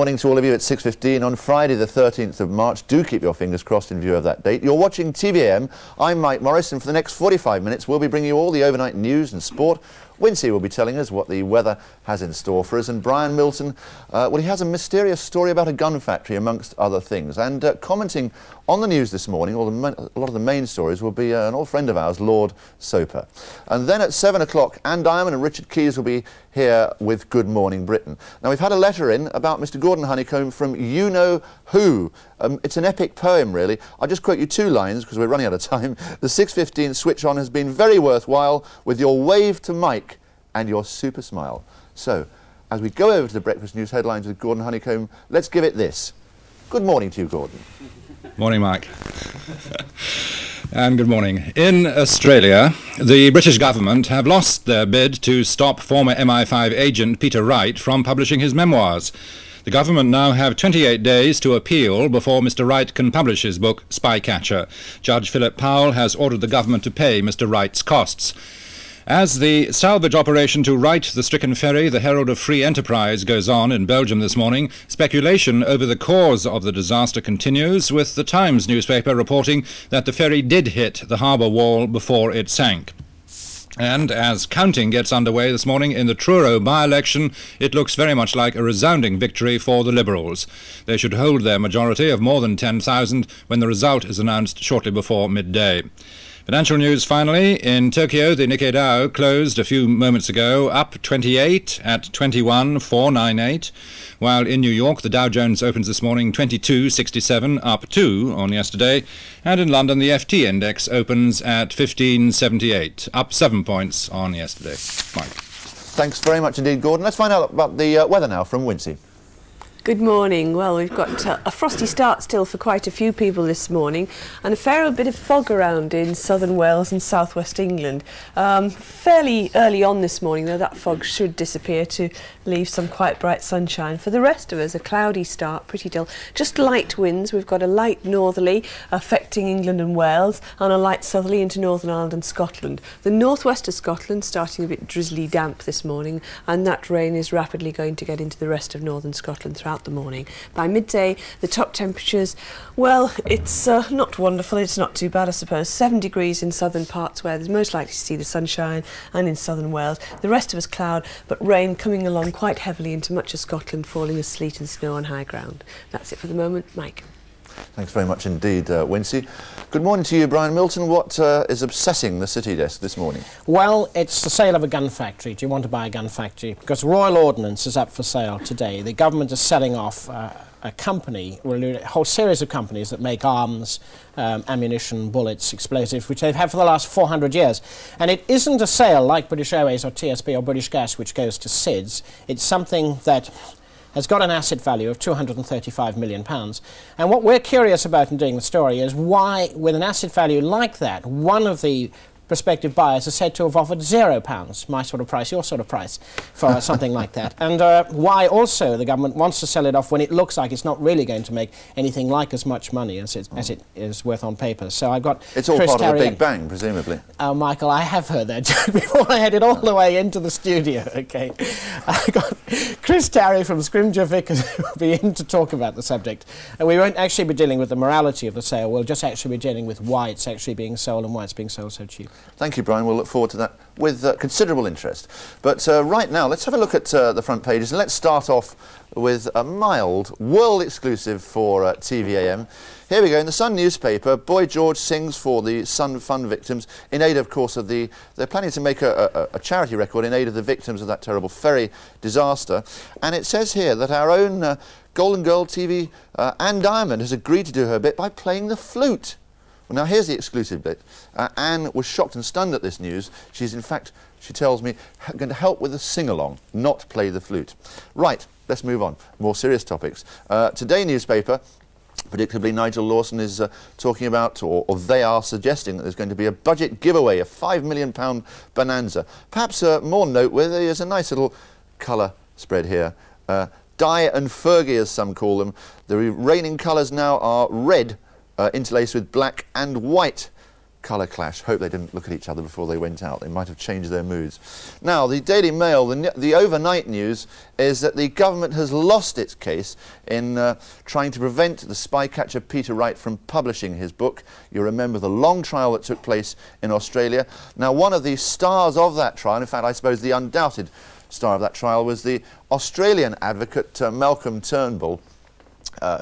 morning to all of you at 6:15 on Friday the 13th of March. Do keep your fingers crossed in view of that date. You're watching TVAM. I'm Mike Morris, and for the next 45 minutes we'll be bringing you all the overnight news and sport. Wincy will be telling us what the weather has in store for us, and Brian Milton, well, he has a mysterious story about a gun factory amongst other things. And commenting on the news this morning, a lot of the main stories will be an old friend of ours, Lord Soper. And then at 7 o'clock, Anne Diamond and Richard Keys will be here with Good Morning Britain. Now, we've had a letter in about Mr. Gordon Honeycomb from You Know Who. It's an epic poem, really. I'll just quote you two lines because we're running out of time. The 6:15 switch on has been very worthwhile with your wave to Mike and your super smile. So, as we go over to the breakfast news headlines with Gordon Honeycomb, let's give it this. Good morning to you, Gordon. Morning, Mike. And good morning. In Australia, the British government have lost their bid to stop former MI5 agent Peter Wright from publishing his memoirs. The government now have 28 days to appeal before Mr. Wright can publish his book, Spycatcher. Judge Philip Powell has ordered the government to pay Mr. Wright's costs. As the salvage operation to right the stricken ferry, the Herald of Free Enterprise, goes on in Belgium this morning, speculation over the cause of the disaster continues, with the Times newspaper reporting that the ferry did hit the harbour wall before it sank. And as counting gets underway this morning in the Truro by-election, it looks very much like a resounding victory for the Liberals. They should hold their majority of more than 10,000 when the result is announced shortly before midday. Financial news finally. In Tokyo, the Nikkei Dow closed a few moments ago up 28 at 21,498, while in New York the Dow Jones opens this morning 2267, up 2 on yesterday, and in London the FT index opens at 1578, up 7 points on yesterday. Mike. Thanks very much indeed, Gordon. Let's find out about the weather now from Wincy. Good morning. Well, we've got a frosty start still for quite a few people this morning, and a fair bit of fog around in southern Wales and southwest England. Fairly early on this morning, though, that fog should disappear to leave some quite bright sunshine. For the rest of us, a cloudy start, pretty dull. Just light winds. We've got a light northerly affecting England and Wales, and a light southerly into Northern Ireland and Scotland. The northwest of Scotland starting a bit drizzly damp this morning, and that rain is rapidly going to get into the rest of northern Scotland throughout the morning. By midday, the top temperatures, well, it's not wonderful, it's not too bad, I suppose. 7 degrees in southern parts where there's most likely to see the sunshine, and in southern Wales. The rest of us cloud, but rain coming along quite heavily into much of Scotland, falling as sleet and snow on high ground. That's it for the moment. Mike. Thanks very much indeed, Wincy. Good morning to you, Brian Milton. What is obsessing the City Desk this morning? Well, it's the sale of a gun factory. Do you want to buy a gun factory? Because Royal Ordnance is up for sale today. The government is selling off a company, a whole series of companies that make arms, ammunition, bullets, explosives, which they've had for the last 400 years. And it isn't a sale like British Airways or TSB or British Gas, which goes to SIDS. It's something that has got an asset value of £235 million. And what we're curious about in doing the story is why, with an asset value like that, one of the prospective buyers are said to have offered £0, my sort of price, your sort of price, for something like that. And why also the government wants to sell it off when it looks like it's not really going to make anything like as much money as it is worth on paper. So I've got It's all Chris part Tarry of the Big Bang, presumably. Michael, I have heard that joke before. I headed all the way into the studio, okay? I've got Chris Tarry from Scrimgeour Vickers who will be in to talk about the subject. And we won't actually be dealing with the morality of the sale. We'll just actually be dealing with why it's actually being sold and why it's being sold so cheap. Thank you, Brian. We'll look forward to that with considerable interest. But right now, let's have a look at the front pages, and let's start off with a mild, world exclusive for TVAM. Here we go. In the Sun newspaper, Boy George sings for the Sun Fund victims in aid, of course, of the... They're planning to make a charity record in aid of the victims of that terrible ferry disaster. And it says here that our own Golden Girl TV, Anne Diamond, has agreed to do her bit by playing the flute. Well, now here's the exclusive bit. Anne was shocked and stunned at this news. She's, in fact, she tells me, going to help with the sing-along, not play the flute. Right, let's move on. More serious topics. Today newspaper, predictably, Nigel Lawson is talking about, or they are suggesting that there's going to be a budget giveaway, a £5 million bonanza. Perhaps more noteworthy is a nice little colour spread here. Dye and Fergie, as some call them. The reigning colours now are red, interlaced with black and white. colour clash. Hope they didn't look at each other before they went out. They might have changed their moods. Now, the Daily Mail, the overnight news is that the government has lost its case in trying to prevent the spy catcher Peter Wright from publishing his book. You remember the long trial that took place in Australia. Now, one of the stars of that trial, in fact, I suppose the undoubted star of that trial, was the Australian advocate Malcolm Turnbull,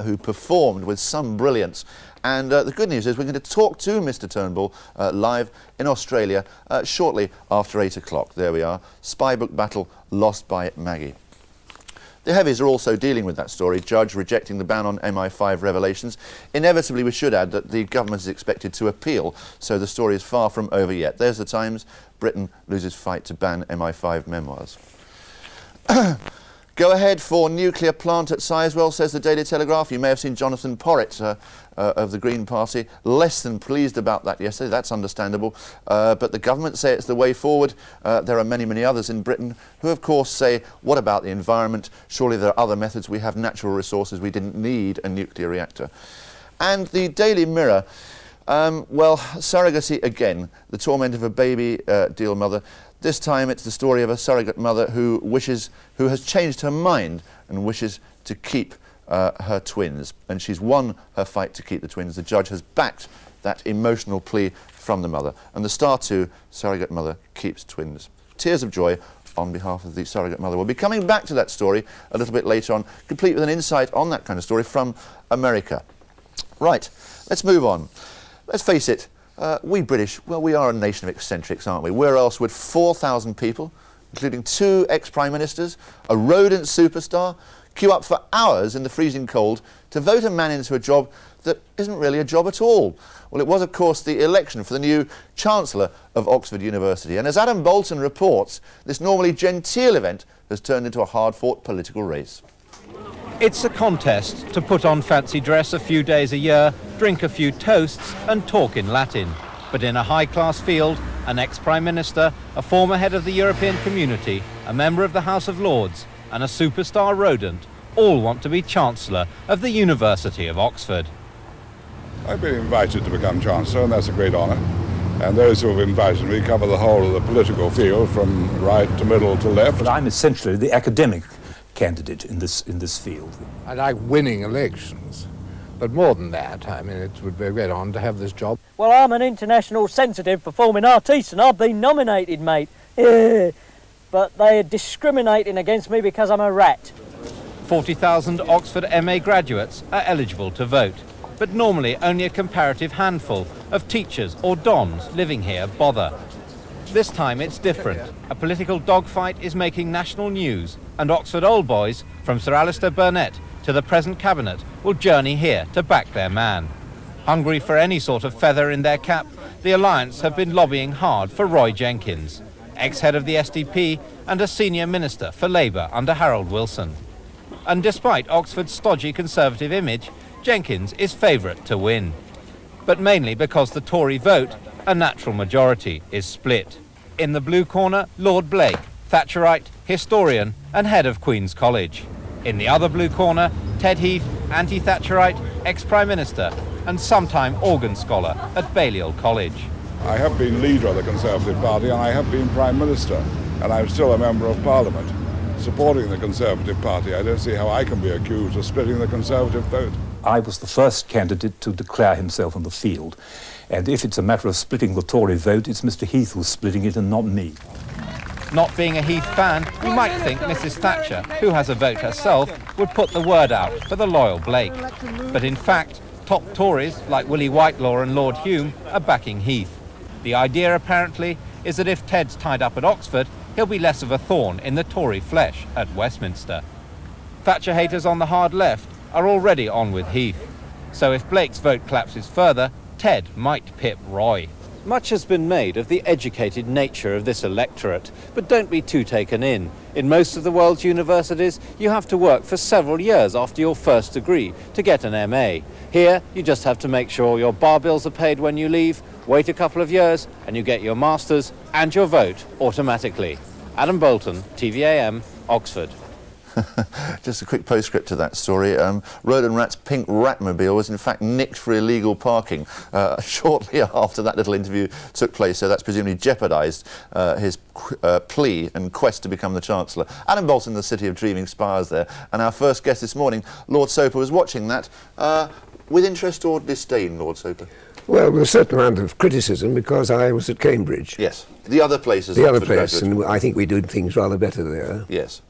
who performed with some brilliance. And the good news is we're going to talk to Mr. Turnbull live in Australia shortly after 8 o'clock. There we are. Spy book battle lost by Maggie. The heavies are also dealing with that story. Judge rejecting the ban on MI5 revelations. Inevitably, we should add that the government is expected to appeal, so the story is far from over yet. There's the Times. Britain loses fight to ban MI5 memoirs. Go ahead for nuclear plant at Sizewell, says the Daily Telegraph. You may have seen Jonathan Porritt of the Green Party less than pleased about that yesterday. That's understandable. But the government say it's the way forward. There are many, many others in Britain who, of course, say, what about the environment? Surely there are other methods. We have natural resources. We didn't need a nuclear reactor. And the Daily Mirror, well, surrogacy again, the torment of a baby deal mother. This time it's the story of a surrogate mother who has changed her mind and wishes to keep her twins. And she's won her fight to keep the twins. The judge has backed that emotional plea from the mother. And the Star 2, surrogate mother keeps twins. Tears of joy on behalf of the surrogate mother. We'll be coming back to that story a little bit later on, complete with an insight on that kind of story from America. Right, let's move on. Let's face it, we British, well, we are a nation of eccentrics, aren't we? Where else would 4,000 people, including 2 ex-prime ministers, a rodent superstar, queue up for hours in the freezing cold to vote a man into a job that isn't really a job at all? Well, it was, of course, the election for the new Chancellor of Oxford University. And as Adam Bolton reports, this normally genteel event has turned into a hard-fought political race. It's a contest to put on fancy dress a few days a year, drink a few toasts and talk in Latin. But in a high-class field, an ex-Prime Minister, a former head of the European Community, a member of the House of Lords and a superstar rodent all want to be Chancellor of the University of Oxford. I've been invited to become Chancellor, and that's a great honour. And those who have invited me cover the whole of the political field, from right to middle to left. But I'm essentially the academic candidate in this field. I like winning elections, but more than that, I mean, it would be a great honour to have this job. Well, I'm an international sensitive performing artiste and I've been nominated, mate. But they're discriminating against me because I'm a rat. 40,000 Oxford MA graduates are eligible to vote, but normally only a comparative handful of teachers or dons living here bother. This time it's different. A political dogfight is making national news, and Oxford old boys, from Sir Alistair Burnett to the present cabinet, will journey here to back their man. Hungry for any sort of feather in their cap, the Alliance have been lobbying hard for Roy Jenkins, ex-head of the SDP and a senior minister for Labour under Harold Wilson. And despite Oxford's stodgy Conservative image, Jenkins is favourite to win. But mainly because the Tory vote, a natural majority, is split. In the blue corner, Lord Blake, Thatcherite, historian and head of Queen's College. In the other blue corner, Ted Heath, anti-Thatcherite, ex-Prime Minister and sometime organ scholar at Balliol College. I have been leader of the Conservative Party and I have been Prime Minister, and I'm still a Member of Parliament. Supporting the Conservative Party, I don't see how I can be accused of splitting the Conservative vote. I was the first candidate to declare himself on the field. And if it's a matter of splitting the Tory vote, it's Mr. Heath who's splitting it and not me. Not being a Heath fan, you might think Mrs. Thatcher, who has a vote herself, would put the word out for the loyal Blake. But in fact, top Tories like Willie Whitelaw and Lord Hume are backing Heath. The idea apparently is that if Ted's tied up at Oxford, he'll be less of a thorn in the Tory flesh at Westminster. Thatcher haters on the hard left are already on with Heath. So if Blake's vote collapses further, Ted might pip Roy. Much has been made of the educated nature of this electorate, but don't be too taken in. In most of the world's universities, you have to work for several years after your first degree to get an MA. Here, you just have to make sure your bar bills are paid when you leave, wait a couple of years, and you get your master's and your vote automatically. Adam Bolton, TVAM, Oxford. Just a quick postscript to that story. Roland Rat's pink Ratmobile was in fact nicked for illegal parking shortly after that little interview took place, so that's presumably jeopardised his plea and quest to become the Chancellor. Adam Bolton, the City of Dreaming Spires there, and our first guest this morning, Lord Soper, was watching that with interest or disdain, Lord Soper? Well, with a certain amount of criticism, because I was at Cambridge. Yes. The other places. The other place, and I think we do things rather better there. Yes.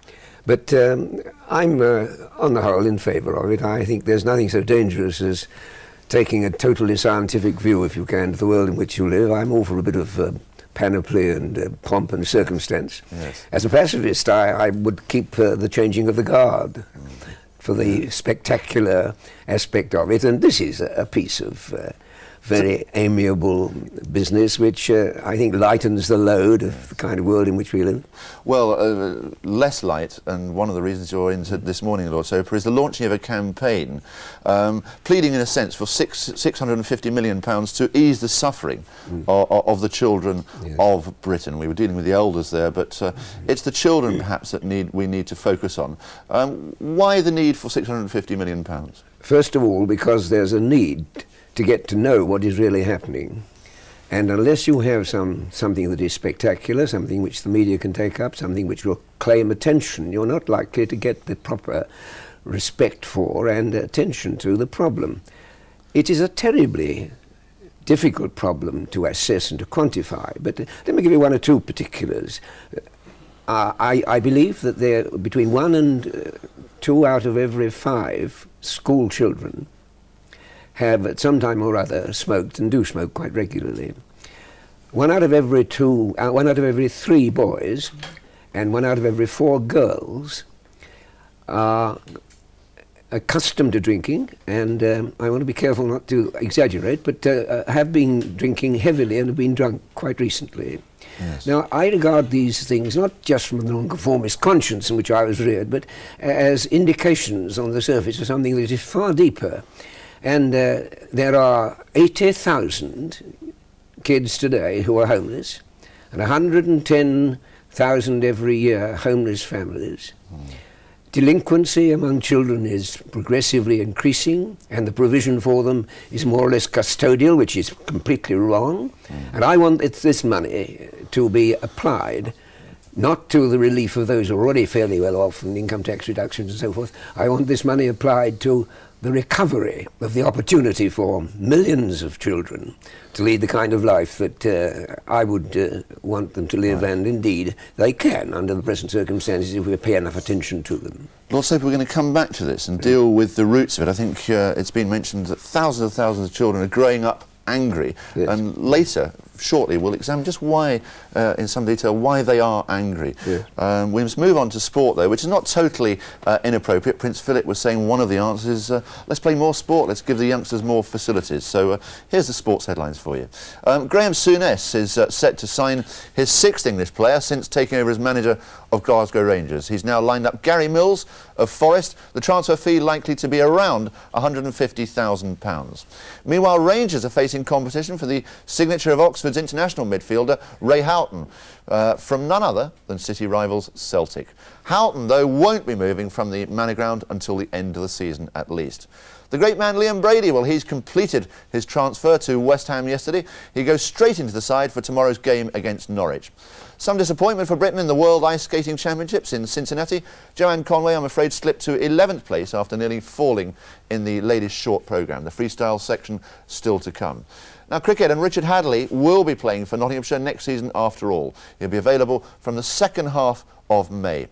But I'm, on the whole, in favour of it. I think there's nothing so dangerous as taking a totally scientific view, if you can, to the world in which you live. I'm all for a bit of panoply and pomp and circumstance. Yes. As a pacifist, I would keep the changing of the guard for the spectacular aspect of it, and this is a piece of very amiable business, which I think lightens the load of the kind of world in which we live. Well, less light, and one of the reasons you're into this morning, Lord Soper, is the launching of a campaign pleading, in a sense, for £650 million to ease the suffering of the children of Britain. We were dealing with the elders there, but it's the children, perhaps, that we need to focus on. Why the need for £650 million? First of all, because there's a need to get to know what is really happening. And unless you have something that is spectacular, something which the media can take up, something which will claim attention, you're not likely to get the proper respect for and attention to the problem. It is a terribly difficult problem to assess and to quantify, but let me give you one or two particulars. I believe that there are between 1 and 2 out of every 5 school children have at some time or other smoked, and do smoke quite regularly. 1 out of every 3 boys and 1 out of every 4 girls are accustomed to drinking, and I want to be careful not to exaggerate, but have been drinking heavily and have been drunk quite recently. Yes. Now, I regard these things not just from the nonconformist conscience in which I was reared, but as indications on the surface of something that is far deeper. And there are 80,000 kids today who are homeless, and 110,000 every year homeless families. Delinquency among children is progressively increasing, and the provision for them is more or less custodial, which is completely wrong. And I want this money to be applied not to the relief of those who are already fairly well off and income tax reductions and so forth. I want this money applied to the recovery of the opportunity for millions of children to lead the kind of life that I would want them to live, and indeed they can under the present circumstances if we pay enough attention to them. Lord Soper, we're going to come back to this and deal with the roots of it. I think it's been mentioned that thousands of children are growing up angry, and later, shortly, we'll examine just why, in some detail, why they are angry. We must move on to sport, though, which is not totally inappropriate. Prince Philip was saying one of the answers is, let's play more sport, let's give the youngsters more facilities. So here's the sports headlines for you. Graham Souness is set to sign his 6th English player since taking over as manager of Glasgow Rangers. He's now lined up Gary Mills of Forest, the transfer fee likely to be around £150,000. Meanwhile, Rangers are facing competition for the signature of Oxford's international midfielder Ray Houghton from none other than city rivals Celtic. Houghton, though, won't be moving from the Manor Ground until the end of the season at least. The great man Liam Brady, well, he's completed his transfer to West Ham yesterday. He goes straight into the side for tomorrow's game against Norwich. Some disappointment for Britain in the World Ice Skating Championships in Cincinnati. Joanne Conway, I'm afraid, slipped to 11th place after nearly falling in the ladies' short programme. The freestyle section still to come. Now, cricket, and Richard Hadley will be playing for Nottinghamshire next season after all. He'll be available from the second half of May.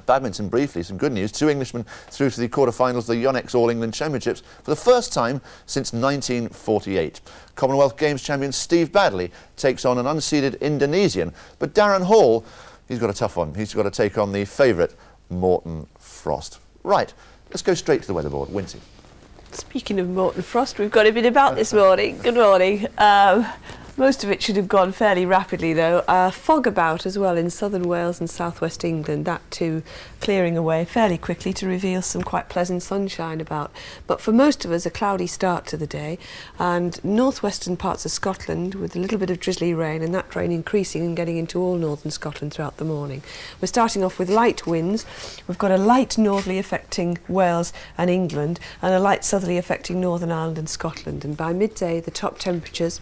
Badminton, briefly, some good news. 2 Englishmen through to the quarter-finals of the Yonex All-England Championships for the first time since 1948. Commonwealth Games champion Steve Badley takes on an unseeded Indonesian, but Darren Hall, he's got a tough one. He's got to take on the favourite, Morton Frost. Right, let's go straight to the weatherboard. Wincy. Speaking of Morton Frost, we've got a bit about this morning. Good morning. Most of it should have gone fairly rapidly though. Fog about as well in southern Wales and southwest England, that too clearing away fairly quickly to reveal some quite pleasant sunshine about. But for most of us a cloudy start to the day, and northwestern parts of Scotland with a little bit of drizzly rain, and that rain increasing and getting into all northern Scotland throughout the morning. We're starting off with light winds. We've got a light northerly affecting Wales and England and a light southerly affecting Northern Ireland and Scotland, and by midday the top temperatures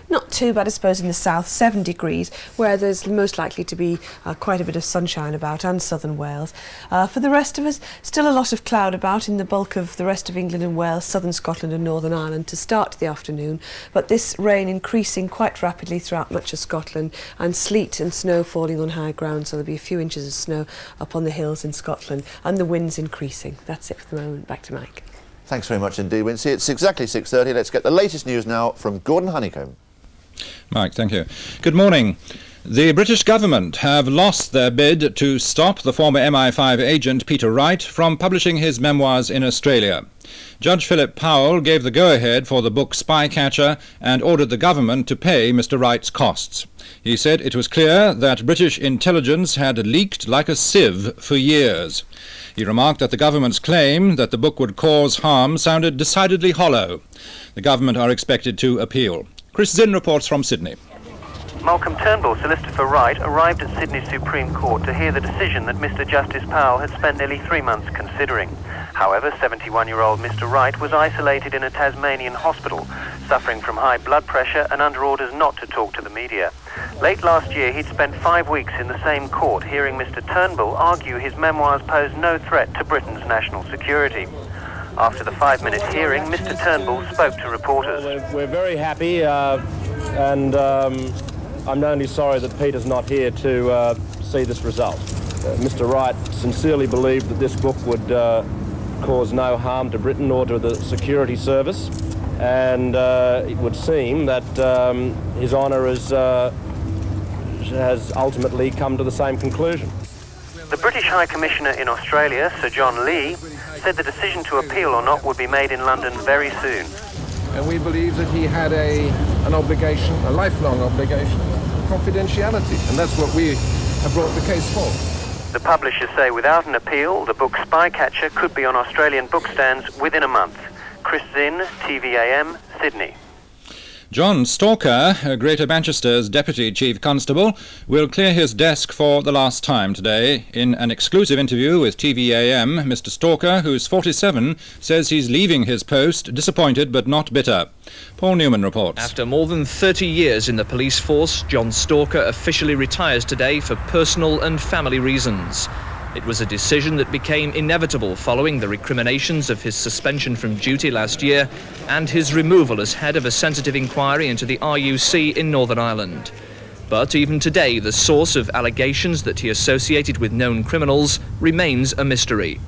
not too bad, I suppose, in the south, 7 degrees, where there's most likely to be quite a bit of sunshine about, and southern Wales. For the rest of us, still a lot of cloud about in the bulk of the rest of England and Wales, southern Scotland and Northern Ireland to start the afternoon, but this rain increasing quite rapidly throughout much of Scotland, and sleet and snow falling on high ground, so there'll be a few inches of snow up on the hills in Scotland, and the winds increasing. That's it for the moment. Back to Mike. Thanks very much indeed, Wincy. It's exactly 6:30. Let's get the latest news now from Gordon Honeycomb. Mike, thank you. Good morning. The British government have lost their bid to stop the former MI5 agent Peter Wright from publishing his memoirs in Australia. Judge Philip Powell gave the go-ahead for the book Spycatcher and ordered the government to pay Mr. Wright's costs. He said it was clear that British intelligence had leaked like a sieve for years. He remarked that the government's claim that the book would cause harm sounded decidedly hollow. The government are expected to appeal. Chris Zinn reports from Sydney. Malcolm Turnbull, solicitor for Wright, arrived at Sydney Supreme Court to hear the decision that Mr. Justice Powell had spent nearly 3 months considering. However, 71-year-old Mr. Wright was isolated in a Tasmanian hospital, suffering from high blood pressure and under orders not to talk to the media. Late last year, he'd spent 5 weeks in the same court hearing Mr. Turnbull argue his memoirs pose no threat to Britain's national security. After the 5-minute hearing, Mr. Turnbull spoke to reporters. We're very happy and I'm only sorry that Peter's not here to see this result. Mr. Wright sincerely believed that this book would cause no harm to Britain or to the security service, and it would seem that His Honour has ultimately come to the same conclusion. The British High Commissioner in Australia, Sir John Lee, said the decision to appeal or not would be made in London very soon. And we believe that he had an obligation, a lifelong obligation, of confidentiality, and that's what we have brought the case for. The publishers say without an appeal, the book Spycatcher could be on Australian bookstands within a month. Chris Zinn, TVAM, Sydney. John Stalker, Greater Manchester's Deputy Chief Constable, will clear his desk for the last time today. In an exclusive interview with TVAM, Mr. Stalker, who's 47, says he's leaving his post disappointed but not bitter. Paul Newman reports. After more than 30 years in the police force, John Stalker officially retires today for personal and family reasons. It was a decision that became inevitable following the recriminations of his suspension from duty last year and his removal as head of a sensitive inquiry into the RUC in Northern Ireland. But even today, the source of allegations that he associated with known criminals remains a mystery.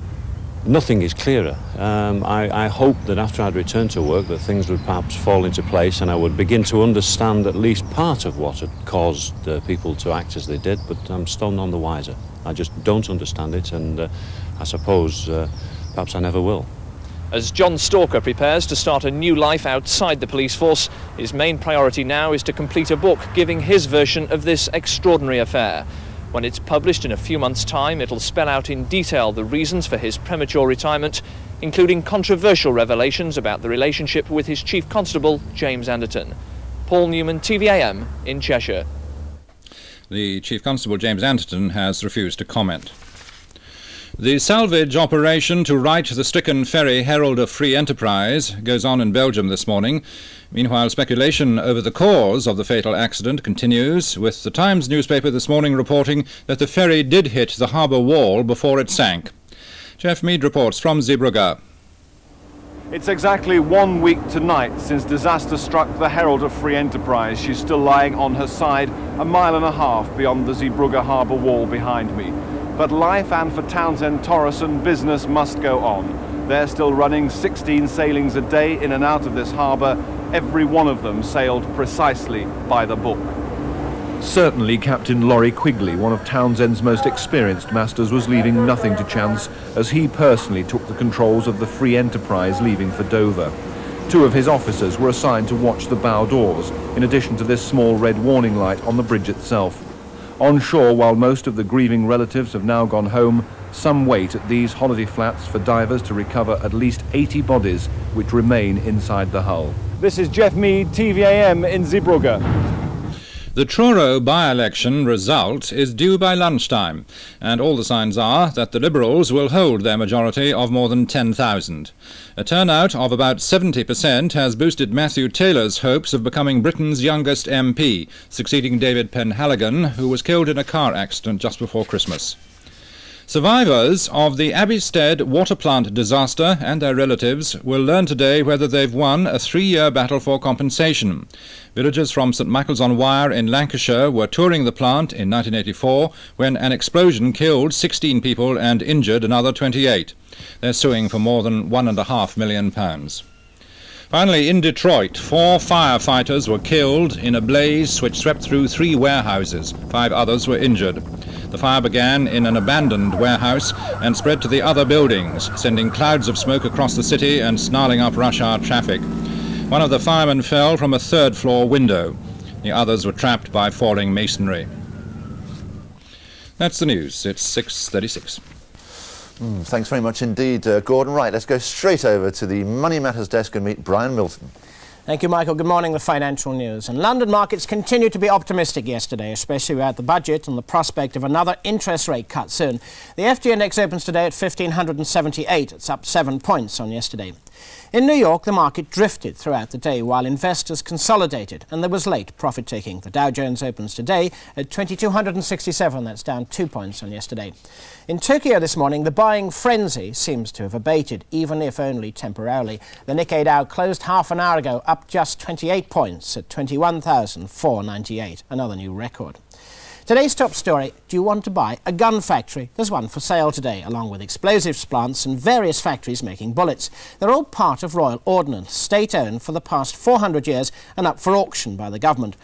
Nothing is clearer. I hope that after I'd returned to work that things would perhaps fall into place and I would begin to understand at least part of what had caused people to act as they did, but I'm still none the wiser. I just don't understand it, and I suppose perhaps I never will. As John Stalker prepares to start a new life outside the police force, his main priority now is to complete a book giving his version of this extraordinary affair. When it's published in a few months' time, it'll spell out in detail the reasons for his premature retirement, including controversial revelations about the relationship with his Chief Constable, James Anderton. Paul Newman, TVAM, in Cheshire. The Chief Constable, James Anderton, has refused to comment. The salvage operation to right the stricken ferry Herald of Free Enterprise goes on in Belgium this morning. Meanwhile, speculation over the cause of the fatal accident continues, with the Times newspaper this morning reporting that the ferry did hit the harbour wall before it sank. Jeff Mead reports from Zeebrugge. It's exactly 1 week tonight since disaster struck the Herald of Free Enterprise. She's still lying on her side, 1.5 miles beyond the Zeebrugge harbour wall behind me. But life, and for Townsend Torreson, business must go on. They're still running 16 sailings a day in and out of this harbour. Every one of them sailed precisely by the book. Certainly Captain Laurie Quigley, one of Townsend's most experienced masters, was leaving nothing to chance as he personally took the controls of the Free Enterprise leaving for Dover. 2 of his officers were assigned to watch the bow doors, in addition to this small red warning light on the bridge itself. On shore, while most of the grieving relatives have now gone home, some wait at these holiday flats for divers to recover at least 80 bodies which remain inside the hull. This is Jeff Mead, TVAM in Zeebrugge. The Truro by-election result is due by lunchtime, and all the signs are that the Liberals will hold their majority of more than 10,000. A turnout of about 70% has boosted Matthew Taylor's hopes of becoming Britain's youngest MP, succeeding David Penhaligon, who was killed in a car accident just before Christmas. Survivors of the Abbeystead water plant disaster and their relatives will learn today whether they've won a 3-year battle for compensation. Villagers from St Michael's-on-Wyre in Lancashire were touring the plant in 1984 when an explosion killed 16 people and injured another 28. They're suing for more than £1.5 million. Finally, in Detroit, 4 firefighters were killed in a blaze which swept through 3 warehouses. 5 others were injured. The fire began in an abandoned warehouse and spread to the other buildings, sending clouds of smoke across the city and snarling up rush hour traffic. One of the firemen fell from a 3rd-floor window. The others were trapped by falling masonry. That's the news. It's 6:36. Thanks very much indeed, Gordon. Right, let's go straight over to the Money Matters desk and meet Brian Milton. Thank you, Michael. Good morning. The financial news. And London markets continued to be optimistic yesterday, especially about the budget and the prospect of another interest rate cut soon. The FT index opens today at 1,578. It's up 7 points on yesterday. In New York, the market drifted throughout the day while investors consolidated, and there was late profit-taking. The Dow Jones opens today at 2,267. That's down 2 points on yesterday. In Tokyo this morning, the buying frenzy seems to have abated, even if only temporarily. The Nikkei Dow closed half an hour ago, up just 28 points at 21,498, another new record. Today's top story, do you want to buy a gun factory? There's one for sale today, along with explosives plants and various factories making bullets. They're all part of Royal Ordnance, state-owned for the past 400 years and up for auction by the government.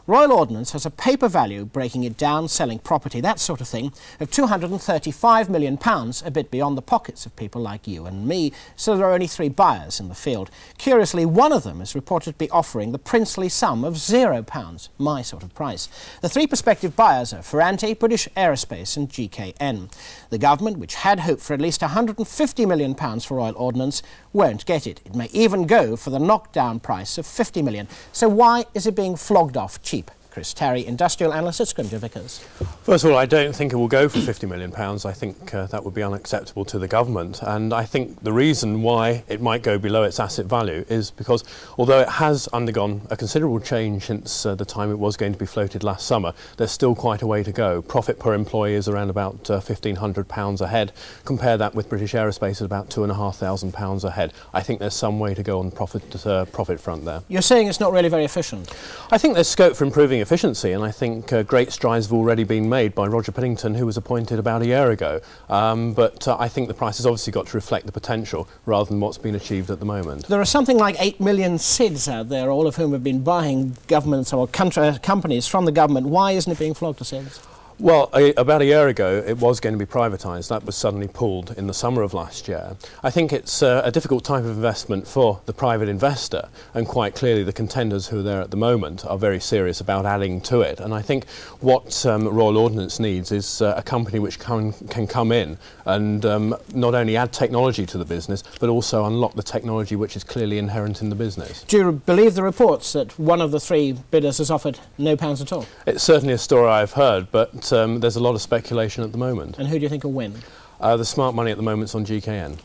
Royal Ordnance has a paper value, breaking it down, selling property, that sort of thing, of £235 million, a bit beyond the pockets of people like you and me, so there are only 3 buyers in the field. Curiously, one of them is reported to be offering the princely sum of £0, my sort of price. The 3 prospective buyers are Ferranti, British Aerospace and GKN. The government, which had hoped for at least £150 million for Royal Ordnance, won't get it. It may even go for the knockdown price of £50 million. So why is it being flogged off cheap? Chris Terry, industrial analyst at Scrimgeour Vickers. First of all, I don't think it will go for £50 million. I think that would be unacceptable to the government. And I think the reason why it might go below its asset value is because, although it has undergone a considerable change since the time it was going to be floated last summer, there's still quite a way to go. Profit per employee is around about £1,500 a head. Compare that with British Aerospace at about £2,500 a head. I think there's some way to go on the profit front there. You're saying it's not really very efficient? I think there's scope for improving efficiency, and I think great strides have already been made by Roger Pennington, who was appointed about a year ago. But I think the price has obviously got to reflect the potential rather than what's been achieved at the moment. There are something like 8 million SIDS out there, all of whom have been buying governments or companies from the government. Why isn't it being flogged to SIDS? Well, about a year ago, it was going to be privatised. That was suddenly pulled in the summer of last year. I think it's a difficult type of investment for the private investor, and quite clearly the contenders who are there at the moment are very serious about adding to it. And I think what Royal Ordnance needs is a company which can come in and not only add technology to the business, but also unlock the technology which is clearly inherent in the business. Do you believe the reports that one of the 3 bidders has offered no pounds at all? It's certainly a story I've heard, but there's a lot of speculation at the moment. And who do you think will win? The smart money at the moment is on GKN.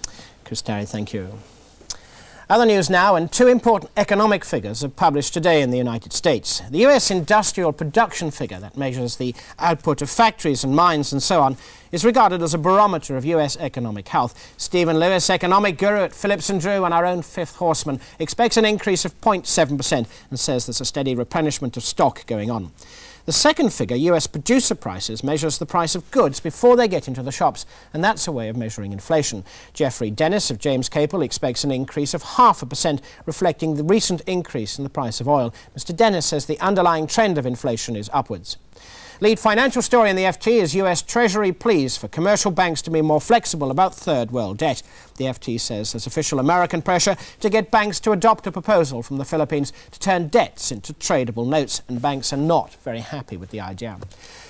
Chris Terry, thank you. Other news now, and 2 important economic figures are published today in the United States. The US industrial production figure, that measures the output of factories and mines and so on, is regarded as a barometer of US economic health. Stephen Lewis, economic guru at Phillips & Drew and our own 5th horseman, expects an increase of 0.7% and says there's a steady replenishment of stock going on. The second figure, US producer prices, measures the price of goods before they get into the shops, and that's a way of measuring inflation. Jeffrey Dennis of James Capel expects an increase of 0.5%, reflecting the recent increase in the price of oil. Mr. Dennis says the underlying trend of inflation is upwards. Lead financial story in the FT is US Treasury pleas for commercial banks to be more flexible about third world debt. The FT says there's official American pressure to get banks to adopt a proposal from the Philippines to turn debts into tradable notes, and banks are not very happy with the idea.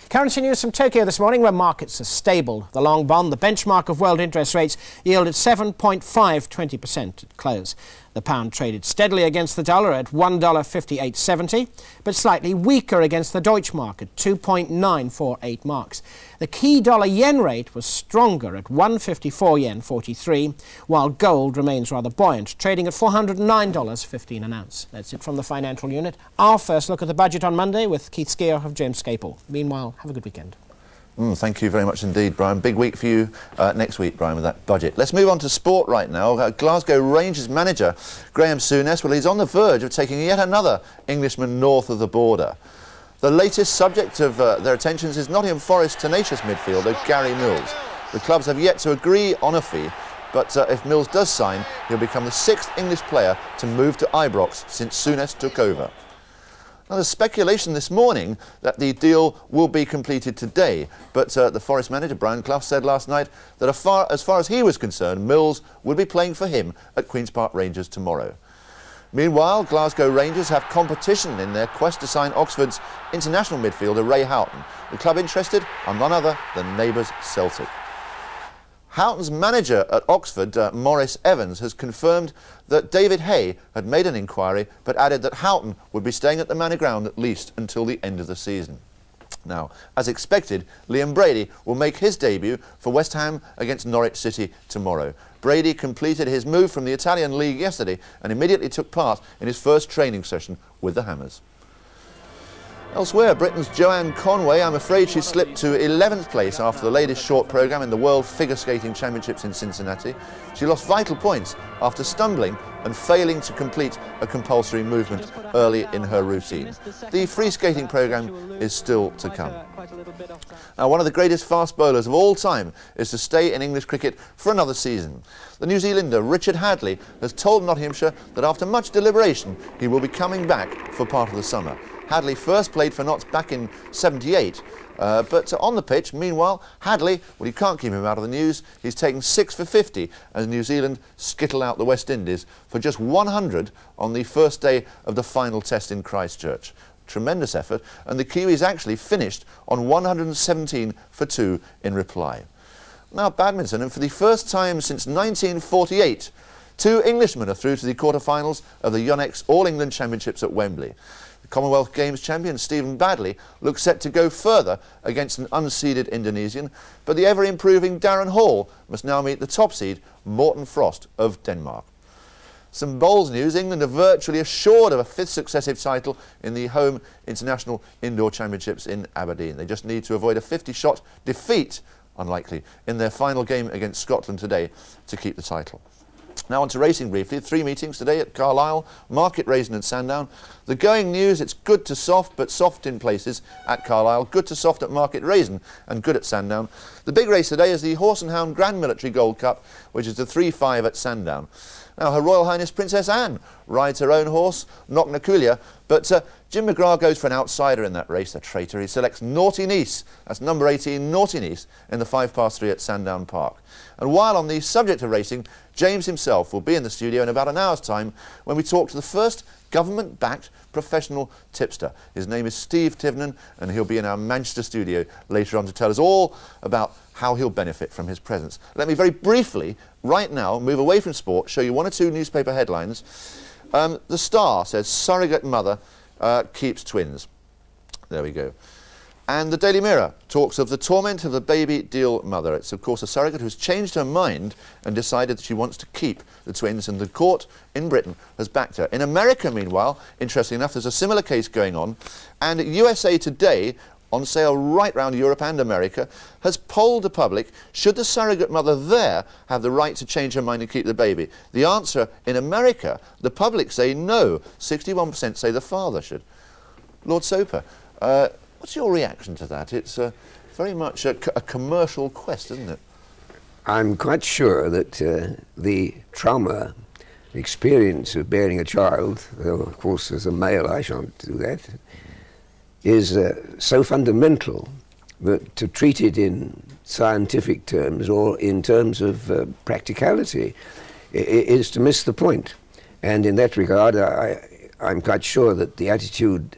Currency news from Tokyo this morning, where markets are stable. The long bond, the benchmark of world interest rates, yielded 7.520% at close. The pound traded steadily against the dollar at $1.5870, but slightly weaker against the Deutschmark at 2.948 marks. The key dollar-yen rate was stronger at 154 yen 43, while gold remains rather buoyant, trading at $409.15 an ounce. That's it from the financial unit. Our first look at the budget on Monday with Keith Skeer of James Capel. Meanwhile, have a good weekend. Thank you very much indeed, Brian. Big week for you next week, Brian, with that budget. Let's move on to sport right now. Glasgow Rangers manager Graham Souness, well, he's on the verge of taking yet another Englishman north of the border. The latest subject of their attentions is Nottingham Forest tenacious midfielder Gary Mills. The clubs have yet to agree on a fee, but if Mills does sign, he'll become the 6th English player to move to Ibrox since Souness took over. Now, there's speculation this morning that the deal will be completed today, but the Forest manager, Brian Clough, said last night that as far as he was concerned, Mills would be playing for him at Queen's Park Rangers tomorrow. Meanwhile, Glasgow Rangers have competition in their quest to sign Oxford's international midfielder Ray Houghton. The club interested are none other than neighbours Celtic. Houghton's manager at Oxford, Maurice Evans, has confirmed that David Hay had made an inquiry, but added that Houghton would be staying at the Manor Ground at least until the end of the season. Now, as expected, Liam Brady will make his debut for West Ham against Norwich City tomorrow. Brady completed his move from the Italian League yesterday and immediately took part in his first training session with the Hammers. Elsewhere, Britain's Joanne Conway, I'm afraid she slipped to 11th place after the latest short programme in the World Figure Skating Championships in Cincinnati. She lost vital points after stumbling and failing to complete a compulsory movement early in her routine. The free skating programme is still to come. Now, one of the greatest fast bowlers of all time is to stay in English cricket for another season. The New Zealander Richard Hadlee has told Nottinghamshire that after much deliberation he will be coming back for part of the summer. Hadlee first played for Notts back in '78, but on the pitch, meanwhile, Hadlee, well, you can't keep him out of the news. He's taken 6 for 50 as New Zealand skittle out the West Indies for just 100 on the first day of the final test in Christchurch. Tremendous effort, and the Kiwis actually finished on 117 for 2 in reply. Now, badminton, and for the first time since 1948, 2 Englishmen are through to the quarter-finals of the Yonex All-England Championships at Wembley. Commonwealth Games champion Stephen Badley looks set to go further against an unseeded Indonesian, but the ever-improving Darren Hall must now meet the top seed Morten Frost of Denmark. Some bowls news: England are virtually assured of a 5th successive title in the home International Indoor Championships in Aberdeen. They just need to avoid a 50-shot defeat, unlikely, in their final game against Scotland today to keep the title. Now on to racing briefly. 3 meetings today at Carlisle, Market Rasen and Sandown. The going news: it's good to soft, but soft in places at Carlisle, good to soft at Market Rasen and good at Sandown. The big race today is the Horse and Hound Grand Military Gold Cup, which is the 3-5 at Sandown. Now, Her Royal Highness Princess Anne rides her own horse, Knocknaculia, but Jim McGrath goes for an outsider in that race, the traitor. He selects Naughty Niece, that's number 18, Naughty Niece, in the 5-past-3 at Sandown Park. And while on the subject of racing, James himself will be in the studio in about an hour's time when we talk to the first government-backed professional tipster. His name is Steve Tivernan, and he'll be in our Manchester studio later on to tell us all about how he'll benefit from his presence. Let me very briefly, right now, move away from sport, show you 1 or 2 newspaper headlines. The Star says surrogate mother keeps twins. There we go. And the Daily Mirror talks of the torment of the baby deal mother. It's, of course, a surrogate who's changed her mind and decided that she wants to keep the twins, and the court in Britain has backed her. In America, meanwhile, interestingly enough, there's a similar case going on, and USA Today, on sale right round Europe and America, has polled the public, should the surrogate mother there have the right to change her mind and keep the baby? The answer in America, the public say no. 61% say the father should. Lord Soper, what's your reaction to that? It's very much a commercial quest, isn't it? I'm quite sure that the trauma, the experience of bearing a child, though of course as a male I shan't do that, is so fundamental that to treat it in scientific terms or in terms of practicality is to miss the point. And in that regard, I'm quite sure that the attitude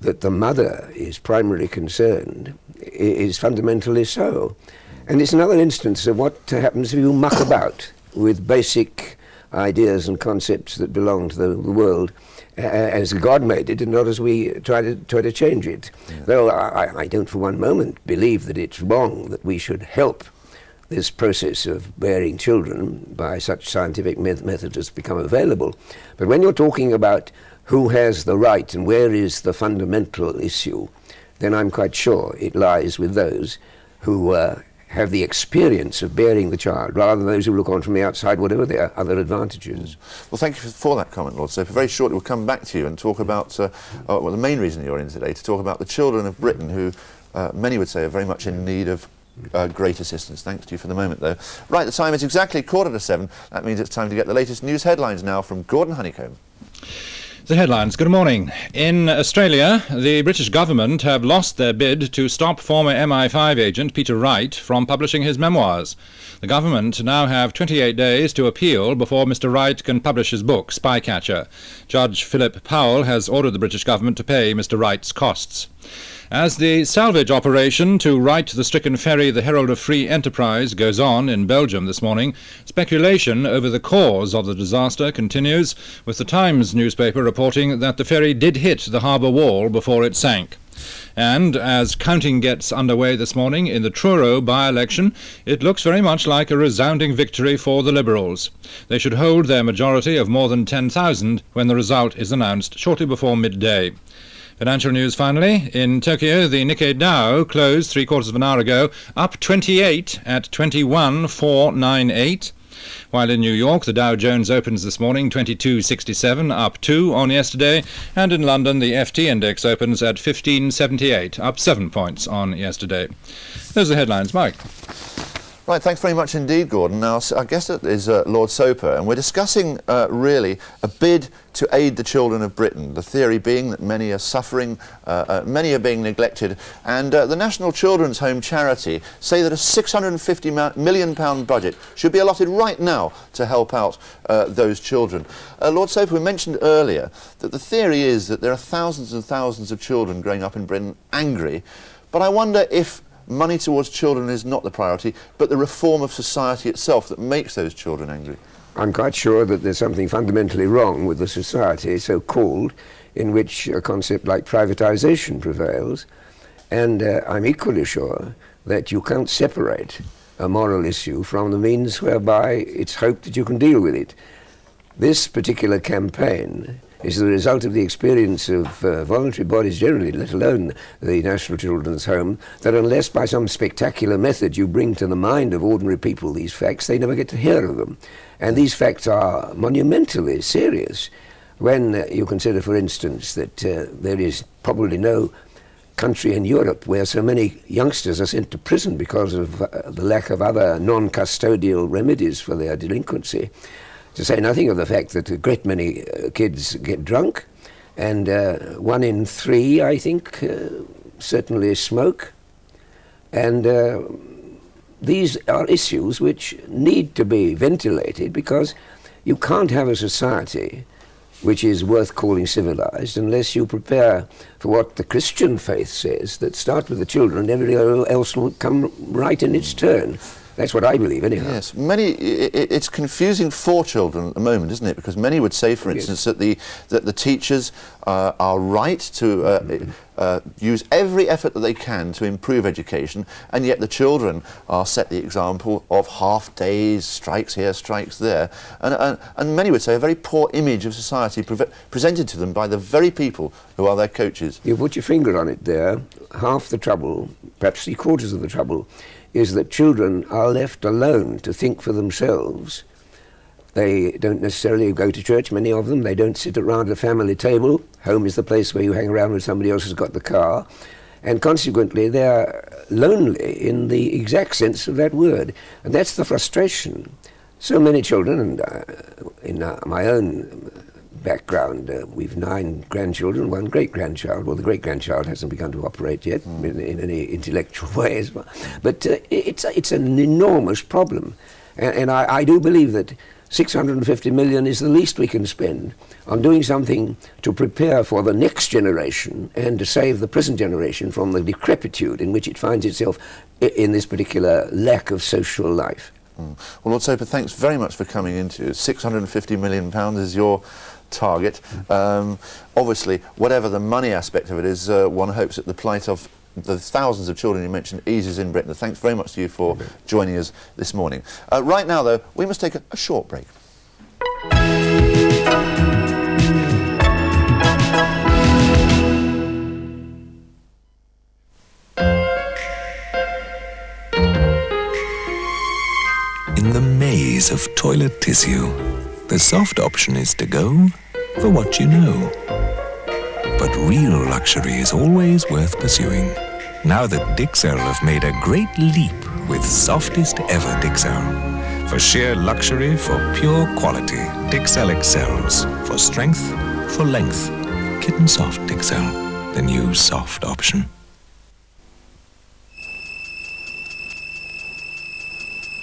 that the mother is primarily concerned is fundamentally so. And it's another instance of what happens if you muck about with basic ideas and concepts that belong to the world as God made it, and not as we try to change it. Yeah. Though I don't for one moment believe that it's wrong that we should help this process of bearing children by such scientific methods as become available. But when you're talking about who has the right and where is the fundamental issue, then I'm quite sure it lies with those who have the experience of bearing the child, rather than those who look on from the outside, whatever their other advantages. Well, thank you for that comment, Lord Soper. Very shortly we'll come back to you and talk about, well, the main reason you're in today, to talk about the children of Britain who many would say are very much in need of great assistance. Thanks to you for the moment, though. Right, the time is exactly 7:15. That means it's time to get the latest news headlines now from Gordon Honeycomb. The headlines. Good morning. In Australia, the British government have lost their bid to stop former MI5 agent Peter Wright from publishing his memoirs. The government now have 28 days to appeal before Mr. Wright can publish his book, Spycatcher. Judge Philip Powell has ordered the British government to pay Mr. Wright's costs. As the salvage operation to right the stricken ferry the Herald of Free Enterprise goes on in Belgium this morning, speculation over the cause of the disaster continues, with the Times newspaper reporting that the ferry did hit the harbour wall before it sank. And as counting gets underway this morning in the Truro by-election, it looks very much like a resounding victory for the Liberals. They should hold their majority of more than 10,000 when the result is announced shortly before midday. Financial news finally. In Tokyo, the Nikkei Dow closed 3/4 of an hour ago, up 28 at 21,498. While in New York, the Dow Jones opens this morning 2267, up 2 on yesterday. And in London, the FT index opens at 1578, up 7 points on yesterday. Those are the headlines. Mike. Right, thanks very much indeed, Gordon. Now, our guest is Lord Soper, and we're discussing really a bid to aid the children of Britain, the theory being that many are suffering, many are being neglected, and the National Children's Home Charity say that a £650 million budget should be allotted right now to help out those children. Lord Soper, we mentioned earlier that the theory is that there are thousands and thousands of children growing up in Britain angry, but I wonder if money towards children is not the priority, but the reform of society itself that makes those children angry. I'm quite sure that there's something fundamentally wrong with the society, so-called, in which a concept like privatisation prevails, and I'm equally sure that you can't separate a moral issue from the means whereby it's hoped that you can deal with it. This particular campaign is the result of the experience of voluntary bodies generally, let alone the National Children's Home, that unless by some spectacular method you bring to the mind of ordinary people these facts, they never get to hear of them. And these facts are monumentally serious. When you consider, for instance, that there is probably no country in Europe where so many youngsters are sent to prison because of the lack of other non-custodial remedies for their delinquency, to say nothing of the fact that a great many kids get drunk, and 1 in 3, I think, certainly smoke. And these are issues which need to be ventilated, because you can't have a society which is worth calling civilized unless you prepare for what the Christian faith says, that start with the children, everything else will come right in its turn. That's what I believe, anyhow. Yes, it's confusing for children at the moment, isn't it? Because many would say, for instance, that the teachers are right to use every effort that they can to improve education, and yet the children are set the example of half days, strikes here, strikes there, and many would say a very poor image of society presented to them by the very people who are their coaches. You put your finger on it there. Half the trouble, perhaps 3/4 of the trouble, is that children are left alone to think for themselves. They don't necessarily go to church, many of them. They don't sit around a family table. Home is the place where you hang around when somebody else has got the car. And consequently, they're lonely in the exact sense of that word. And that's the frustration. So many children, and in my own background. We've 9 grandchildren, 1 great-grandchild. Well, the great-grandchild hasn't begun to operate yet in any intellectual way as well. But it's an enormous problem. And I do believe that 650 million is the least we can spend on doing something to prepare for the next generation and to save the present generation from the decrepitude in which it finds itself in this particular lack of social life. Well, Lord Soper, thanks very much for coming into it. £650 million is your target. Obviously, whatever the money aspect of it is, one hopes that the plight of the thousands of children you mentioned eases in Britain. Thanks very much to you for joining us this morning. Right now, though, we must take a short break. In the maze of toilet tissue, the soft option is to go for what you know. But real luxury is always worth pursuing. Now that Dixel have made a great leap with softest ever Dixel. For sheer luxury, for pure quality, Dixel excels. For strength, for length, Kitten Soft Dixel, the new soft option.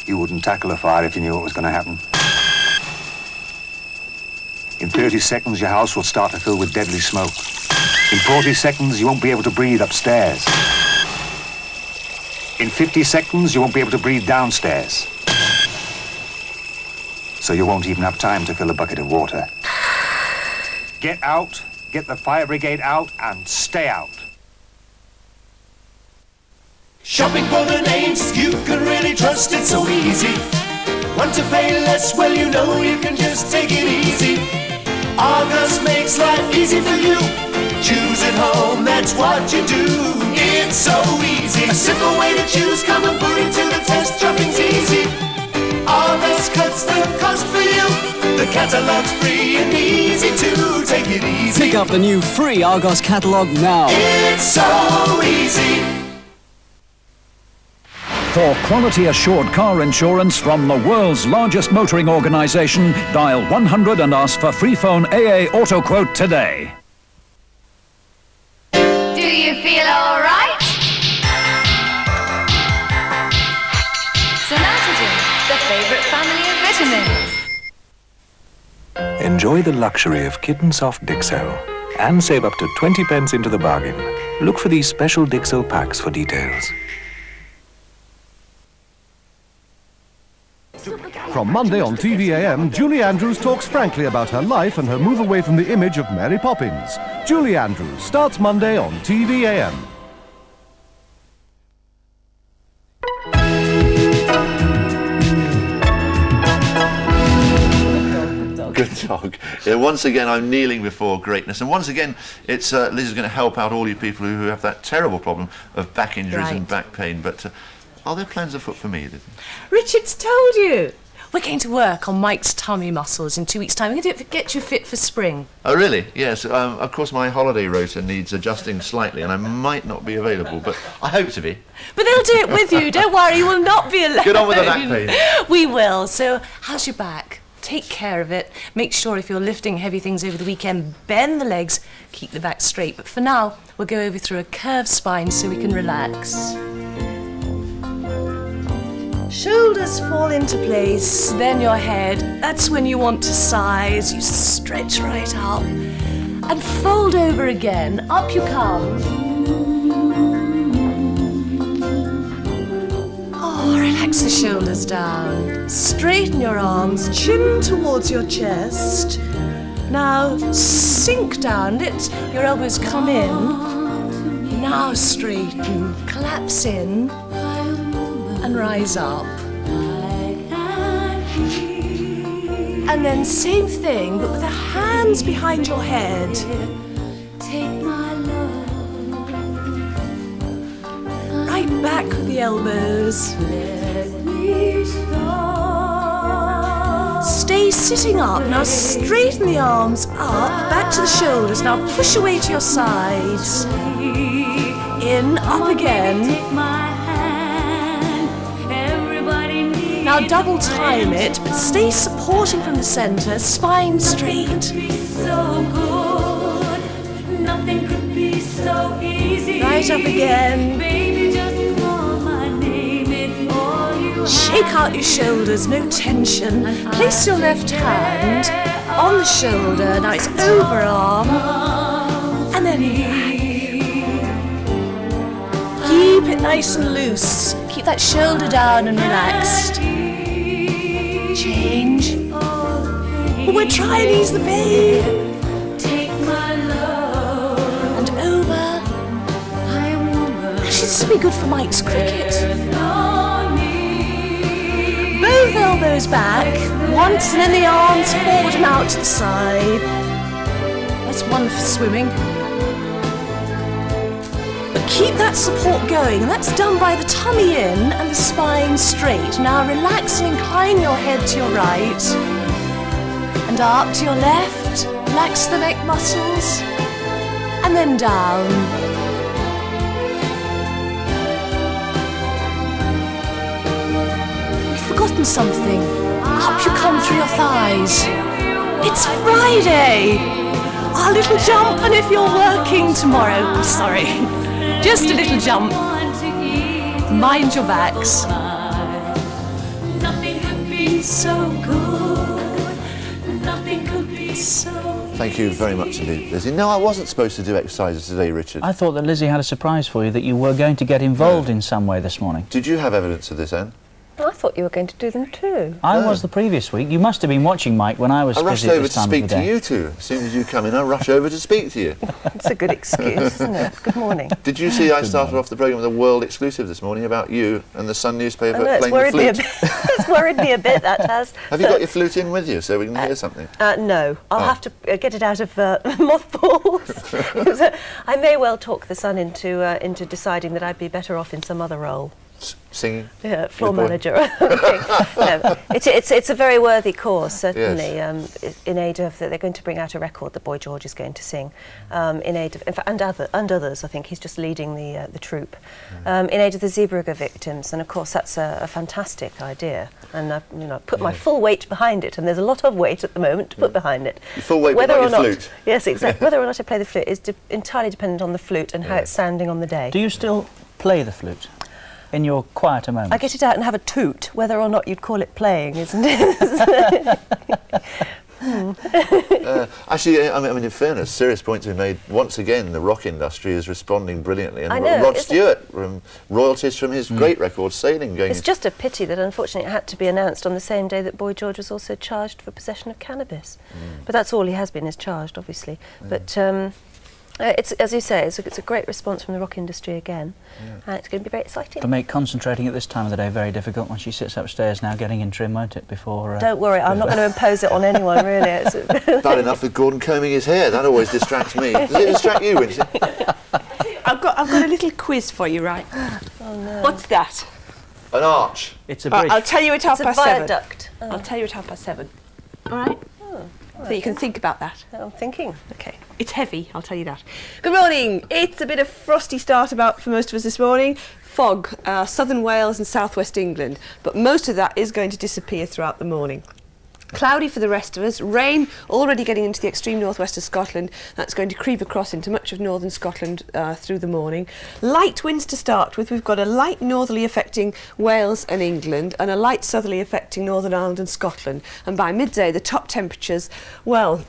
You wouldn't tackle a fire if you knew what was going to happen. In 30 seconds, your house will start to fill with deadly smoke. In 40 seconds, you won't be able to breathe upstairs. In 50 seconds, you won't be able to breathe downstairs. So you won't even have time to fill a bucket of water. Get out, get the fire brigade out, and stay out. Shopping for the names you can really trust, it's so easy. Want to pay less? Well, you know you can just take it easy. Argos makes life easy for you. Choose at home, that's what you do. It's so easy. A simple way to choose, come and put it to the test. Shopping's easy. Argos cuts the cost for you. The catalogue's free and easy to take it easy. Pick up the new free Argos catalogue now. It's so easy. For quality assured car insurance from the world's largest motoring organisation, dial 100 and ask for free phone AA Auto Quote today. Do you feel all right? Sonatigen, the favourite family of vitamins. Enjoy the luxury of Kitten Soft Dixel and save up to 20 pence into the bargain. Look for these special Dixel packs for details. From Monday on TV-AM, Julie Andrews talks frankly about her life and her move away from the image of Mary Poppins. Julie Andrews starts Monday on TV-AM. Good dog. Yeah, once again, I'm kneeling before greatness, and once again, it's Liz is going to help out all you people who have that terrible problem of back injuries and back pain. But are there plans afoot for me? Richard's told you. We're going to work on Mike's tummy muscles in 2 weeks' time. We're going to get you fit for spring. Oh, really? Yes. Of course, my holiday rota needs adjusting slightly, and I might not be available, but I hope to be. But they'll do it with you. Don't worry, you will not be alone. Get on with the back pain. We will. So, how's your back? Take care of it. Make sure if you're lifting heavy things over the weekend, bend the legs, keep the back straight. But for now, we'll go over through a curved spine so we can relax. Shoulders fall into place, then your head. That's when you want to sigh as you stretch right up. And fold over again. Up you come. Oh, relax the shoulders down. Straighten your arms, chin towards your chest. Now sink down, let your elbows come in. Now straighten, collapse in. And rise up. And then same thing, but with the hands behind your head. Right back with the elbows. Stay sitting up. Now straighten the arms up, back to the shoulders. Now push away to your sides. In, up again. Now double time it, but stay supporting from the centre, spine straight. up again. Shake out your shoulders, no tension. Place your left hand on the shoulder, now it's overarm, and then back. Keep it nice and loose. Keep that shoulder down and relaxed. Change. But we're trying to ease the pain. And over. Actually, this would be good for Mike's cricket. Both elbows back, once, and then the arms forward and out to the side. That's one for swimming. But keep that support going, and that's done by the tummy in and the spine straight. Now relax and incline your head to your right, and up to your left. Relax the neck muscles, and then down. Forgotten something. Up you come through your thighs. It's Friday. Our little jump, and if you're working tomorrow, I'm sorry, just a little jump. Mind your backs. Nothing could be so good. Nothing could be so. Thank you very much indeed, Lizzie. No, I wasn't supposed to do exercises today, Richard. I thought that Lizzie had a surprise for you, that you were going to get involved in some way this morning. Did you have evidence of this, Anne? I thought you were going to do them too. I was the previous week. You must have been watching, Mike, when I was rushed busy at over this to time speak of the to day. you two. As soon as you come in, I rush over to speak to you. It's a good excuse, isn't it? Good morning. Did you see I started off the programme with a world exclusive this morning about you and the Sun newspaper It's playing worried the me a flute? bit. It's worried me a bit, that has. Have you got your flute in with you so we can hear something? No, I'll have to get it out of mothballs. I may well talk the Sun into deciding that I'd be better off in some other role. Singing? Yeah, floor manager. No, it's a very worthy cause, certainly. Yes. In aid of they're going to bring out a record that Boy George is going to sing, in aid of, in fact, and others. I think he's just leading the troupe, in aid of the Zeebrugge victims, and of course that's a fantastic idea. And I've put my full weight behind it, and there's a lot of weight at the moment to put behind it. Your full weight whether behind or your not, flute. Yes, exactly. Whether or not I play the flute is entirely dependent on the flute and how it's sounding on the day. Do you still play the flute in your quieter moments? I get it out and have a toot, whether or not you'd call it playing, isn't it? Actually, I mean, in fairness, serious point to be made. Once again, the rock industry is responding brilliantly. And I know, Rod Stewart, royalties from his great record, Sailing, going. It's just a pity that unfortunately it had to be announced on the same day that Boy George was also charged for possession of cannabis. But that's all he has been, is charged, obviously. But it's, as you say, it's a great response from the rock industry again, and it's going to be very exciting. To make concentrating at this time of the day very difficult when she sits upstairs now getting in trim, won't it, before... Don't worry, I'm not going to impose it on anyone, really. Bad enough with Gordon combing his hair, that always distracts me. Does it distract you, Wincy? I've got a little quiz for you, right? Oh no. What's that? An arch. It's a bridge. I'll tell you at half past 7. It's a viaduct. I'll tell you at 7:30. All right? So you can think about that. I'm thinking. Okay. It's heavy, I'll tell you that. Good morning. It's a bit of frosty start about for most of us this morning. Fog, southern Wales and southwest England. But most of that is going to disappear throughout the morning. Cloudy for the rest of us. Rain already getting into the extreme northwest of Scotland. That's going to creep across into much of northern Scotland through the morning. Light winds to start with. We've got a light northerly affecting Wales and England and a light southerly affecting Northern Ireland and Scotland. And by midday, the top temperatures, well,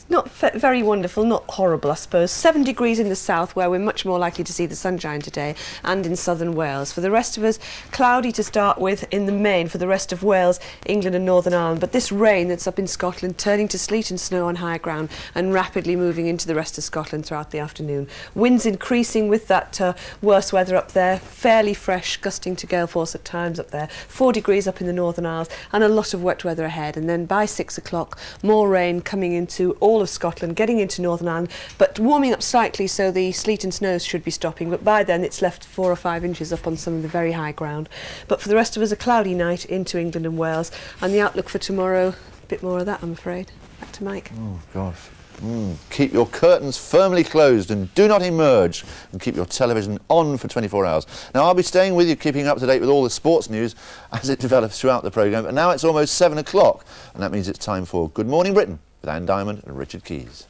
not very wonderful, not horrible, I suppose. 7 degrees in the south, where we're much more likely to see the sunshine today, and in southern Wales. For the rest of us, cloudy to start with in the main for the rest of Wales, England and Northern Ireland. But this rain that's up in Scotland turning to sleet and snow on higher ground and rapidly moving into the rest of Scotland throughout the afternoon. Winds increasing with that worse weather up there, fairly fresh, gusting to gale force at times up there. 4 degrees up in the Northern Isles and a lot of wet weather ahead. And then by 6 o'clock, more rain coming into all of Scotland, getting into Northern Ireland, but warming up slightly, so the sleet and snow should be stopping. But by then it's left 4 or 5 inches up on some of the very high ground. But for the rest of us, a cloudy night into England and Wales, and the outlook for tomorrow, a bit more of that, I'm afraid. Back to Mike. Oh gosh. Keep your curtains firmly closed and do not emerge, and keep your television on for 24 hours. Now, I'll be staying with you, keeping up to date with all the sports news as it develops throughout the programme. But now it's almost 7 o'clock, and that means it's time for Good Morning Britain with Anne Diamond and Richard Keys.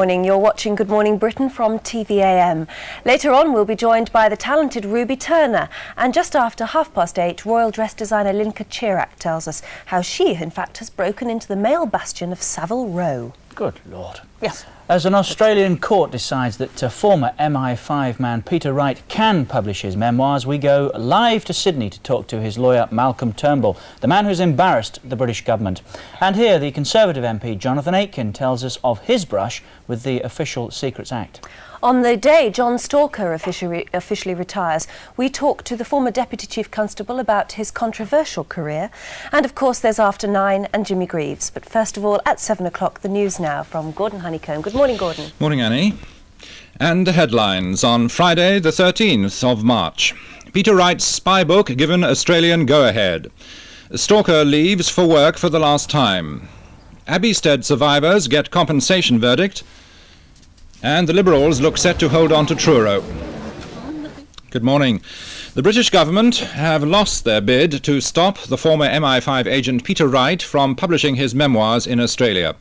morning. You're watching Good Morning Britain from TVAM. Later on, we'll be joined by the talented Ruby Turner. And just after 8:30, royal dress designer Linka Chirac tells us how she, in fact, has broken into the male bastion of Savile Row. Good Lord. Yes. As an Australian court decides that former MI5 man Peter Wright can publish his memoirs, we go live to Sydney to talk to his lawyer Malcolm Turnbull, the man who's embarrassed the British government. And here the Conservative MP Jonathan Aitken tells us of his brush with the Official Secrets Act. On the day John Stalker officially retires, we talk to the former Deputy Chief Constable about his controversial career. And of course there's After 9 and Jimmy Greaves. But first of all, at 7 o'clock, the news now from Gordon Honeycomb. Good morning, Gordon. Morning, Annie. And the headlines on Friday the 13th of March. Peter Wright's spy book given Australian go-ahead. Stalker leaves for work for the last time. Abbeystead survivors get compensation verdict. And the Liberals look set to hold on to Truro. Good morning. The British government have lost their bid to stop the former MI5 agent Peter Wright from publishing his memoirs in Australia.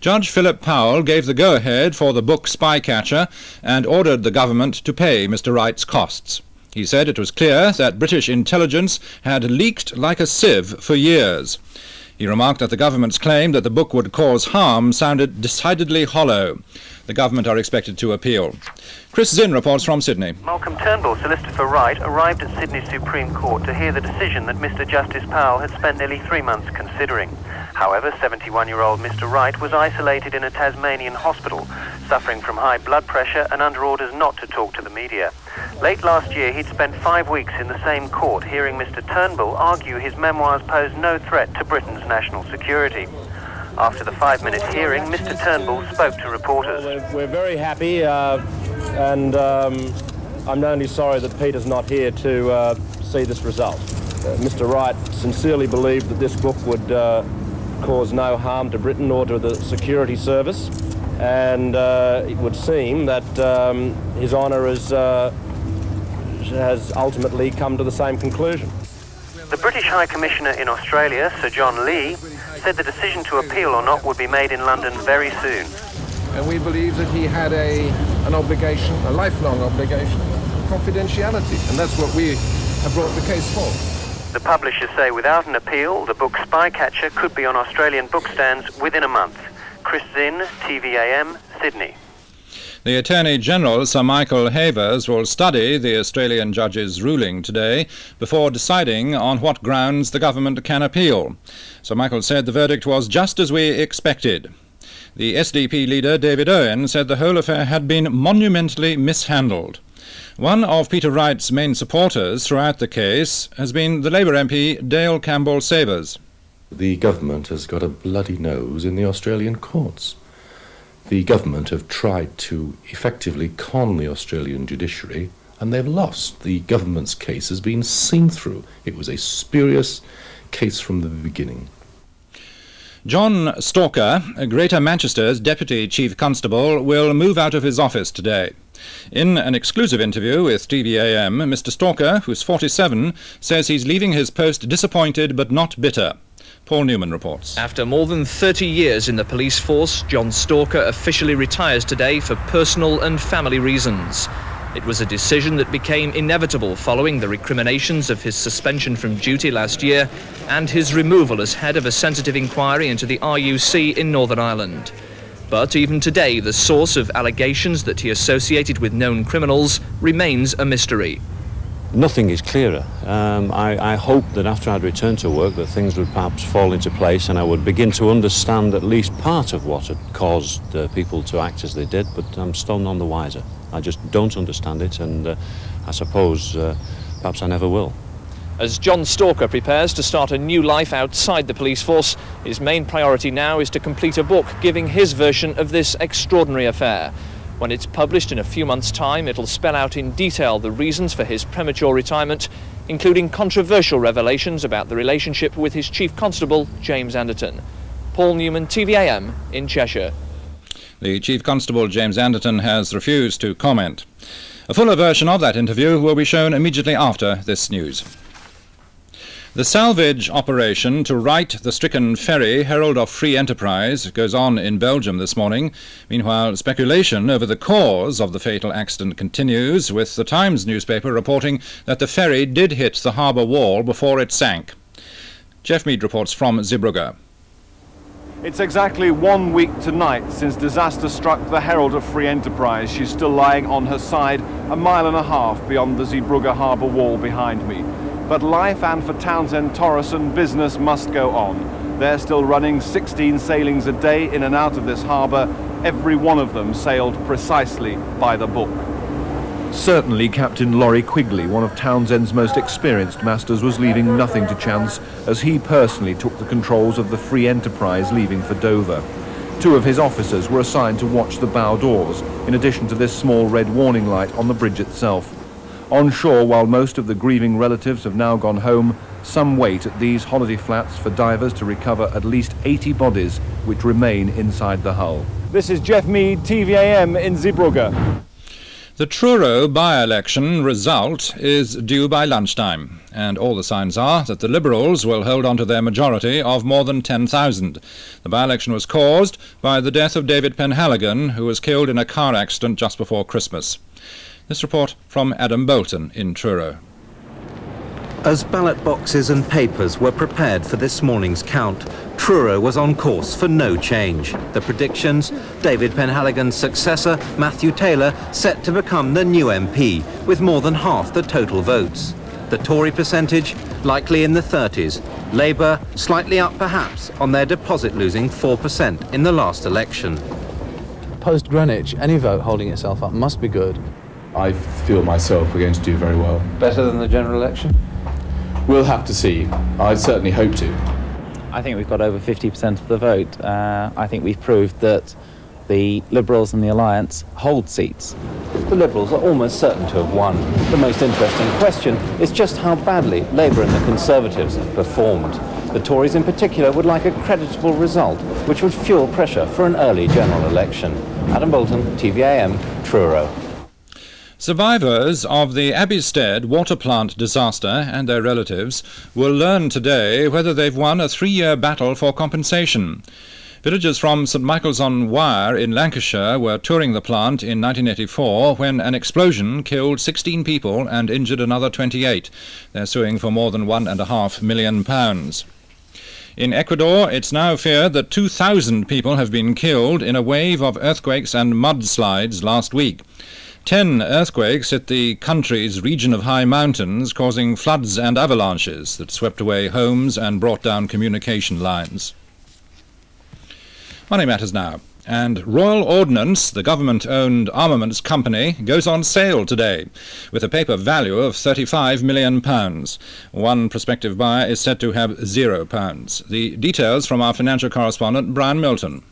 Judge Philip Powell gave the go-ahead for the book Spycatcher and ordered the government to pay Mr. Wright's costs. He said it was clear that British intelligence had leaked like a sieve for years. He remarked that the government's claim that the book would cause harm sounded decidedly hollow. The government are expected to appeal. Chris Zinn reports from Sydney. Malcolm Turnbull, solicitor for Wright, arrived at Sydney Supreme Court to hear the decision that Mr. Justice Powell had spent nearly 3 months considering. However, 71-year-old Mr. Wright was isolated in a Tasmanian hospital, suffering from high blood pressure and under orders not to talk to the media. Late last year, he'd spent 5 weeks in the same court hearing Mr. Turnbull argue his memoirs pose no threat to Britain's national security. After the 5-minute hearing, Mr. Turnbull spoke to reporters. We're very happy, and I'm only sorry that Peter's not here to see this result. Mr. Wright sincerely believed that this book would cause no harm to Britain or to the security service, and it would seem that His Honour has ultimately come to the same conclusion. The British High Commissioner in Australia, Sir John Lee, said the decision to appeal or not would be made in London very soon. And we believe that he had an obligation, a lifelong obligation, of confidentiality, and that's what we have brought the case for. The publishers say without an appeal, the book Spycatcher could be on Australian bookstands within a month. Chris Zinn, TVAM, Sydney. The Attorney-General, Sir Michael Havers, will study the Australian judge's ruling today before deciding on what grounds the government can appeal. Sir Michael said the verdict was just as we expected. The SDP leader, David Owen, said the whole affair had been monumentally mishandled. One of Peter Wright's main supporters throughout the case has been the Labour MP Dale Campbell-Savers. The government has got a bloody nose in the Australian courts. The government have tried to effectively con the Australian judiciary, and they've lost. The government's case has been seen through. It was a spurious case from the beginning. John Stalker, Greater Manchester's Deputy Chief Constable, will move out of his office today. In an exclusive interview with TVAM, Mr. Stalker, who's 47, says he's leaving his post disappointed but not bitter. Paul Newman reports. After more than 30 years in the police force, John Stalker officially retires today for personal and family reasons. It was a decision that became inevitable following the recriminations of his suspension from duty last year and his removal as head of a sensitive inquiry into the RUC in Northern Ireland. But even today, the source of allegations that he associated with known criminals remains a mystery. Nothing is clearer. I hope that after I'd returned to work that things would perhaps fall into place and I would begin to understand at least part of what had caused people to act as they did, but I'm still none the wiser. I just don't understand it, and I suppose perhaps I never will. As John Stalker prepares to start a new life outside the police force, his main priority now is to complete a book giving his version of this extraordinary affair. When it's published in a few months' time, it'll spell out in detail the reasons for his premature retirement, including controversial revelations about the relationship with his Chief Constable, James Anderton. Paul Newman, TVAM, in Cheshire. The Chief Constable, James Anderton, has refused to comment. A fuller version of that interview will be shown immediately after this news. The salvage operation to right the stricken ferry, Herald of Free Enterprise, goes on in Belgium this morning. Meanwhile, speculation over the cause of the fatal accident continues, with the Times newspaper reporting that the ferry did hit the harbour wall before it sank. Jeff Mead reports from Zeebrugge. It's exactly 1 week tonight since disaster struck the Herald of Free Enterprise. She's still lying on her side, 1.5 miles beyond the Zeebrugge harbour wall behind me. But life, and for Townsend Torrison, business must go on. They're still running 16 sailings a day in and out of this harbour, every one of them sailed precisely by the book. Certainly Captain Laurie Quigley, one of Townsend's most experienced masters, was leaving nothing to chance as he personally took the controls of the Free Enterprise leaving for Dover. 2 of his officers were assigned to watch the bow doors, in addition to this small red warning light on the bridge itself. On shore, while most of the grieving relatives have now gone home, some wait at these holiday flats for divers to recover at least 80 bodies which remain inside the hull. This is Jeff Mead, TVAM in Zeebrugge. The Truro by-election result is due by lunchtime, and all the signs are that the Liberals will hold on to their majority of more than 10,000. The by-election was caused by the death of David Penhaligon, who was killed in a car accident just before Christmas. This report from Adam Bolton in Truro. As ballot boxes and papers were prepared for this morning's count, Truro was on course for no change. The predictions: David Penhaligon's successor, Matthew Taylor, set to become the new MP, with more than half the total votes. The Tory percentage, likely in the 30s. Labour, slightly up perhaps, on their deposit losing 4% in the last election. Post Greenwich, any vote holding itself up must be good. I feel myself we're going to do very well. Better than the general election? We'll have to see. I certainly hope to. I think we've got over 50% of the vote. I think we've proved that the Liberals and the Alliance hold seats. The Liberals are almost certain to have won. The most interesting question is just how badly Labour and the Conservatives have performed. The Tories in particular would like a creditable result, which would fuel pressure for an early general election. Adam Bolton, TVAM, Truro. Survivors of the Abbeystead water plant disaster and their relatives will learn today whether they've won a 3-year battle for compensation. Villagers from St Michael's-on-Wyre in Lancashire were touring the plant in 1984 when an explosion killed 16 people and injured another 28. They're suing for more than £1.5 million. In Ecuador, it's now feared that 2,000 people have been killed in a wave of earthquakes and mudslides last week. 10 earthquakes hit the country's region of high mountains, causing floods and avalanches that swept away homes and brought down communication lines. Money matters now. And Royal Ordnance, the government-owned armaments company, goes on sale today, with a paper value of £35 million. One prospective buyer is said to have £0. The details from our financial correspondent, Brian Milton.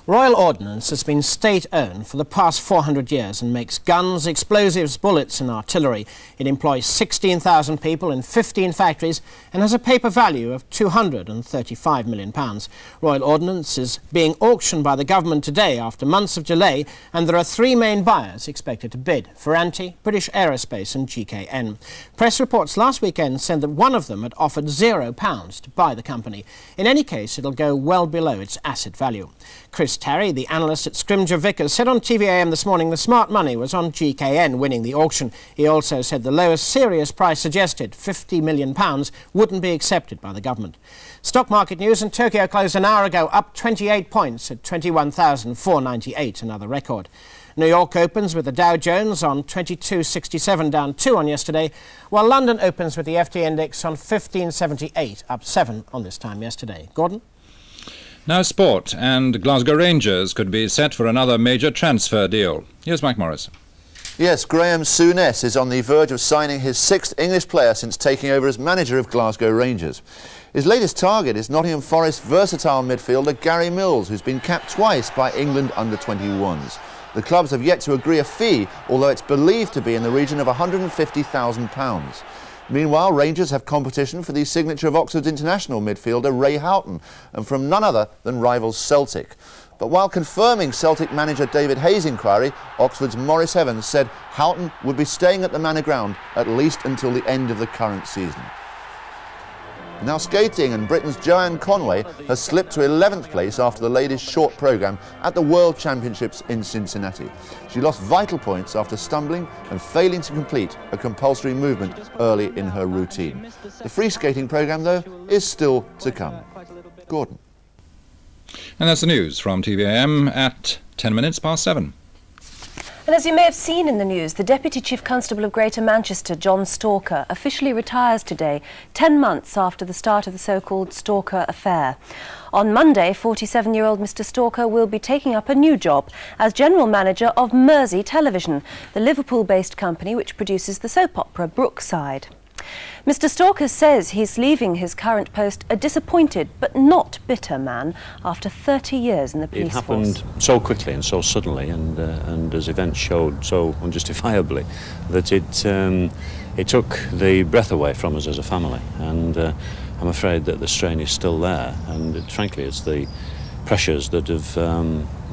Royal Ordnance has been state-owned for the past 400 years and makes guns, explosives, bullets and artillery. It employs 16,000 people in 15 factories and has a paper value of £235 million. Royal Ordnance is being auctioned by the government today after months of delay, and there are 3 main buyers expected to bid: Ferranti, British Aerospace and GKN. Press reports last weekend said that one of them had offered £0 to buy the company. In any case, it'll go well below its asset value. Chris Terry, the analyst at Scrimgeour Vickers, said on TVAM this morning the smart money was on GKN winning the auction. He also said the lowest serious price suggested, £50 million, wouldn't be accepted by the government. Stock market news: in Tokyo closed an hour ago, up 28 points at 21,498, another record. New York opens with the Dow Jones on 2267, down 2 on yesterday, while London opens with the FT index on 1578, up 7 on this time yesterday. Gordon? Now sport, and Glasgow Rangers could be set for another major transfer deal. Here's Mike Morris. Yes, Graham Souness is on the verge of signing his 6th English player since taking over as manager of Glasgow Rangers. His latest target is Nottingham Forest versatile midfielder Gary Mills, who's been capped twice by England under-21s. The clubs have yet to agree a fee, although it's believed to be in the region of £150,000. Meanwhile, Rangers have competition for the signature of Oxford's international midfielder Ray Houghton, and from none other than rivals Celtic. But while confirming Celtic manager David Hayes' inquiry, Oxford's Maurice Evans said Houghton would be staying at the Manor Ground at least until the end of the current season. Now skating, and Britain's Joanne Conway has slipped to 11th place after the ladies' short programme at the World Championships in Cincinnati. She lost vital points after stumbling and failing to complete a compulsory movement early in her routine. The free skating programme, though, is still to come. Gordon. And that's the news from TVAM at 10 minutes past 7. And as you may have seen in the news, the Deputy Chief Constable of Greater Manchester, John Stalker, officially retires today, 10 months after the start of the so-called Stalker affair. On Monday, 47-year-old Mr Stalker will be taking up a new job as General Manager of Mersey Television, the Liverpool-based company which produces the soap opera Brookside. Mr Stalker says he's leaving his current post a disappointed but not bitter man after 30 years in the police force. It happened so quickly and so suddenly, and as events showed so unjustifiably, that it took the breath away from us as a family, and I'm afraid that the strain is still there, and frankly it's the pressures that have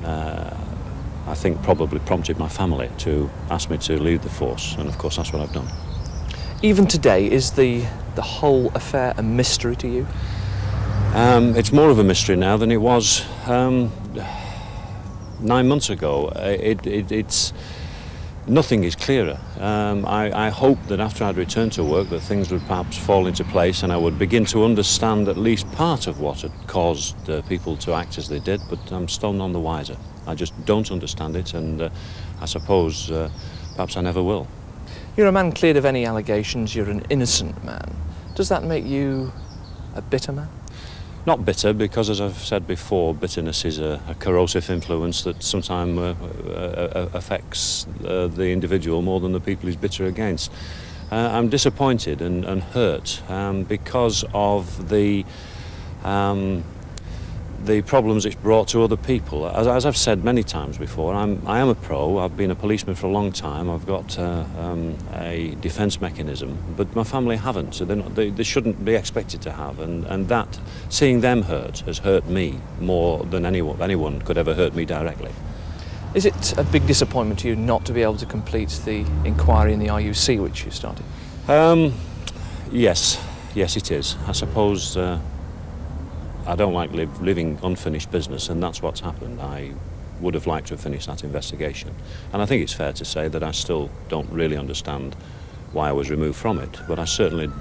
I think probably prompted my family to ask me to leave the force, and of course that's what I've done. Even today, is the whole affair a mystery to you? It's more of a mystery now than it was 9 months ago. It's nothing is clearer. I hoped that after I'd returned to work that things would perhaps fall into place and I would begin to understand at least part of what had caused people to act as they did, but I'm still none the wiser. I just don't understand it, and I suppose perhaps I never will. You're a man cleared of any allegations, you're an innocent man. Does that make you a bitter man? Not bitter, because as I've said before, bitterness is a corrosive influence that sometimes affects the individual more than the people he's bitter against. I'm disappointed and hurt because of the problems it's brought to other people. As I've said many times before, I am a pro. I've been a policeman for a long time. I've got a defence mechanism, but my family haven't, so they shouldn't be expected to have. And that, seeing them hurt, has hurt me more than anyone could ever hurt me directly. Is it a big disappointment to you not to be able to complete the inquiry in the RUC which you started? Yes it is. I suppose I don't like living unfinished business, and that's what's happened. I would have liked to have finished that investigation, and I think it's fair to say that I still don't really understand why I was removed from it, but I certainly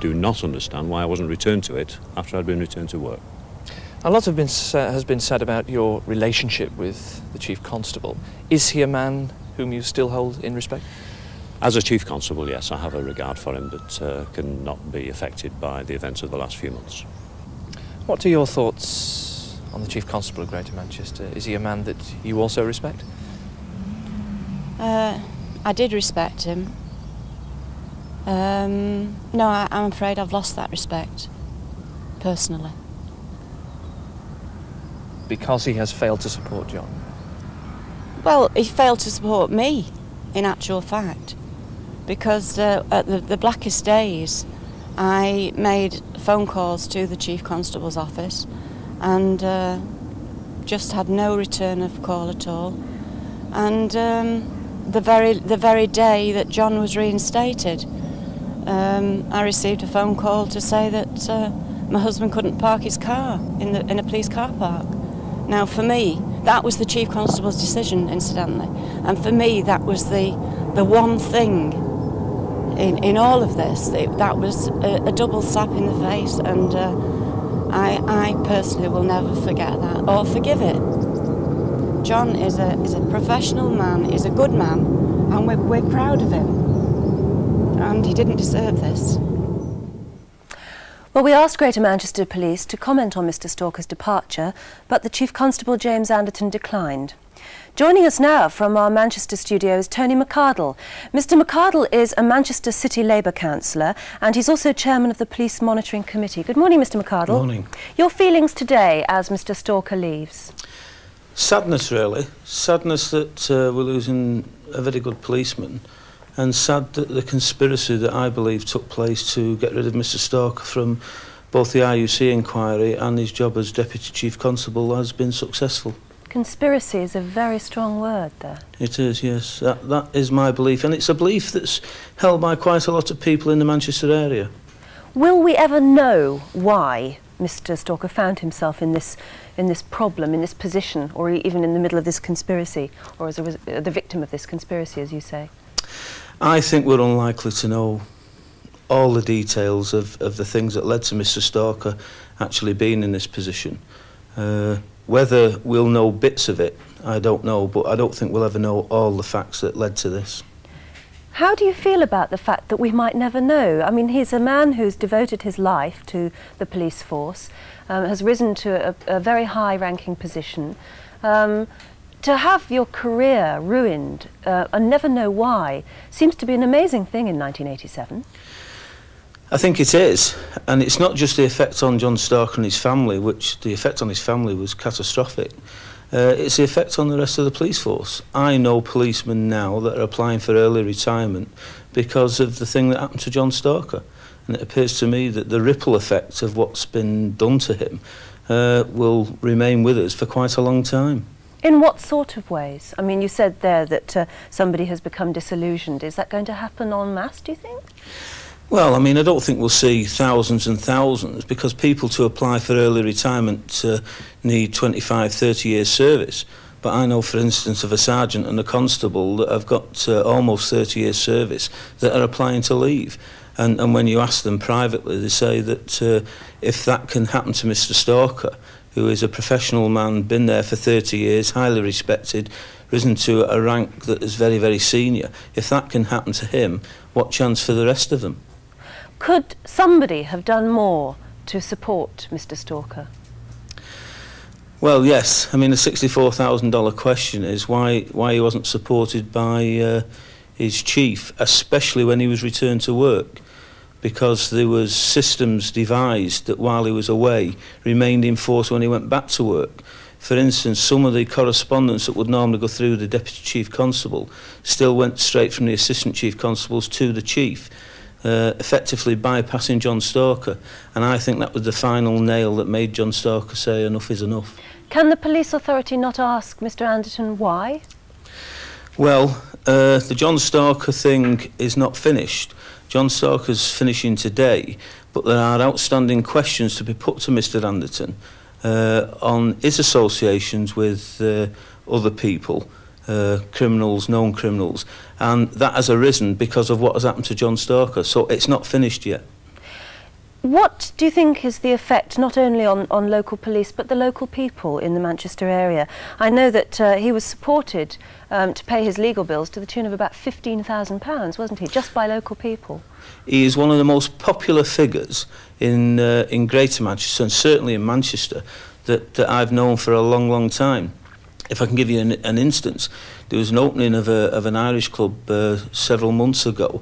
do not understand why I wasn't returned to it after I'd been returned to work. A lot has been said about your relationship with the Chief Constable. Is he a man whom you still hold in respect? As a Chief Constable, yes, I have a regard for him that cannot be affected by the events of the last few months. What are your thoughts on the Chief Constable of Greater Manchester? Is he a man that you also respect? I did respect him. No, I'm afraid I've lost that respect, personally. Because he has failed to support John? Well, he failed to support me, in actual fact. Because at the blackest days, I made phone calls to the Chief Constable's office and just had no return of call at all. And the very day that John was reinstated, I received a phone call to say that my husband couldn't park his car in a police car park. Now, for me, that was the Chief Constable's decision, incidentally, and for me that was the one thing in all of this. That was a double slap in the face, and I personally will never forget that or forgive it. John is a professional man, is a good man, and we're proud of him, and he didn't deserve this. Well, we asked Greater Manchester Police to comment on Mr Stalker's departure, but the Chief Constable James Anderton declined. Joining us now from our Manchester studio is Tony McArdle. Mr McArdle is a Manchester City Labour councillor, and he's also chairman of the Police Monitoring Committee. Good morning, Mr McArdle. Good morning. Your feelings today as Mr Stalker leaves? Sadness, really. Sadness that we're losing a very good policeman, and sad that the conspiracy that I believe took place to get rid of Mr Stalker from both the RUC inquiry and his job as Deputy Chief Constable has been successful. Conspiracy is a very strong word there. It is, yes. That is my belief, and it's a belief that's held by quite a lot of people in the Manchester area. Will we ever know why Mr. Stalker found himself in this problem, in this position, or even in the middle of this conspiracy, or as the victim of this conspiracy, as you say? I think we're unlikely to know all the details of the things that led to Mr. Stalker actually being in this position. Whether we'll know bits of it, I don't know, but I don't think we'll ever know all the facts that led to this. How do you feel about the fact that we might never know? I mean, he's a man who's devoted his life to the police force, has risen to a very high-ranking position. To have your career ruined and never know why seems to be an amazing thing in 1987. I think it is, and it's not just the effect on John Stalker and his family, which the effect on his family was catastrophic. It's the effect on the rest of the police force. I know policemen now that are applying for early retirement because of the thing that happened to John Stalker. And it appears to me that the ripple effect of what's been done to him will remain with us for quite a long time. In what sort of ways? I mean, you said there that somebody has become disillusioned. Is that going to happen en masse, do you think? Well, I mean, I don't think we'll see thousands and thousands, because people to apply for early retirement need 25, 30 years service. But I know, for instance, of a sergeant and a constable that have got almost 30 years service that are applying to leave. And when you ask them privately, they say that if that can happen to Mr. Stalker, who is a professional man, been there for 30 years, highly respected, risen to a rank that is very, very senior, if that can happen to him, what chance for the rest of them? Could somebody have done more to support Mr. Stalker? Well, yes. I mean, the $64,000 question is why he wasn't supported by his chief, especially when he was returned to work, because there was systems devised that while he was away remained in force when he went back to work. For instance, some of the correspondence that would normally go through the Deputy Chief Constable still went straight from the Assistant Chief Constables to the Chief, effectively bypassing John Stalker. And I think that was the final nail that made John Stalker say enough is enough. Can the police authority not ask Mr. Anderton why? Well, the John Stalker thing is not finished. John Stalker's finishing today, but there are outstanding questions to be put to Mr. Anderton on his associations with other people, criminals, known criminals, and that has arisen because of what has happened to John Stalker, so it's not finished yet. What do you think is the effect not only on local police but the local people in the Manchester area? I know that he was supported to pay his legal bills to the tune of about £15,000, wasn't he, just by local people? He is one of the most popular figures in Greater Manchester, and certainly in Manchester, that I've known for a long, long time. If I can give you an instance, there was an opening of an Irish club several months ago,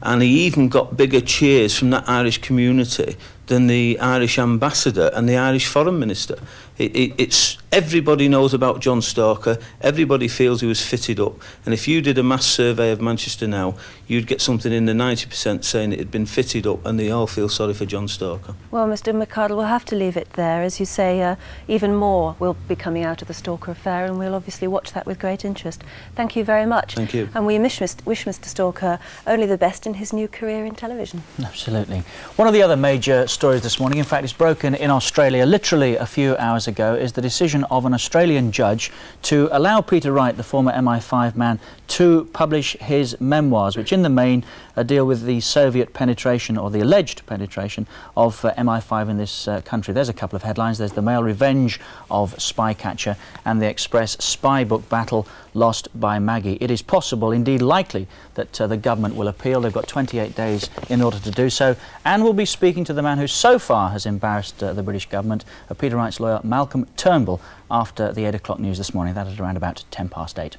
and he even got bigger cheers from that Irish community than the Irish ambassador and the Irish foreign minister. It's everybody knows about John Stalker, everybody feels he was fitted up, and if you did a mass survey of Manchester now, you'd get something in the 90% saying it had been fitted up, and they all feel sorry for John Stalker. Well, Mr. McArdle, we'll have to leave it there. As you say, even more will be coming out of the Stalker affair, and we'll obviously watch that with great interest. Thank you very much. Thank you. And we wish Mr. Stalker only the best in his new career in television. Absolutely. One of the other major stories this morning, in fact it's broken in Australia literally a few hours ago, is the decision of an Australian judge to allow Peter Wright, the former MI5 man, to publish his memoirs, which in the main deal with the Soviet penetration, or the alleged penetration, of MI5 in this country. There's a couple of headlines. There's the Mail Revenge of Spycatcher and the Express Spy Book Battle Lost by Maggie. It is possible, indeed likely, that the government will appeal. They've got 28 days in order to do so, and we'll be speaking to the man who so far has embarrassed the British government, Peter Wright's lawyer Malcolm Turnbull, after the 8 o'clock news this morning. That is around about 8:10.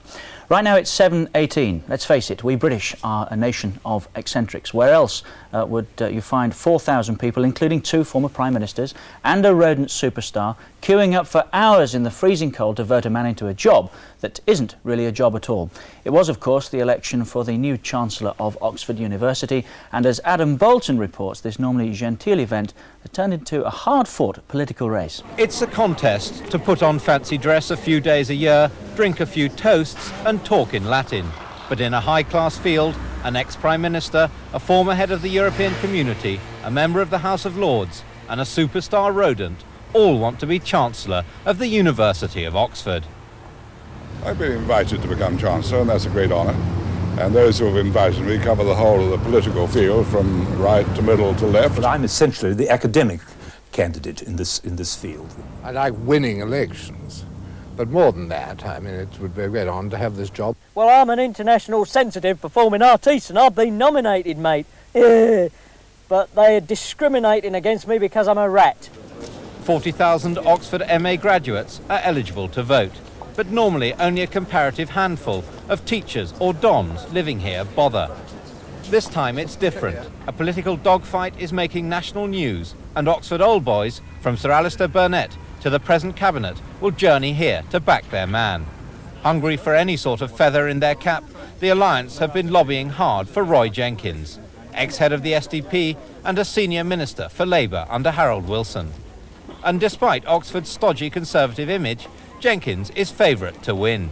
Right now it's 7:18. Let's face it, we British are a nation of eccentrics. Where else would you find 4,000 people, including 2 former prime ministers and a rodent superstar, queuing up for hours in the freezing cold to vote a man into a job that isn't really a job at all? It was, of course, the election for the new Chancellor of Oxford University, and as Adam Bolton reports, this normally genteel event has turned into a hard-fought political race. It's a contest to put on fancy dress a few days a year, drink a few toasts and talk in Latin. But in a high-class field, an ex-Prime Minister, a former head of the European Community a member of the House of Lords and a superstar rodent all want to be Chancellor of the University of Oxford. I've been invited to become Chancellor, and that's a great honour. And those who have invited me cover the whole of the political field, from right to middle to left. But I'm essentially the academic candidate in this field. I like winning elections, but more than that, I mean, it would be a great honour to have this job. Well, I'm an international sensitive performing artiste, and I've been nominated, mate. But they're discriminating against me because I'm a rat. 40,000 Oxford MA graduates are eligible to vote, but normally only a comparative handful of teachers or dons living here bother. This time it's different. A political dogfight is making national news, and Oxford Old Boys, from Sir Alistair Burnett to the present cabinet, will journey here to back their man. Hungry for any sort of feather in their cap, the Alliance have been lobbying hard for Roy Jenkins, ex-head of the SDP and a senior minister for Labour under Harold Wilson. And despite Oxford's stodgy Conservative image, Jenkins is favourite to win.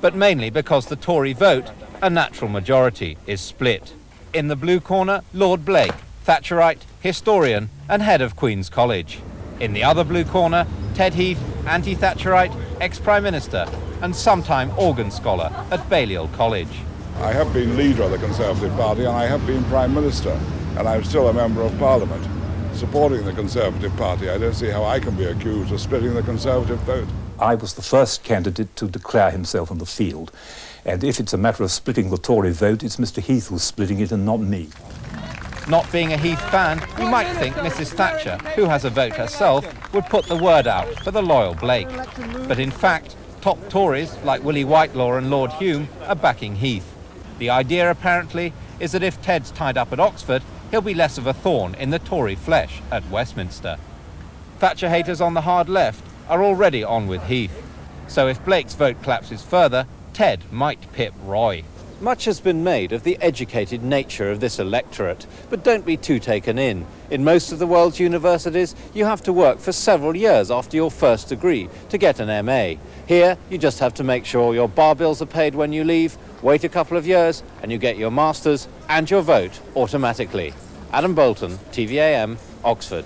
But mainly because the Tory vote, a natural majority, is split. In the blue corner, Lord Blake, Thatcherite, historian and head of Queen's College. In the other blue corner, Ted Heath, anti-Thatcherite, ex-Prime Minister and sometime organ scholar at Balliol College. I have been leader of the Conservative Party, and I have been Prime Minister, and I'm still a Member of Parliament. Supporting the Conservative Party, I don't see how I can be accused of splitting the Conservative vote. I was the first candidate to declare himself on the field, and if it's a matter of splitting the Tory vote, it's Mr. Heath who's splitting it and not me. Not being a Heath fan, you might think Mrs. Thatcher, who has a vote herself, would put the word out for the loyal Blake. But in fact, top Tories like Willie Whitelaw and Lord Hume are backing Heath. The idea, apparently, is that if Ted's tied up at Oxford, he'll be less of a thorn in the Tory flesh at Westminster. Thatcher haters on the hard left are already on with Heath. So if Blake's vote collapses further, Ted might pip Roy. Much has been made of the educated nature of this electorate, but don't be too taken in. In most of the world's universities, you have to work for several years after your first degree to get an MA. Here, you just have to make sure your bar bills are paid when you leave, wait a couple of years, and you get your master's and your vote automatically. Adam Bolton, TVAM, Oxford.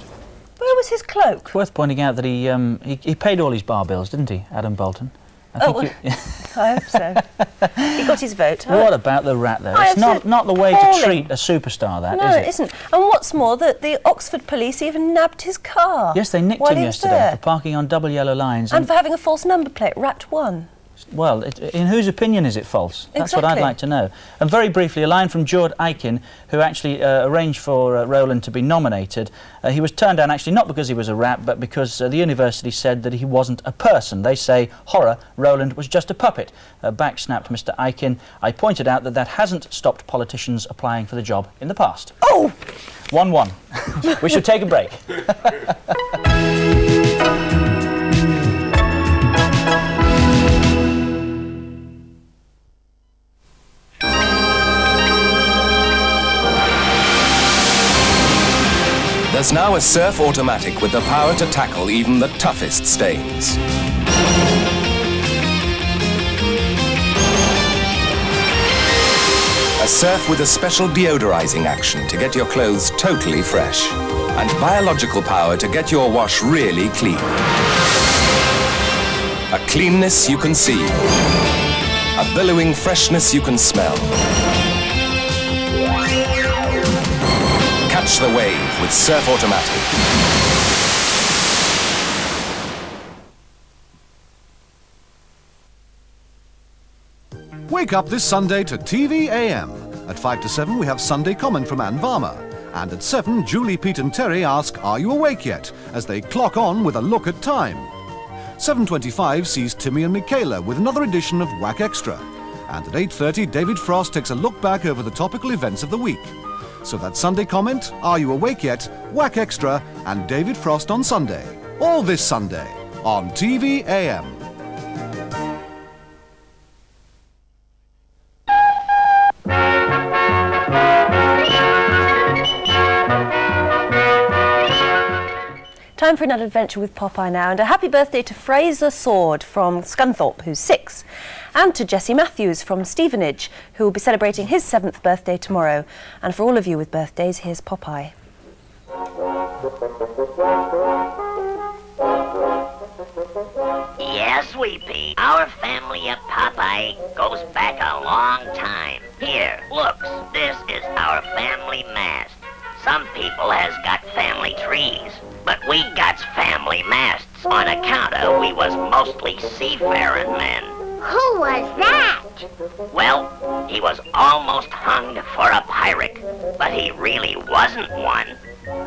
Where was his cloak? Worth pointing out that he paid all his bar bills, didn't he, Adam Bolton? I hope so. He got his vote. What about the rat, though? It's not the way to treat a superstar, that, no, is it? No, it isn't. And what's more, the Oxford police even nabbed his car. Yes, they nicked him yesterday for parking on double yellow lines. And for having a false number plate, Rat 1. Well, in whose opinion is it false? That's what I'd like to know. And very briefly, a line from George Aiken, who actually arranged for Rowland to be nominated. He was turned down, actually, not because he was a rat, but because the university said that he wasn't a person. They say, horror, Rowland was just a puppet. Back snapped Mr. Aiken. I pointed out that that hasn't stopped politicians applying for the job in the past. Oh! 1-1. We should take a break. There's now a Surf Automatic with the power to tackle even the toughest stains. A Surf with a special deodorizing action to get your clothes totally fresh. And biological power to get your wash really clean. A cleanness you can see. A billowing freshness you can smell. Catch the wave with Surf Automatic. Wake up this Sunday to TV AM. At 5 to 7 we have Sunday Comment from Ann Varma. And at 7, Julie, Pete and Terry ask, are you awake yet? As they clock on with a look at time. 7:25 sees Timmy and Michaela with another edition of Whack Extra. And at 8:30, David Frost takes a look back over the topical events of the week. So that Sunday Comment, Are You Awake Yet?, Whack Extra and David Frost on Sunday. All this Sunday on TV AM. Time for another adventure with Popeye now, and a happy birthday to Fraser Sword from Scunthorpe, who's 6, and to Jesse Matthews from Stevenage, who will be celebrating his 7th birthday tomorrow. And for all of you with birthdays, here's Popeye. Yes, Sweepy. Our family of Popeye goes back a long time. Here, looks, this is our family mast. Some people has got family trees, but we got family masts on account of we was mostly seafaring men. Who was that? Well, he was almost hung for a pirate, but he really wasn't one.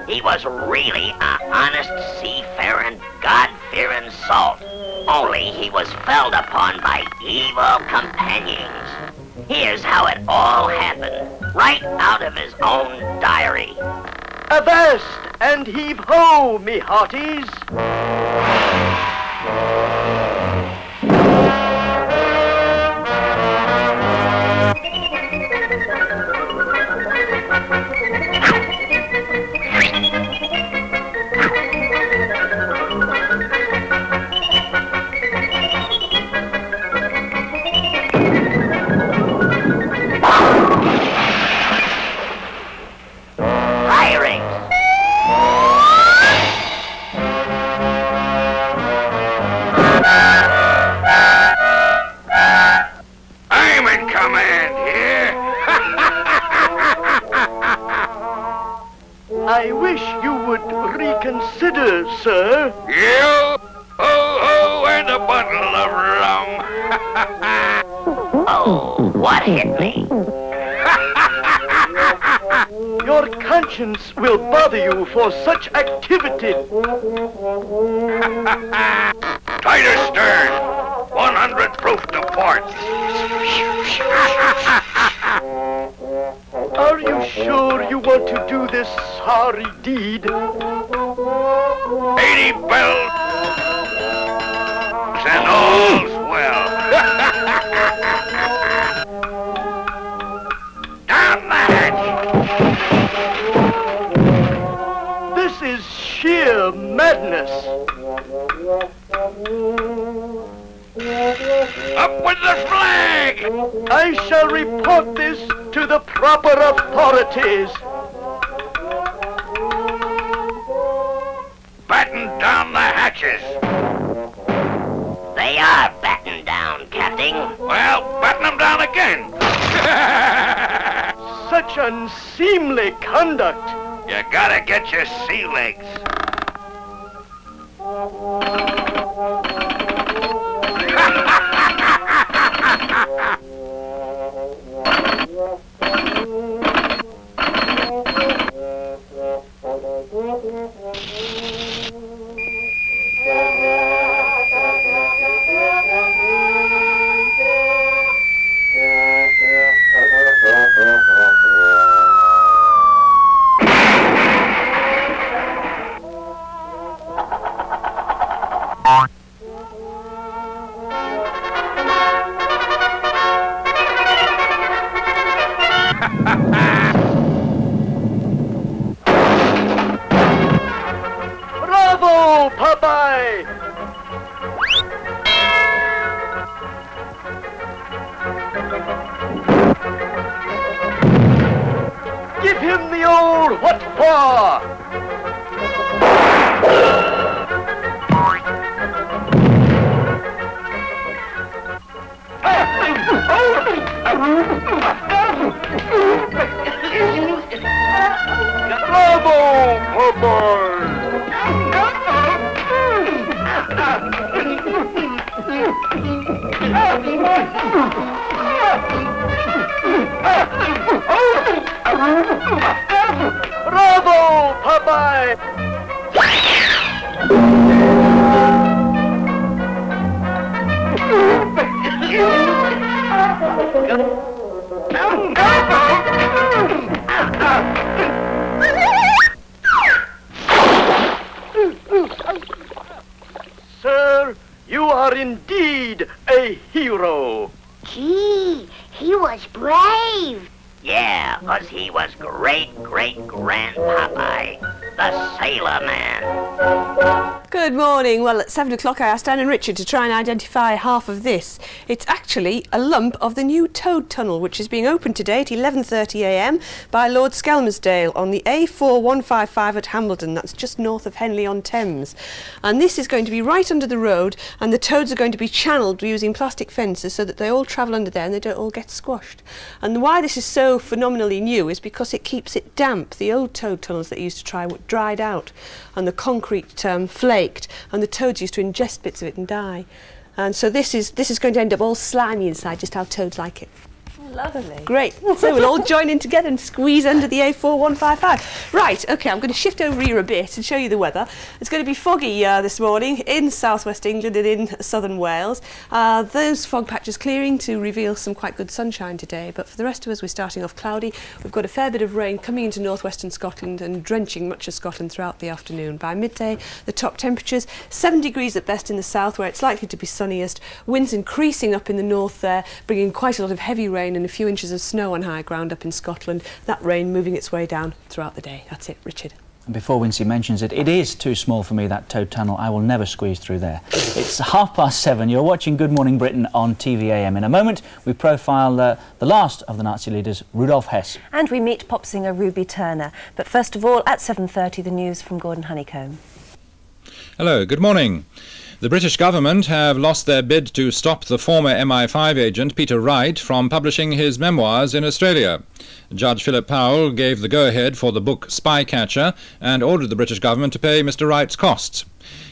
He was really a honest seafaring, God-fearing salt. Only he was felled upon by evil companions. Here's how it all happened, right out of his own diary. Avast and heave-ho, me hearties! I wish you would reconsider, sir. You? Ho-ho, and a bottle of rum. Oh, what hit me? Your conscience will bother you for such activity. Tighter stern. 100 proof to port. Are you sure you want to do this sorry deed? 80 bells and all's well. Down the hatch. This is sheer madness. Up with the flag! I shall report this to the proper authorities. Batten down the hatches. They are battened down, Captain. Well, batten them down again. Such unseemly conduct. You gotta get your sea legs. Bravo, Popeye! Give him the old what for? Bravo, Bravo, Popeye! Sir, you are indeed a hero. Gee, he was brave. Yeah, 'cause he was great-great-grand Popeye. the Sailor Man. Good morning. Well, at 7 o'clock I asked Anne and Richard to try and identify half of this. It's actually a lump of the new Toad Tunnel, which is being opened today at 11:30 a.m. by Lord Skelmersdale on the A4155 at Hambledon. That's just north of Henley-on-Thames. And this is going to be right under the road, and the toads are going to be channelled using plastic fences so that they all travel under there and they don't all get squashed. And why this is so phenomenally new is because it keeps it damp. The old toad tunnels that you used to try were dried out and the concrete flaked, and the toads used to ingest bits of it and die. And so this is going to end up all slimy inside, just how toads like it. Lovely. Great. So we'll all join in together and squeeze under the A4155. Right, OK, I'm going to shift over here a bit and show you the weather. It's going to be foggy this morning in southwest England and in southern Wales. Those fog patches clearing to reveal some quite good sunshine today, but for the rest of us we're starting off cloudy. We've got a fair bit of rain coming into northwestern Scotland and drenching much of Scotland throughout the afternoon. By midday, the top temperatures 7 degrees at best in the south, where it's likely to be sunniest. Winds increasing up in the north there, bringing quite a lot of heavy rain and a few inches of snow on high ground up in Scotland. That rain moving its way down throughout the day. That's it, Richard. And before Wincy mentions it, it is too small for me, that Toad Tunnel. I will never squeeze through there. It's 7:30. You're watching Good Morning Britain on TVAM. In a moment, we profile the last of the Nazi leaders, Rudolf Hess. And we meet pop singer Ruby Turner. But first of all, at 7:30, the news from Gordon Honeycomb. Hello, good morning. The British government have lost their bid to stop the former MI5 agent Peter Wright from publishing his memoirs in Australia. Judge Philip Powell gave the go-ahead for the book Spycatcher and ordered the British government to pay Mr. Wright's costs.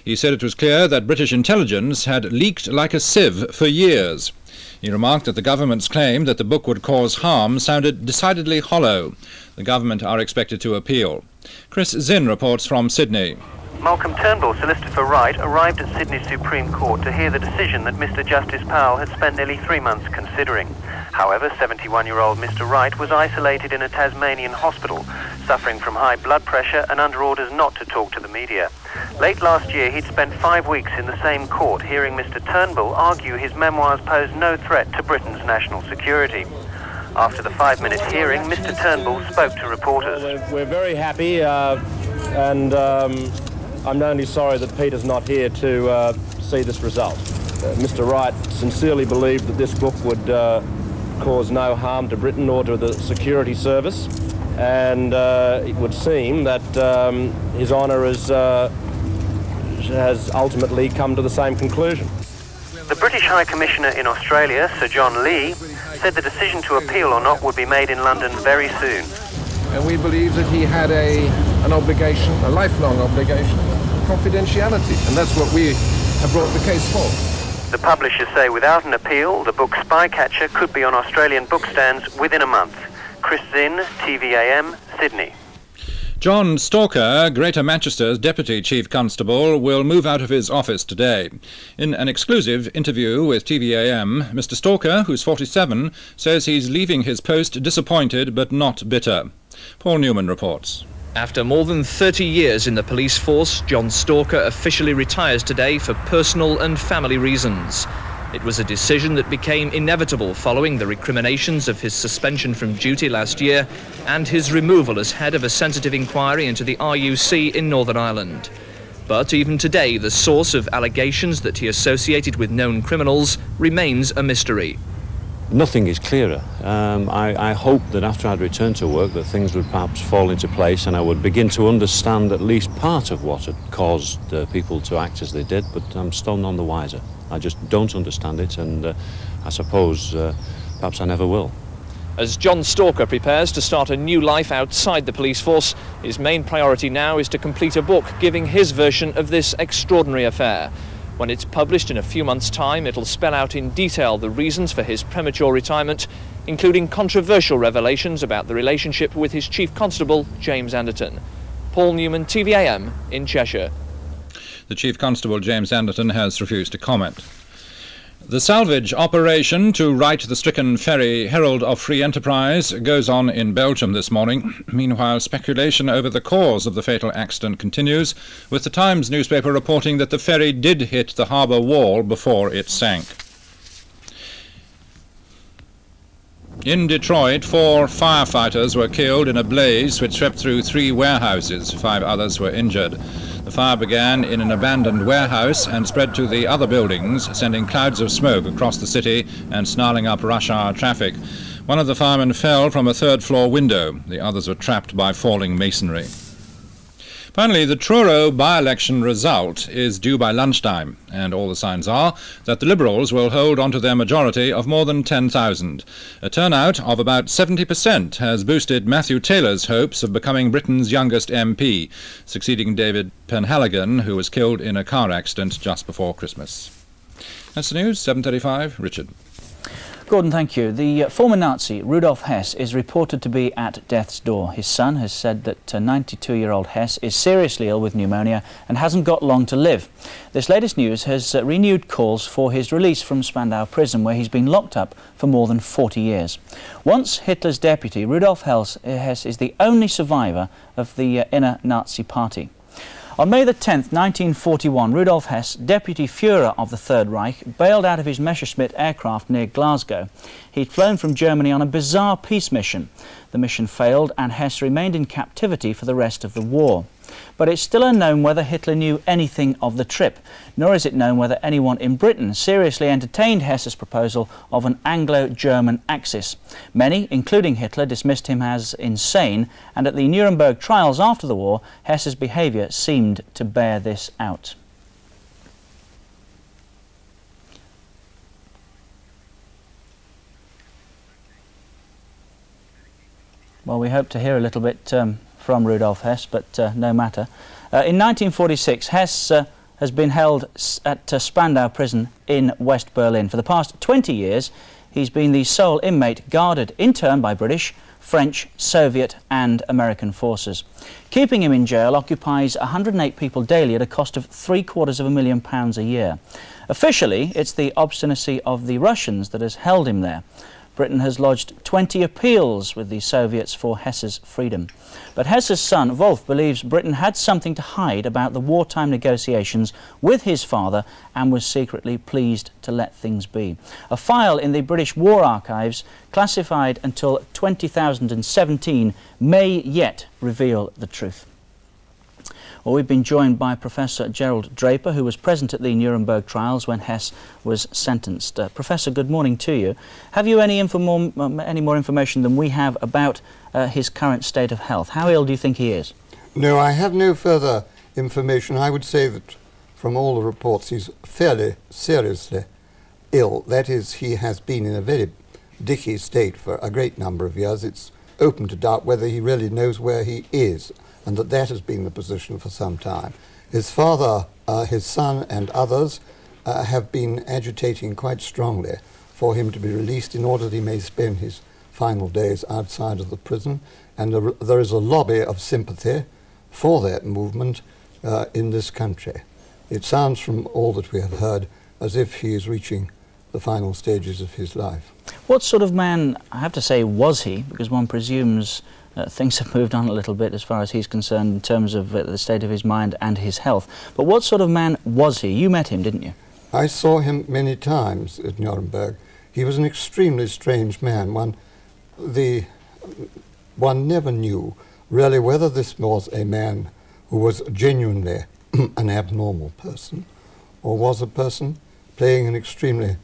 He said it was clear that British intelligence had leaked like a sieve for years. He remarked that the government's claim that the book would cause harm sounded decidedly hollow. The government are expected to appeal. Chris Zinn reports from Sydney. Malcolm Turnbull, solicitor for Wright, arrived at Sydney Supreme Court to hear the decision that Mr. Justice Powell had spent nearly 3 months considering. However, 71-year-old Mr. Wright was isolated in a Tasmanian hospital, suffering from high blood pressure and under orders not to talk to the media. Late last year, he'd spent 5 weeks in the same court hearing Mr. Turnbull argue his memoirs pose no threat to Britain's national security. After the 5-minute hearing, Mr. Turnbull spoke to reporters. We're very happy and I'm only sorry that Peter's not here to see this result. Mr. Wright sincerely believed that this book would cause no harm to Britain or to the security service, and it would seem that His Honour has ultimately come to the same conclusion. The British High Commissioner in Australia, Sir John Lee, said the decision to appeal or not would be made in London very soon. And we believe that he had an obligation, a lifelong obligation, confidentiality, and that's what we have brought the case for. The publishers say without an appeal, the book Spycatcher could be on Australian bookstands within a month. Chris Zinn, TVAM, Sydney. John Stalker, Greater Manchester's Deputy Chief Constable, will move out of his office today. In an exclusive interview with TVAM, Mr. Stalker, who's 47, says he's leaving his post disappointed but not bitter. Paul Newman reports. After more than 30 years in the police force, John Stalker officially retires today for personal and family reasons. It was a decision that became inevitable following the recriminations of his suspension from duty last year and his removal as head of a sensitive inquiry into the RUC in Northern Ireland. But even today, the source of allegations that he associated with known criminals remains a mystery. Nothing is clearer. I hope that after I'd returned to work that things would perhaps fall into place and I would begin to understand at least part of what had caused people to act as they did, but I'm still none the wiser. I just don't understand it, and I suppose perhaps I never will. As John Stalker prepares to start a new life outside the police force, his main priority now is to complete a book giving his version of this extraordinary affair. When it's published in a few months' time, it'll spell out in detail the reasons for his premature retirement, including controversial revelations about the relationship with his Chief Constable, James Anderton. Paul Newman, TVAM, in Cheshire. The Chief Constable, James Anderton, has refused to comment. The salvage operation to right the stricken ferry Herald of Free Enterprise goes on in Belgium this morning. Meanwhile, speculation over the cause of the fatal accident continues, with the Times newspaper reporting that the ferry did hit the harbour wall before it sank. In Detroit, 4 firefighters were killed in a blaze which swept through 3 warehouses. 5 others were injured. The fire began in an abandoned warehouse and spread to the other buildings, sending clouds of smoke across the city and snarling up rush hour traffic. One of the firemen fell from a 3rd-floor window. The others were trapped by falling masonry. Finally, the Truro by-election result is due by lunchtime, and all the signs are that the Liberals will hold on to their majority of more than 10,000. A turnout of about 70% has boosted Matthew Taylor's hopes of becoming Britain's youngest MP, succeeding David Penhaligon, who was killed in a car accident just before Christmas. That's the news, 7:35, Richard. Gordon, thank you. The former Nazi, Rudolf Hess, is reported to be at death's door. His son has said that 92-year-old Hess is seriously ill with pneumonia and hasn't got long to live. This latest news has renewed calls for his release from Spandau prison, where he's been locked up for more than 40 years. Once Hitler's deputy, Rudolf Hess is the only survivor of the inner Nazi party. On May the 10th, 1941, Rudolf Hess, Deputy Führer of the Third Reich, bailed out of his Messerschmitt aircraft near Glasgow. He'd flown from Germany on a bizarre peace mission. The mission failed and Hess remained in captivity for the rest of the war. But it's still unknown whether Hitler knew anything of the trip, nor is it known whether anyone in Britain seriously entertained Hess's proposal of an Anglo-German Axis. Many, including Hitler, dismissed him as insane, and at the Nuremberg trials after the war, Hess's behaviour seemed to bear this out. Well, we hope to hear a little bit from Rudolf Hess, but no matter. In 1946, Hess has been held at Spandau prison in West Berlin. For the past 20 years, he's been the sole inmate guarded in turn by British, French, Soviet and American forces. Keeping him in jail occupies 108 people daily at a cost of £750,000 a year. Officially, it's the obstinacy of the Russians that has held him there. Britain has lodged 20 appeals with the Soviets for Hess's freedom. But Hess's son, Wolf, believes Britain had something to hide about the wartime negotiations with his father and was secretly pleased to let things be. A file in the British War Archives, classified until 2017, may yet reveal the truth. Well, we've been joined by Professor Gerald Draper, who was present at the Nuremberg trials when Hess was sentenced. Professor, good morning to you. Have you any more information than we have about his current state of health? How ill do you think he is? No, I have no further information. I would say that from all the reports he's fairly seriously ill. That is, he has been in a very dicky state for a great number of years. It's open to doubt whether he really knows where he is, and that has been the position for some time. His father, his son and others have been agitating quite strongly for him to be released in order that he may spend his final days outside of the prison, and there is a lobby of sympathy for that movement in this country. It sounds from all that we have heard as if he is reaching the final stages of his life. What sort of man, I have to say, was he? Because one presumes things have moved on a little bit as far as he's concerned in terms of the state of his mind and his health. But what sort of man was he? You met him, didn't you? I saw him many times at Nuremberg. He was an extremely strange man. One never knew really whether this was a man who was genuinely an abnormal person, or was a person playing an extremely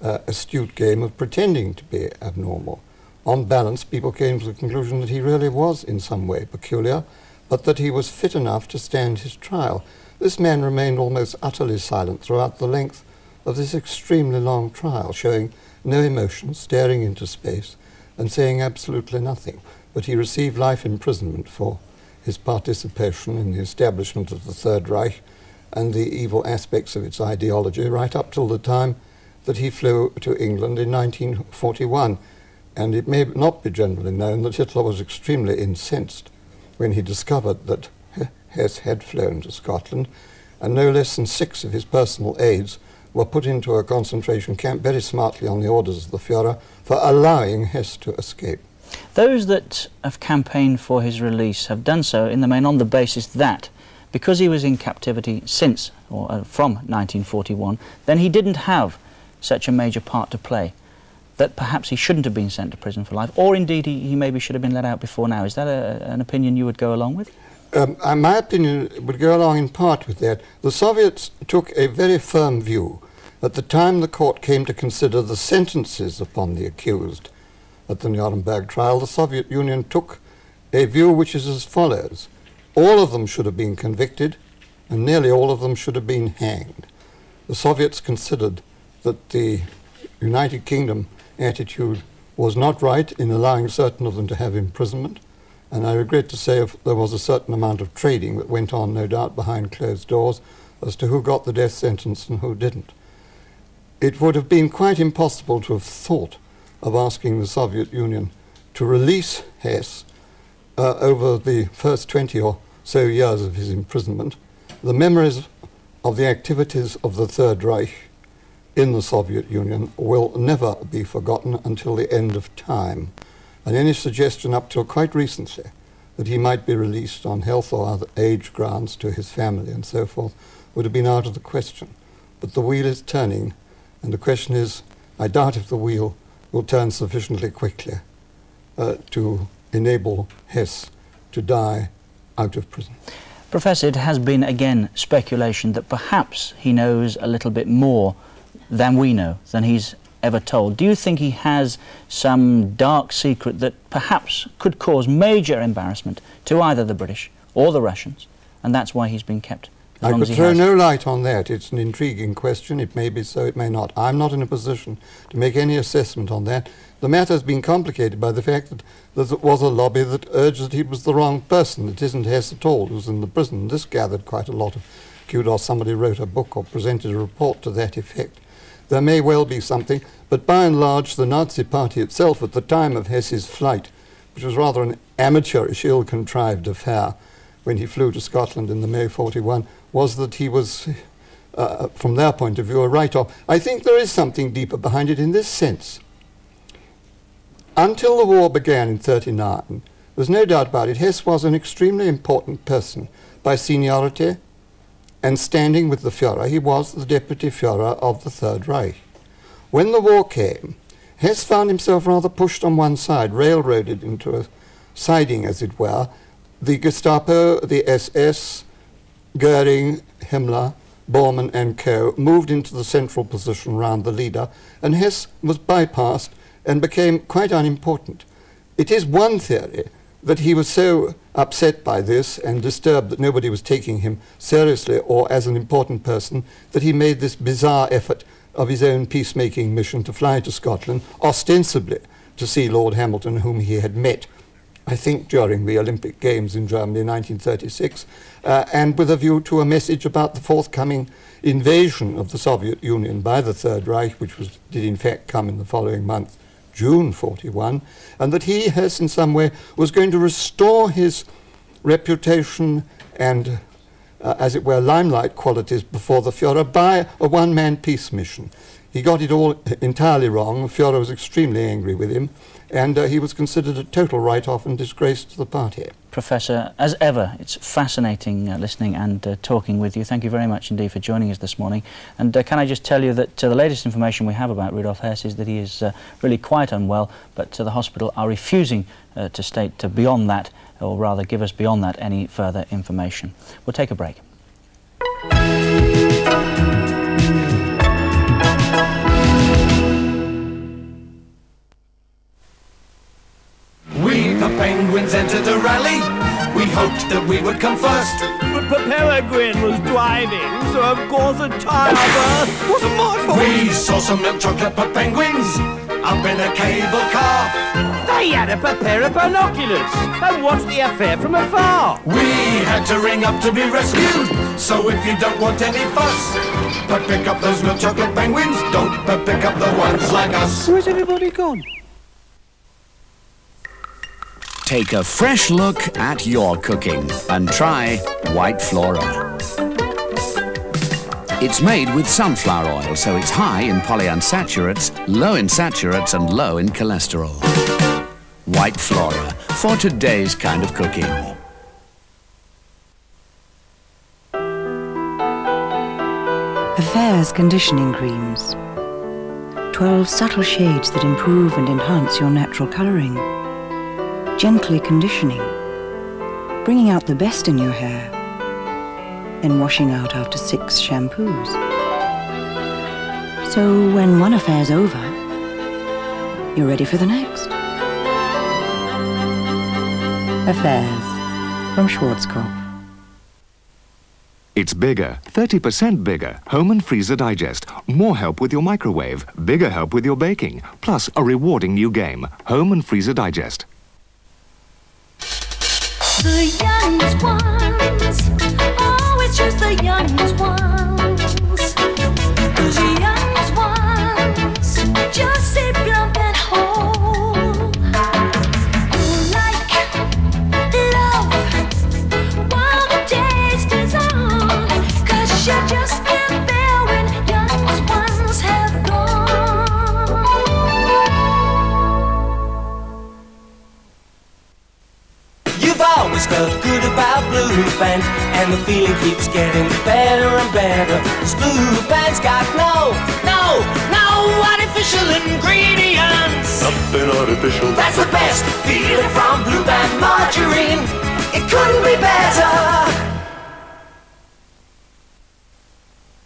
astute game of pretending to be abnormal. On balance, people came to the conclusion that he really was in some way peculiar, but that he was fit enough to stand his trial. This man remained almost utterly silent throughout the length of this extremely long trial, showing no emotion, staring into space and saying absolutely nothing. But he received life imprisonment for his participation in the establishment of the Third Reich and the evil aspects of its ideology, right up till the time that he flew to England in 1941. And it may not be generally known that Hitler was extremely incensed when he discovered that Hess had flown to Scotland, and no less than 6 of his personal aides were put into a concentration camp very smartly on the orders of the Führer for allowing Hess to escape. Those that have campaigned for his release have done so in the main on the basis that because he was in captivity since, or from 1941, then he didn't have such a major part to play. that perhaps he shouldn't have been sent to prison for life, or indeed he maybe should have been let out before now. Is that an opinion you would go along with? My opinion would go along in part with that. The Soviets took a very firm view. At the time the court came to consider the sentences upon the accused at the Nuremberg trial, the Soviet Union took a view which is as follows. All of them should have been convicted, and nearly all of them should have been hanged. The Soviets considered that the United Kingdom attitude was not right in allowing certain of them to have imprisonment, and I regret to say there was a certain amount of trading that went on, no doubt, behind closed doors as to who got the death sentence and who didn't. It would have been quite impossible to have thought of asking the Soviet Union to release Hess over the first 20 or so years of his imprisonment. The memories of the activities of the Third Reich in the Soviet Union will never be forgotten until the end of time. And any suggestion up till quite recently that he might be released on health or other age grounds to his family and so forth would have been out of the question. But the wheel is turning, and the question is, I doubt if the wheel will turn sufficiently quickly to enable Hess to die out of prison. Professor, it has been again speculation that perhaps he knows a little bit more than we know, than he's ever told. Do you think he has some dark secret that perhaps could cause major embarrassment to either the British or the Russians, and that's why he's been kept as long as he has? I could throw no light on that. It's an intriguing question. It may be so, it may not. I'm not in a position to make any assessment on that. The matter has been complicated by the fact that there was a lobby that urged that he was the wrong person. It isn't Hess at all who's in the prison. This gathered quite a lot of kudos. Somebody wrote a book or presented a report to that effect. There may well be something, but by and large the Nazi Party itself at the time of Hess's flight, which was rather an amateurish, ill-contrived affair when he flew to Scotland in the May 41, was that he was, from their point of view, a write-off. I think there is something deeper behind it in this sense. Until the war began in 1939, there's no doubt about it, Hess was an extremely important person by seniority and standing with the Führer. He was the Deputy Führer of the Third Reich. When the war came, Hess found himself rather pushed on one side, railroaded into a siding, as it were. The Gestapo, the SS, Goering, Himmler, Bormann and co. moved into the central position round the leader, and Hess was bypassed and became quite unimportant. It is one theory that he was so upset by this and disturbed that nobody was taking him seriously or as an important person that he made this bizarre effort of his own peacemaking mission to fly to Scotland, ostensibly to see Lord Hamilton, whom he had met, I think, during the Olympic Games in Germany in 1936, and with a view to a message about the forthcoming invasion of the Soviet Union by the Third Reich, which did in fact come in the following month, June 41, and that he, Hess, in some way, was going to restore his reputation and, as it were, limelight qualities before the Führer by a one-man peace mission. He got it all entirely wrong. The Führer was extremely angry with him, and he was considered a total write-off and disgrace to the party. Professor, as ever, it's fascinating listening and talking with you. Thank you very much indeed for joining us this morning. And can I just tell you that the latest information we have about Rudolf Hess is that he is really quite unwell, but the hospital are refusing to state beyond that, or rather give us beyond that, any further information. We'll take a break. We, the Penguins, entered a rally. We hoped that we would come first. But Peregrine was driving, so of course a tire burst wasn't my fault. We saw some milk chocolate penguins up in a cable car. They had a pair of binoculars and watched the affair from afar. We had to ring up to be rescued. So if you don't want any fuss, but pick up those milk chocolate penguins, don't but pick up the ones like us. Where's everybody gone? Take a fresh look at your cooking and try White Flora. It's made with sunflower oil, so it's high in polyunsaturates, low in saturates and low in cholesterol. White Flora, for today's kind of cooking. Affairs conditioning creams. 12 subtle shades that improve and enhance your natural colouring. Gently conditioning, bringing out the best in your hair, then washing out after 6 shampoos. So when one affair's over, you're ready for the next. Affairs from Schwarzkopf. It's bigger, 30% bigger. Home and Freezer Digest. More help with your microwave, bigger help with your baking, plus a rewarding new game. Home and Freezer Digest. The youngest ones, always choose the youngest ones. The youngest ones, just sit plump and whole. Like love, while the taste is on. 'Cause you just can't bear when youngest ones have gone. You've always felt good about Blue Band, and the feeling keeps getting better and better. 'Cause Blue Band's got no artificial ingredients. Nothing artificial. That's the best feeling from Blue Band margarine. It couldn't be better.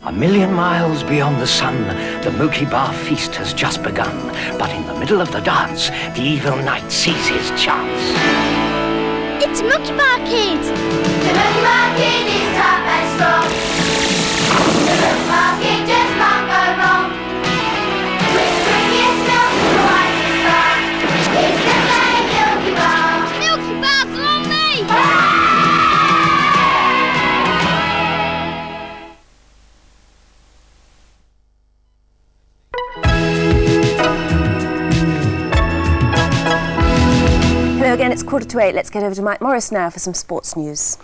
A million miles beyond the sun, the Mookie Bar feast has just begun. But in the middle of the dance, the evil knight sees his chance. It's Mookie Bar Kid! The Mookie Bar Kid is tough and strong. The Mookie Bar Kid just can't go wrong. With creamiest milk, the whitest star. It's the same Milky Bar. Milky Bar's on me! Hello again, it's 7:45. Let's get over to Mike Morris now for some sports news.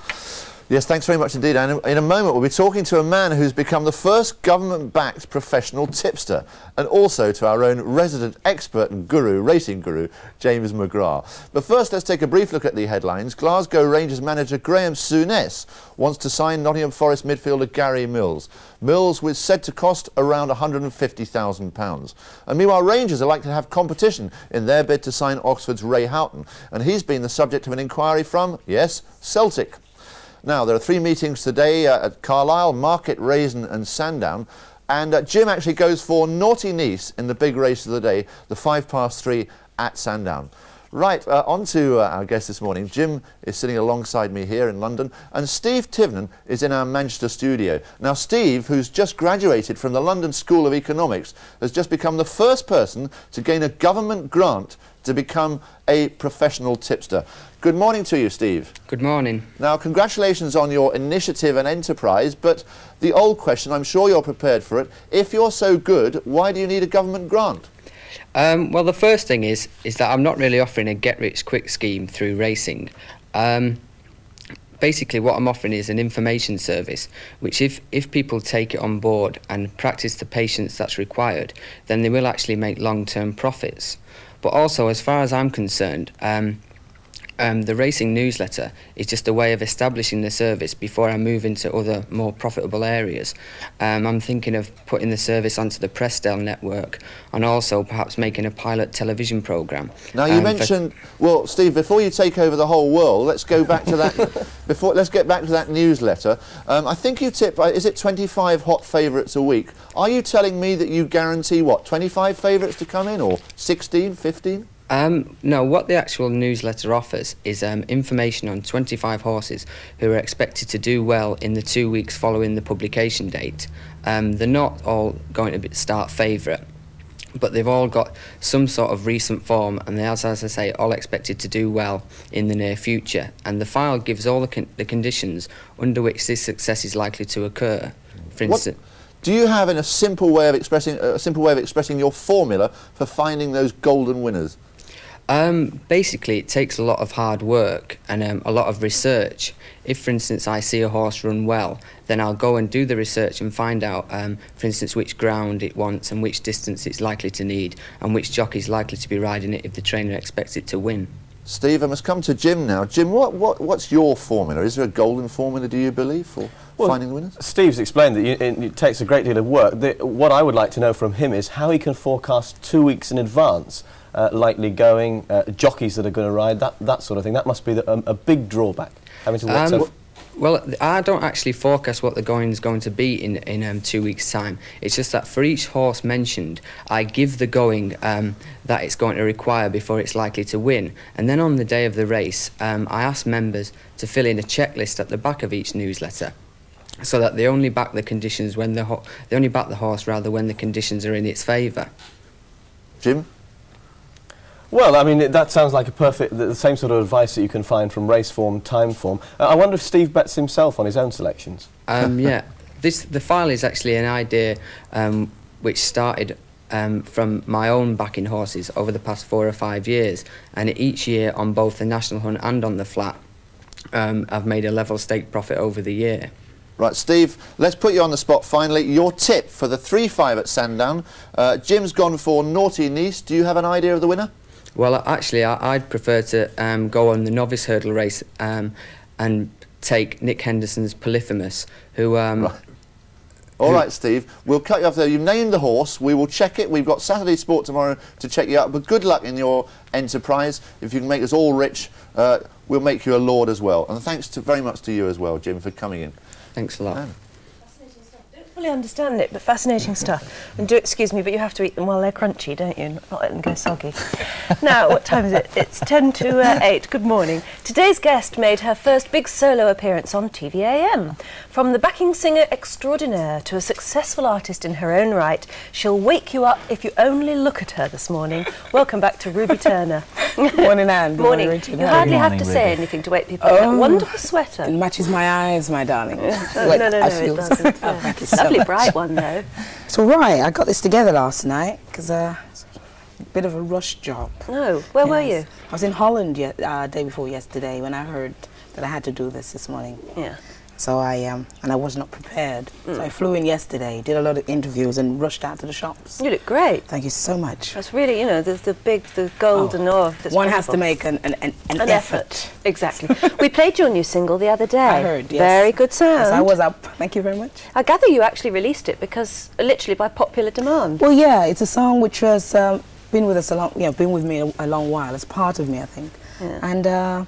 Yes, thanks very much indeed. And in a moment, we'll be talking to a man who's become the first government-backed professional tipster, and also to our own resident expert and guru, racing guru, James McGrath. But first, let's take a brief look at the headlines. Glasgow Rangers manager Graham Souness wants to sign Nottingham Forest midfielder Gary Mills. Mills was said to cost around £150,000. And meanwhile, Rangers are likely to have competition in their bid to sign Oxford's Ray Houghton, and he's been the subject of an inquiry from, yes, Celtic. Now, there are 3 meetings today at Carlisle, Market, Raisin and Sandown. And Jim actually goes for Naughty Nice in the big race of the day, the 3:05 at Sandown. Right, on to our guest this morning. Jim is sitting alongside me here in London, and Steve Tivenon is in our Manchester studio. Now, Steve, who's just graduated from the London School of Economics, has just become the first person to gain a government grant to become a professional tipster. Good morning to you, Steve. Good morning. Now, congratulations on your initiative and enterprise, but the old question, I'm sure you're prepared for it, if you're so good, why do you need a government grant? Well, the first thing is that I'm not really offering a get-rich-quick scheme through racing. Basically, what I'm offering is an information service, which if people take it on board and practice the patience that's required, then they will actually make long-term profits. But also, as far as I'm concerned, the racing newsletter is just a way of establishing the service before I move into other more profitable areas. I'm thinking of putting the service onto the Pressdale network and also perhaps making a pilot television programme. Now you mentioned, well, Steve, before you take over the whole world, let's go back to that. Let's get back to that newsletter. I think you tip, is it 25 hot favourites a week? Are you telling me that you guarantee what, 25 favourites to come in, or 16, 15? No, what the actual newsletter offers is information on 25 horses who are expected to do well in the 2 weeks following the publication date. They're not all going to start favourite, but they've all got some sort of recent form, and they're, as I say, all expected to do well in the near future. And the file gives all the conditions under which this success is likely to occur. For instance, do you have a simple way of expressing your formula for finding those golden winners? Basically, it takes a lot of hard work and a lot of research. If, for instance, I see a horse run well, then I'll go and do the research and find out, for instance, which ground it wants and which distance it's likely to need and which jockey is likely to be riding it if the trainer expects it to win. Steve, I must come to Jim now. Jim, what's your formula? Is there a golden formula, do you believe, for finding the winners? Steve's explained that it takes a great deal of work. What I would like to know from him is how he can forecast 2 weeks in advance likely going, jockeys that are going to ride, that sort of thing. That must be a big drawback, having to work Well, I don't actually forecast what the going is going to be in 2 weeks' time. It's just that for each horse mentioned, I give the going that it's going to require before it's likely to win. And then on the day of the race, I ask members to fill in a checklist at the back of each newsletter, so that they only back the conditions when they only back the horse rather when the conditions are in its favour. Jim? Well, I mean, that sounds like the same sort of advice that you can find from race form, time form. I wonder if Steve bets himself on his own selections. Yeah, the file is actually an idea which started from my own backing horses over the past 4 or 5 years, and each year on both the National Hunt and on the flat, I've made a level stake profit over the year. Right, Steve, let's put you on the spot finally. Your tip for the 3-5 at Sandown. Jim's gone for Naughty Nice. Do you have an idea of the winner? Well, actually, I'd prefer to go on the novice hurdle race and take Nick Henderson's Polyphemus, who... All right, Steve, we'll cut you off there. You've named the horse. We will check it. We've got Saturday Sport tomorrow to check you out. But good luck in your enterprise. If you can make us all rich, we'll make you a lord as well. And thanks very much to you as well, Jim, for coming in. Thanks a lot. I don't fully understand it, but fascinating stuff. And do excuse me, but you have to eat them while they're crunchy, don't you? Not let them go soggy. Now, what time is it? It's 10 to 8. Good morning. Today's guest made her first big solo appearance on TVAM. From the backing singer extraordinaire to a successful artist in her own right, she'll wake you up if you only look at her this morning. Welcome back to Ruby Turner. Morning, Anne. Morning. You hardly have to say anything to wake people up. That wonderful sweater. It matches my eyes, my darling. No, it doesn't. Oh, thank you Lovely so much. bright one, though. It's all right. I got this together last night because a bit of a rush job. Oh, where were you? I was in Holland day before yesterday when I heard that I had to do this morning. Yeah. So and I was not prepared. So I flew in yesterday, did a lot of interviews and rushed out to the shops. You look great. Thank you so much. That's really, you know, the golden ore. One has to make an effort. Exactly. We played your new single the other day. I heard, yes. Very good sound. Yes, I was up. Thank you very much. I gather you actually released it because, literally by popular demand. Well, yeah, it's a song which has been with us been with me a long while. It's part of me, I think. Yeah. And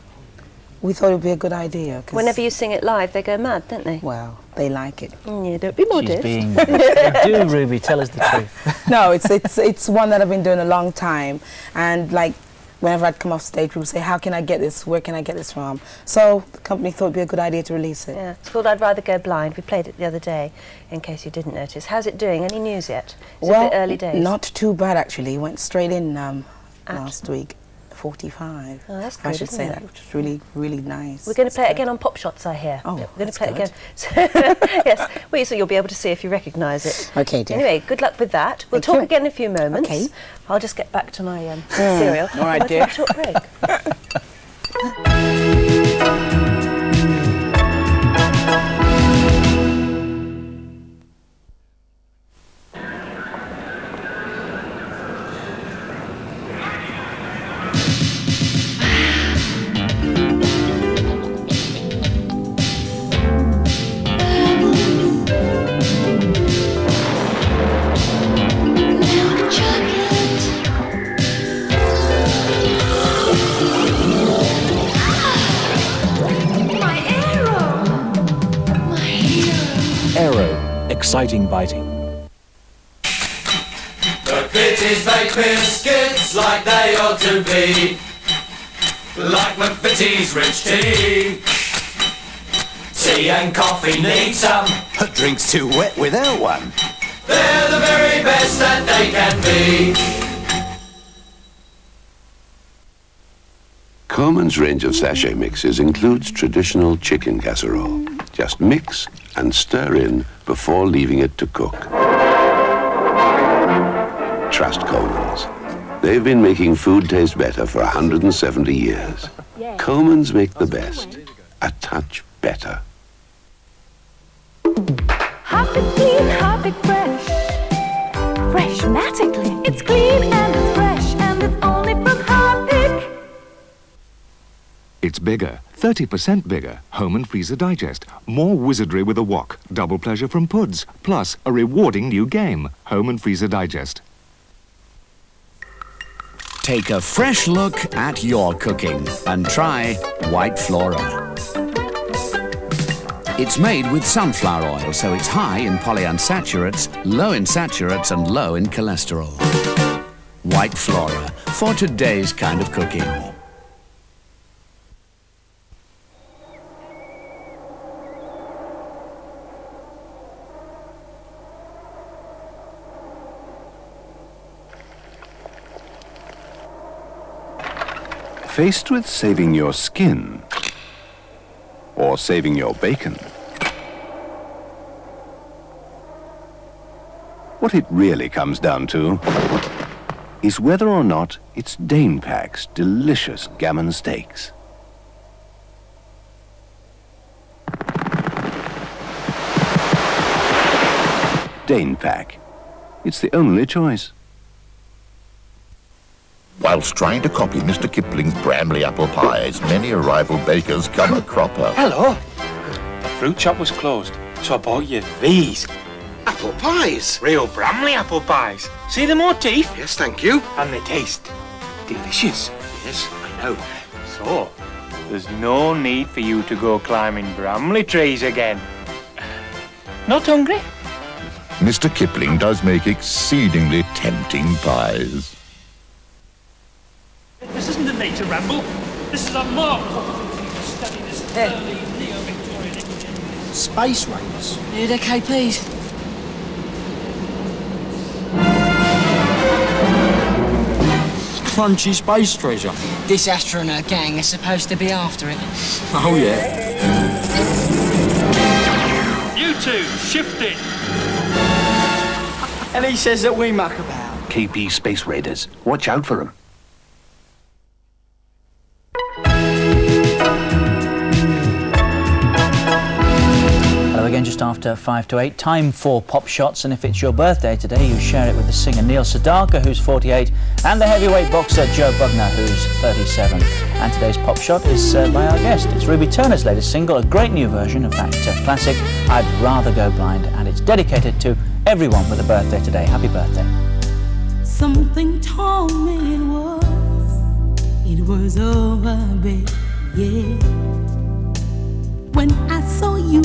we thought it would be a good idea. Whenever you sing it live, they go mad, don't they? Well, they like it. Yeah, don't be modest. Do, Ruby, tell us the truth. No, it's one that I've been doing a long time, and like whenever I'd come off stage, people would say, "How can I get this? Where can I get this from?" So the company thought it'd be a good idea to release it. Yeah, it's called "I'd Rather Go Blind." We played it the other day, in case you didn't notice. How's it doing? Any news yet? Is it a bit early days? Not too bad actually. Went straight in last week. 45. Oh, that's good, I should say that, which is really, really nice. We're going to play it again on Pop Shots, I hear. Oh, we're going to play it again. Yes, well, so you'll be able to see if you recognise it. Okay, dear. Anyway, good luck with that. We'll talk again in a few moments. Okay. I'll just get back to my cereal. All right, dear. A short break. Exciting biting. The Fitties make biscuits like they ought to be, like McVitie's rich tea. Tea and coffee need some. A drink's too wet without one. They're the very best that they can be. Coleman's range of sachet mixes includes traditional chicken casserole. Just mix and stir in before leaving it to cook. Trust Coleman's. They've been making food taste better for 170 years. Coleman's make the best, a touch better. Harpic clean, Harpic fresh. Freshmatically. It's clean and it's fresh and it's only from Harpic. gets bigger, 30% bigger. Home and Freezer Digest. More wizardry with a wok. Double pleasure from Puds. Plus a rewarding new game. Home and Freezer Digest. Take a fresh look at your cooking and try White Flora. It's made with sunflower oil, so it's high in polyunsaturates, low in saturates and low in cholesterol. White Flora, for today's kind of cooking. Faced with saving your skin or saving your bacon, what it really comes down to is whether or not it's Danepack's delicious gammon steaks. Danepack. It's the only choice. Whilst trying to copy Mr. Kipling's Bramley apple pies, many a rival bakers come a cropper. Hello. The fruit shop was closed, so I bought you these. Apple pies? Real Bramley apple pies. See the motif? Yes, thank you. And they taste delicious. Yes, I know. So, there's no need for you to go climbing Bramley trees again. Not hungry? Mr. Kipling does make exceedingly tempting pies. This isn't a nature ramble. This is a marvel opportunity to study this early neo-Victorian engineering. Space Raiders. Need okay, please. Crunchy space treasure. This astronaut gang is supposed to be after it. Oh, yeah. You two, shift it. And he says that we muck about. KP Space Raiders. Watch out for them. Hello again, just after 5 to 8. Time for Pop Shots, and if it's your birthday today, you share it with the singer Neil Sedaka, who's 48, and the heavyweight boxer Joe Bugner, who's 37. And today's Pop Shot is by our guest. It's Ruby Turner's latest single, a great new version of that classic, I'd Rather Go Blind, and it's dedicated to everyone with a birthday today. Happy birthday. Something told me it was over, babe, yeah. When I saw you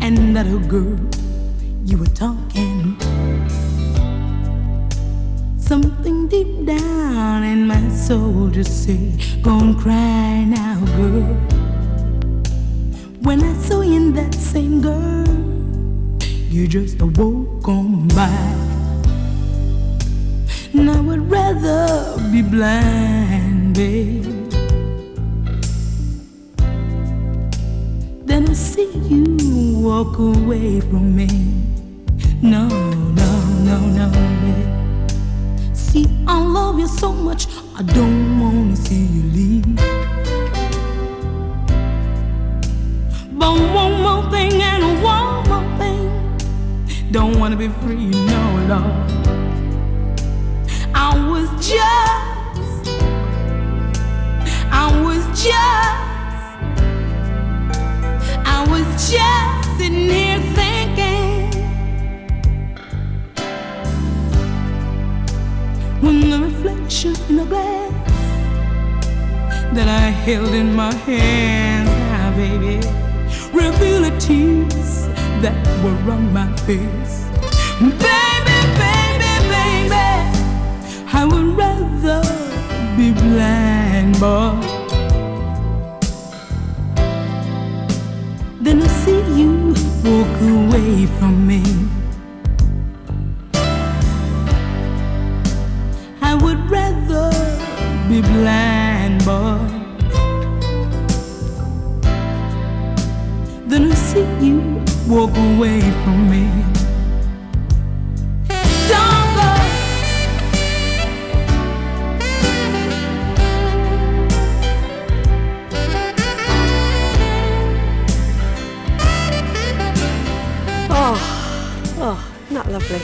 and that other girl, you were talking. Something deep down in my soul just said, go and cry now, girl. When I saw you in that same girl, you just awoke on by. And I would rather be blind, babe, than to see you walk away from me. No, no, no, no, babe. See, I love you so much, I don't wanna see you leave. But one more thing and one more thing, don't wanna be free, no, Lord. I was just sitting here thinking, when the reflection in the glass that I held in my hands, now baby, revealed the tears that were on my face. Baby, baby, baby, I would rather be blind, boy, than to see you walk away from me. I would rather be blind, boy, than to see you walk away from me. Don't go. Oh, not lovely.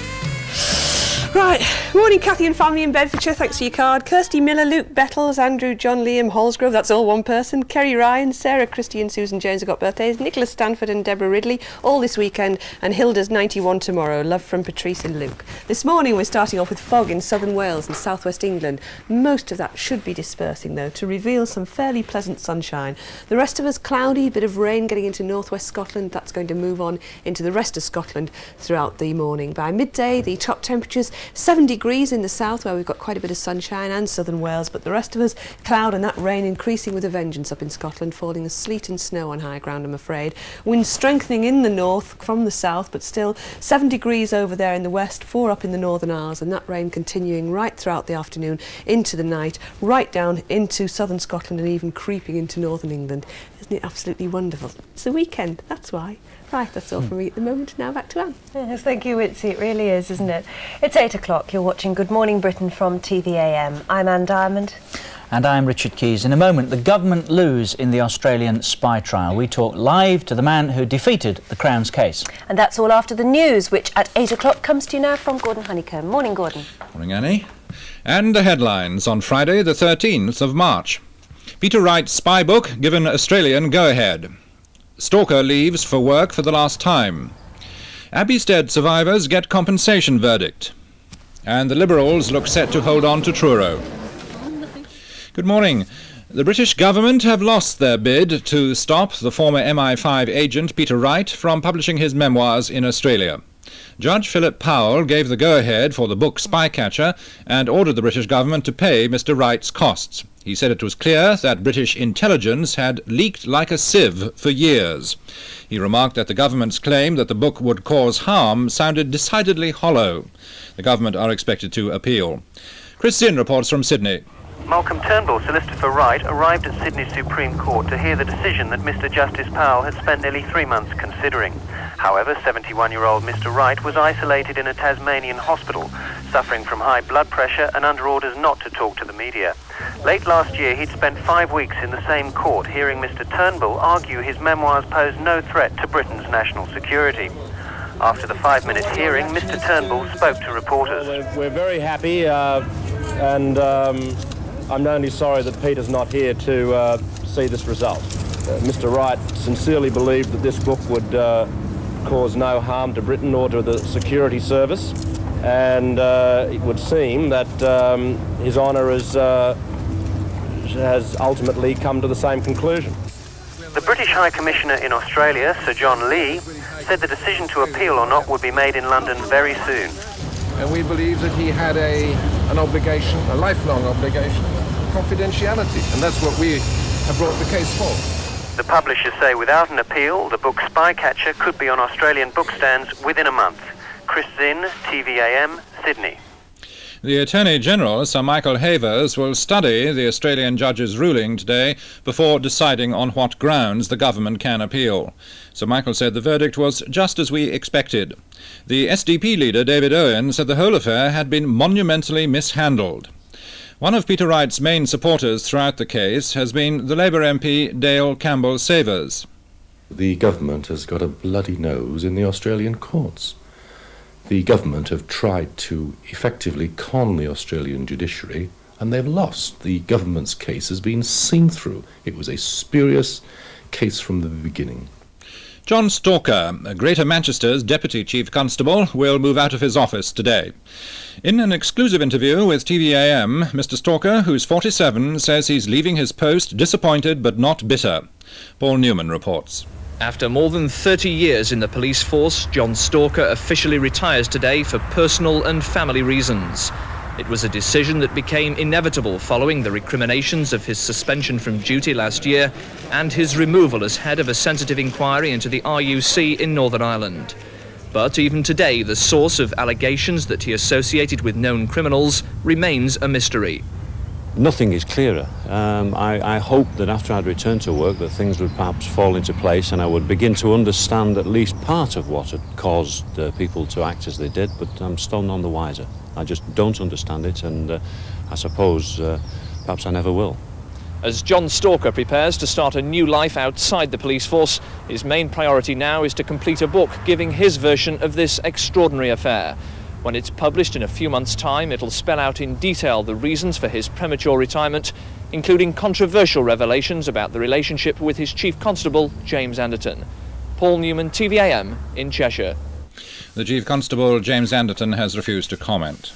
Right, morning Cathy and family in Bedfordshire, thanks for your card. Kirsty Miller, Luke Bettles, Andrew, John, Liam, Holsgrove, that's all one person. Kerry Ryan, Sarah, Christy and Susan Jones have got birthdays. Nicholas Stanford and Deborah Ridley, all this weekend, and Hilda's 91 tomorrow. Love from Patrice and Luke. This morning we're starting off with fog in southern Wales and southwest England. Most of that should be dispersing though, to reveal some fairly pleasant sunshine. The rest of us cloudy, bit of rain getting into northwest Scotland. That's going to move on into the rest of Scotland throughout the morning. By midday, the top temperatures 7 degrees in the south where we've got quite a bit of sunshine, and southern Wales, but the rest of us cloud and that rain increasing with a vengeance up in Scotland, falling as sleet and snow on high ground, I'm afraid. Winds strengthening in the north from the south, but still 7 degrees over there in the west, 4 up in the Northern Isles, and that rain continuing right throughout the afternoon into the night, right down into southern Scotland and even creeping into northern England. Isn't it absolutely wonderful? It's the weekend, that's why. Right, that's all from me at the moment. Now back to Anne. Yes, thank you, Witsy. It really is, isn't it? It's 8 o'clock. You're watching Good Morning Britain from TVAM. I'm Anne Diamond. And I'm Richard Keys. In a moment, the government lose in the Australian spy trial. We talk live to the man who defeated the Crown's case. And that's all after the news, which at 8 o'clock comes to you now from Gordon Honeycomb. Morning, Gordon. Morning, Annie. And the headlines on Friday, the 13th of March. Peter Wright's spy book given Australian go-ahead. Stalker leaves for work for the last time. Abbey Stead survivors get compensation verdict. And the Liberals look set to hold on to Truro. Good morning. The British government have lost their bid to stop the former MI5 agent Peter Wright from publishing his memoirs in Australia. Judge Philip Powell gave the go-ahead for the book Spycatcher and ordered the British government to pay Mr. Wright's costs. He said it was clear that British intelligence had leaked like a sieve for years. He remarked that the government's claim that the book would cause harm sounded decidedly hollow. The government are expected to appeal. Chris Zinn reports from Sydney. Malcolm Turnbull, solicitor for Wright, arrived at Sydney Supreme Court to hear the decision that Mr. Justice Powell had spent nearly 3 months considering. However, 71-year-old Mr. Wright was isolated in a Tasmanian hospital, suffering from high blood pressure and under orders not to talk to the media. Late last year, he'd spent 5 weeks in the same court hearing Mr. Turnbull argue his memoirs pose no threat to Britain's national security. After the 5-minute hearing, Mr. Turnbull spoke to reporters. We're very happy and I'm only sorry that Peter's not here to see this result. Mr. Wright sincerely believed that this book would cause no harm to Britain or to the security service, and it would seem that His Honour has ultimately come to the same conclusion. The British High Commissioner in Australia, Sir John Lee, said the decision to appeal or not would be made in London very soon. And we believe that he had an obligation, a lifelong obligation, confidentiality, and that's what we have brought the case for. The publishers say without an appeal, the book Spycatcher could be on Australian bookstands within a month. Chris Zinn, TVAM, Sydney. The Attorney-General, Sir Michael Havers, will study the Australian judge's ruling today before deciding on what grounds the government can appeal. Sir Michael said the verdict was just as we expected. The SDP leader, David Owen, said the whole affair had been monumentally mishandled. One of Peter Wright's main supporters throughout the case has been the Labour MP Dale Campbell-Savers. The government has got a bloody nose in the Australian courts. The government have tried to effectively con the Australian judiciary, and they've lost. The government's case has been seen through. It was a spurious case from the beginning. John Stalker, Greater Manchester's Deputy Chief Constable, will move out of his office today. In an exclusive interview with TVAM, Mr. Stalker, who's 47, says he's leaving his post disappointed but not bitter. Paul Newman reports. After more than 30 years in the police force, John Stalker officially retires today for personal and family reasons. It was a decision that became inevitable following the recriminations of his suspension from duty last year and his removal as head of a sensitive inquiry into the RUC in Northern Ireland. But even today, the source of allegations that he associated with known criminals remains a mystery. Nothing is clearer. I hope that after I'd returned to work that things would perhaps fall into place and I would begin to understand at least part of what had caused people to act as they did, but I'm still none the wiser. I just don't understand it, and I suppose perhaps I never will. As John Stalker prepares to start a new life outside the police force, his main priority now is to complete a book giving his version of this extraordinary affair. When it's published in a few months' time, it'll spell out in detail the reasons for his premature retirement, including controversial revelations about the relationship with his Chief Constable, James Anderton. Paul Newman, TVAM, in Cheshire. The Chief Constable, James Anderton, has refused to comment.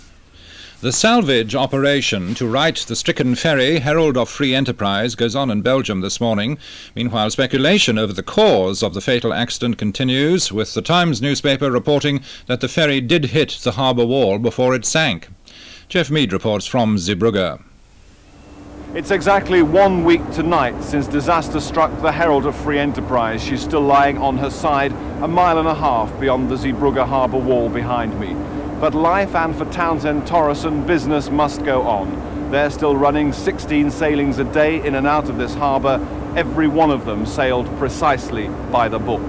The salvage operation to right the stricken ferry, Herald of Free Enterprise, goes on in Belgium this morning. Meanwhile, speculation over the cause of the fatal accident continues, with the Times newspaper reporting that the ferry did hit the harbour wall before it sank. Jeff Mead reports from Zeebrugge. It's exactly 1 week tonight since disaster struck the Herald of Free Enterprise. She's still lying on her side, a mile and a half beyond the Zeebrugge harbour wall behind me. But life, and for Townsend Torreson, business must go on. They're still running 16 sailings a day in and out of this harbour. Every one of them sailed precisely by the book.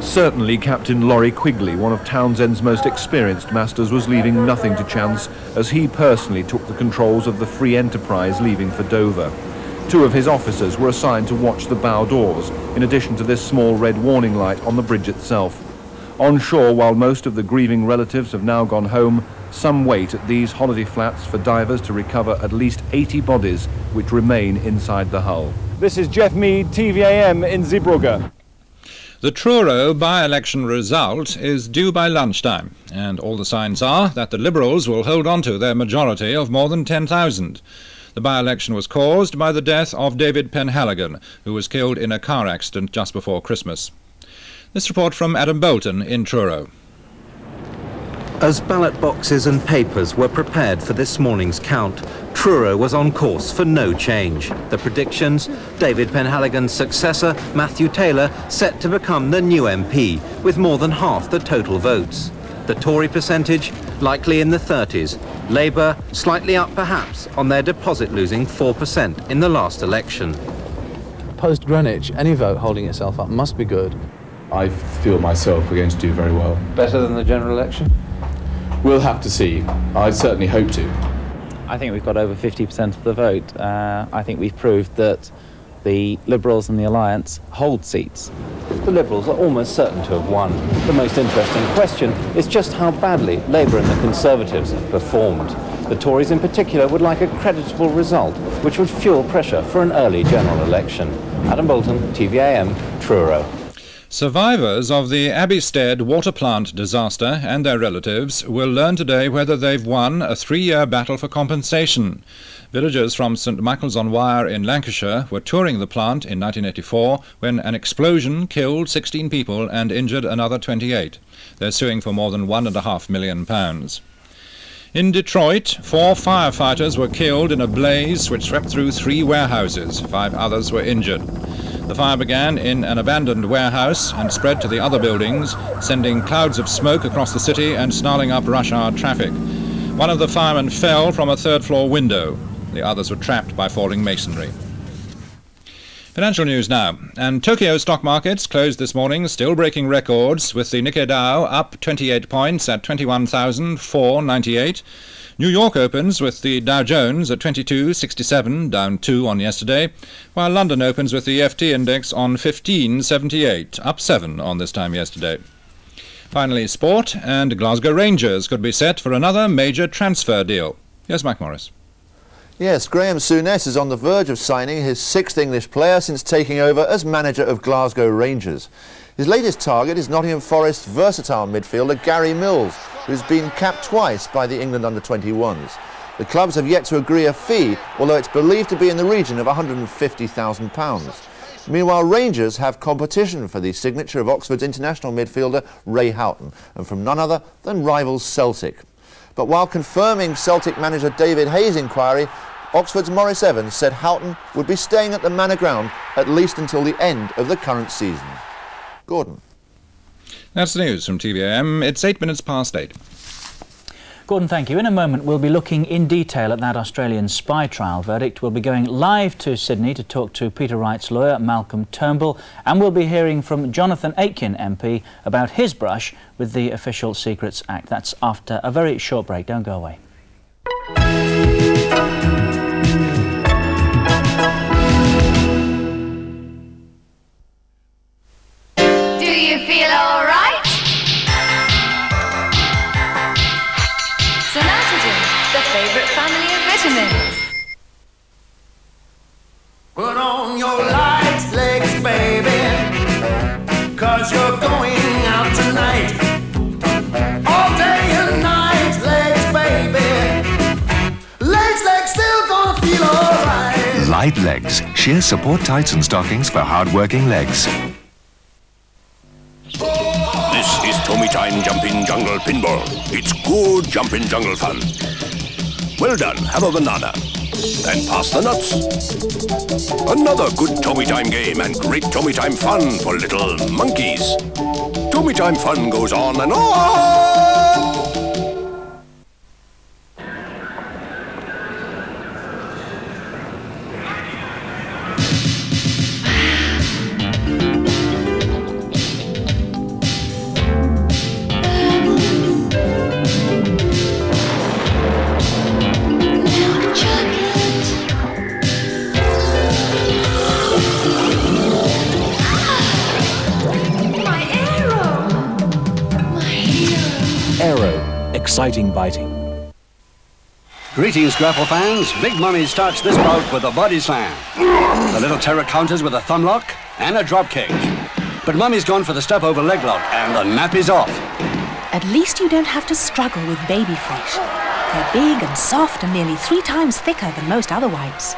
Certainly Captain Laurie Quigley, one of Townsend's most experienced masters, was leaving nothing to chance as he personally took the controls of the Free Enterprise leaving for Dover. 2 of his officers were assigned to watch the bow doors, in addition to this small red warning light on the bridge itself. On shore, while most of the grieving relatives have now gone home, some wait at these holiday flats for divers to recover at least 80 bodies which remain inside the hull. This is Jeff Mead, TVAM in Zeebrugge. The Truro by-election result is due by lunchtime, and all the signs are that the Liberals will hold on to their majority of more than 10,000. The by-election was caused by the death of David Penhaligon, who was killed in a car accident just before Christmas. This report from Adam Bolton in Truro. As ballot boxes and papers were prepared for this morning's count, Truro was on course for no change. The predictions: David Penhaligon's successor, Matthew Taylor, set to become the new MP, with more than half the total votes. The Tory percentage, likely in the 30s. Labour, slightly up perhaps, on their deposit-losing 4% in the last election. Post-Greenwich, any vote holding itself up must be good. I feel myself we're going to do very well. Better than the general election? We'll have to see. I certainly hope to. I think we've got over 50% of the vote. I think we've proved that the Liberals and the Alliance hold seats. The Liberals are almost certain to have won. The most interesting question is just how badly Labour and the Conservatives have performed. The Tories in particular would like a creditable result, which would fuel pressure for an early general election. Adam Bolton, TVAM, Truro. Survivors of the Abbeystead water plant disaster and their relatives will learn today whether they've won a 3-year battle for compensation. Villagers from St Michael's-on-Wyre in Lancashire were touring the plant in 1984 when an explosion killed 16 people and injured another 28. They're suing for more than £1.5 million. In Detroit, 4 firefighters were killed in a blaze which swept through 3 warehouses. 5 others were injured. The fire began in an abandoned warehouse and spread to the other buildings, sending clouds of smoke across the city and snarling up rush-hour traffic. One of the firemen fell from a 3rd-floor window. The others were trapped by falling masonry. Financial news now. And Tokyo stock markets closed this morning, still breaking records, with the Nikkei Dow up 28 points at 21,498. New York opens with the Dow Jones at 2267, down 2 on yesterday, while London opens with the FT index on 1578, up 7 on this time yesterday. Finally, sport, and Glasgow Rangers could be set for another major transfer deal. Here's Mike Morris. Yes, Graham Souness is on the verge of signing his 6th English player since taking over as manager of Glasgow Rangers. His latest target is Nottingham Forest's versatile midfielder Gary Mills, who's been capped twice by the England under-21s. The clubs have yet to agree a fee, although it's believed to be in the region of £150,000. Meanwhile, Rangers have competition for the signature of Oxford's international midfielder Ray Houghton, and from none other than rivals Celtic. But while confirming Celtic manager David Hayes' inquiry, Oxford's Maurice Evans said Houghton would be staying at the Manor Ground at least until the end of the current season. Gordon. That's the news from TVAM. It's 8 minutes past 8. Gordon, thank you. In a moment, we'll be looking in detail at that Australian spy trial verdict. We'll be going live to Sydney to talk to Peter Wright's lawyer, Malcolm Turnbull, and we'll be hearing from Jonathan Aitken MP about his brush with the Official Secrets Act. That's after a very short break. Don't go away. Do you feel all right? favourite family of vitamins. Put on your light legs, baby, 'cause you're going out tonight. All day and night, legs, baby. Legs, still gonna feel alright. Light legs. Sheer support tights and stockings for hard-working legs. This is Tommy Time Jumping Jungle Pinball. It's good jumping jungle fun. Well done. Have a banana. And pass the nuts. Another good Tommy Time game and great Tommy Time fun for little monkeys. Tommy Time fun goes on and on! Exciting biting. Greetings, grapple fans. Big Mummy starts this bout with a body slam. The little terror counters with a thumb lock and a drop kick. But Mummy's gone for the step over leg lock and the nappy's off. At least you don't have to struggle with Baby Fresh. They're big and soft and nearly 3 times thicker than most other wipes.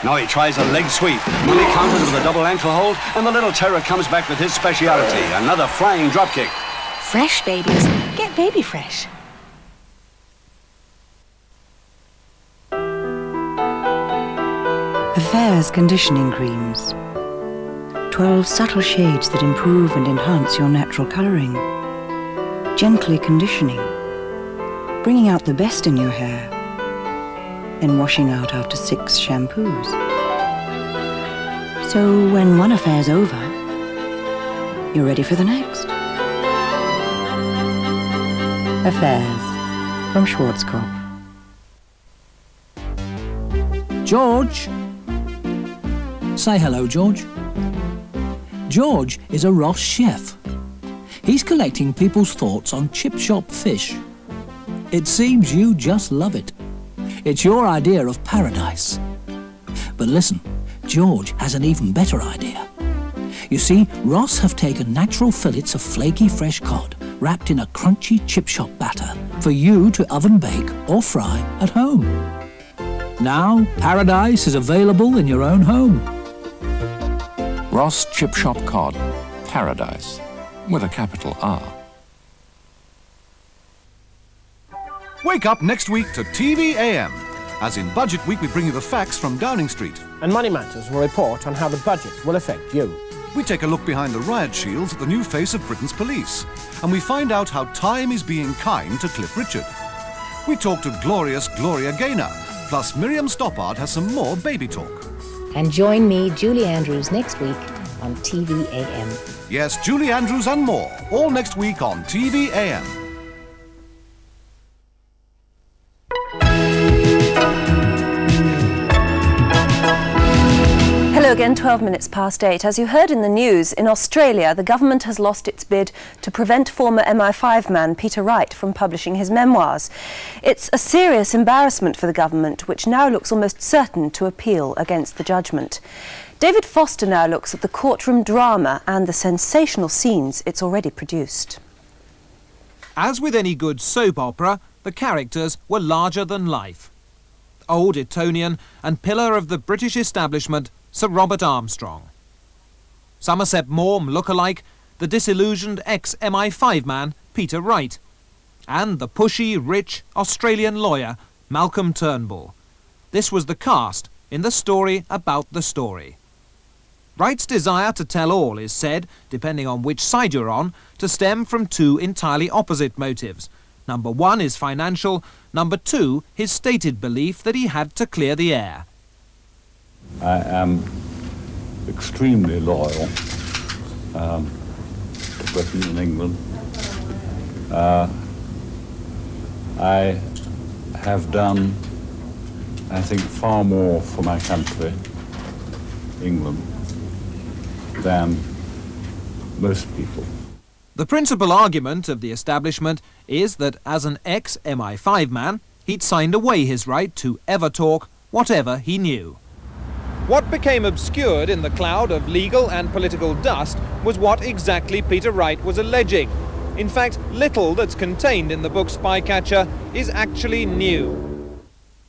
Now he tries a leg sweep. Mummy counters with a double ankle hold and the little terror comes back with his speciality, another flying drop kick. Fresh babies. Get Baby Fresh. Affairs Conditioning Creams. 12 subtle shades that improve and enhance your natural colouring. Gently conditioning, bringing out the best in your hair, then washing out after 6 shampoos. So when one affair's over, you're ready for the next. Affairs from Schwarzkopf. George! Say hello, George. George is a Ross chef. He's collecting people's thoughts on chip shop fish. It seems you just love it. It's your idea of paradise. But listen, George has an even better idea. You see, Ross have taken natural fillets of flaky fresh cod wrapped in a crunchy chip shop batter for you to oven bake or fry at home. Now, paradise is available in your own home. Ross Chip Shop Cod. Paradise. With a capital R. Wake up next week to TV AM. As in Budget Week, we bring you the facts from Downing Street. And Money Matters will report on how the budget will affect you. We take a look behind the riot shields at the new face of Britain's police. And we find out how time is being kind to Cliff Richard. We talk to glorious Gloria Gaynor. Plus, Miriam Stoppard has some more baby talk. And join me, Julie Andrews, next week on TV AM. Yes, Julie Andrews and more, all next week on TV AM. Hello again, 12 minutes past 8. As you heard in the news, in Australia, the government has lost its bid to prevent former MI5 man Peter Wright from publishing his memoirs. It's a serious embarrassment for the government, which now looks almost certain to appeal against the judgment. David Foster now looks at the courtroom drama and the sensational scenes it's already produced. As with any good soap opera, the characters were larger than life. Old Etonian and pillar of the British establishment, Sir Robert Armstrong. Somerset Maugham look-alike, the disillusioned ex-MI5 man, Peter Wright. And the pushy, rich Australian lawyer, Malcolm Turnbull. This was the cast in the story about the story. Wright's desire to tell all is said, depending on which side you're on, to stem from 2 entirely opposite motives. Number 1 is financial, number 2, his stated belief that he had to clear the air. I am extremely loyal to Britain and England. I have done, I think, far more for my country, England, than most people. The principal argument of the establishment is that as an ex-MI5 man, he'd signed away his right to ever talk whatever he knew. What became obscured in the cloud of legal and political dust was what exactly Peter Wright was alleging. In fact, little that's contained in the book Spycatcher is actually new.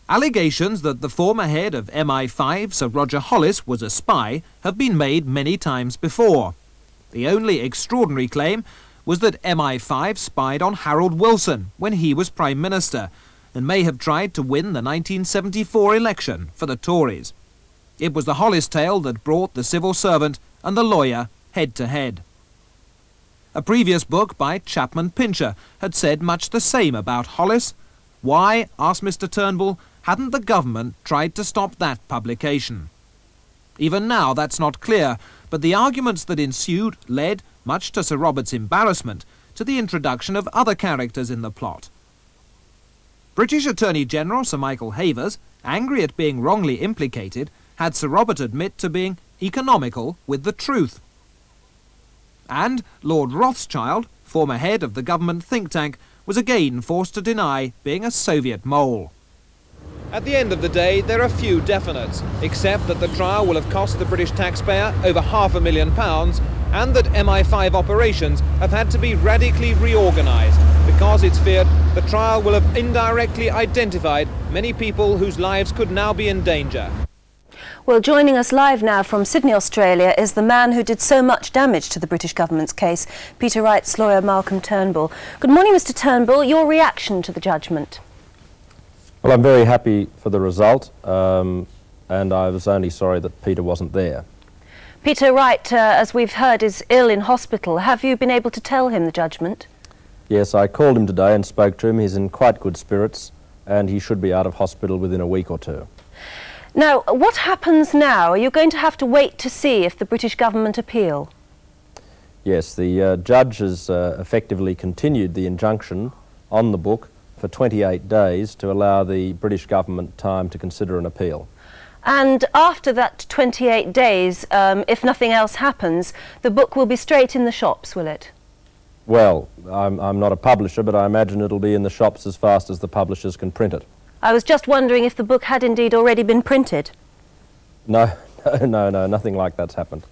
Allegations that the former head of MI5, Sir Roger Hollis, was a spy have been made many times before. The only extraordinary claim was that MI5 spied on Harold Wilson when he was Prime Minister and may have tried to win the 1974 election for the Tories. It was the Hollis tale that brought the civil servant and the lawyer head to head. A previous book by Chapman Pincher had said much the same about Hollis. Why, asked Mr. Turnbull, hadn't the government tried to stop that publication? Even now that's not clear, but the arguments that ensued led, much to Sir Robert's embarrassment, to the introduction of other characters in the plot. British Attorney General Sir Michael Havers, angry at being wrongly implicated, had Sir Robert admit to being economical with the truth. And Lord Rothschild, former head of the government think tank, was again forced to deny being a Soviet mole. At the end of the day, there are few definites, except that the trial will have cost the British taxpayer over £500,000 and that MI5 operations have had to be radically reorganised because it's feared the trial will have indirectly identified many people whose lives could now be in danger. Well, joining us live now from Sydney, Australia, is the man who did so much damage to the British government's case, Peter Wright's lawyer, Malcolm Turnbull. Good morning, Mr. Turnbull. Your reaction to the judgment? Well, I'm very happy for the result, and I was only sorry that Peter wasn't there. Peter Wright, as we've heard, is ill in hospital. Have you been able to tell him the judgment? Yes, I called him today and spoke to him. He's in quite good spirits, and he should be out of hospital within a week or two. Now, what happens now? Are you going to have to wait to see if the British government appeal? Yes, the judge has effectively continued the injunction on the book for 28 days to allow the British government time to consider an appeal. And after that 28 days, if nothing else happens, the book will be straight in the shops, will it? Well, I'm not a publisher, but I imagine it'll be in the shops as fast as the publishers can print it. I was just wondering if the book had indeed already been printed. No, nothing like that's happened.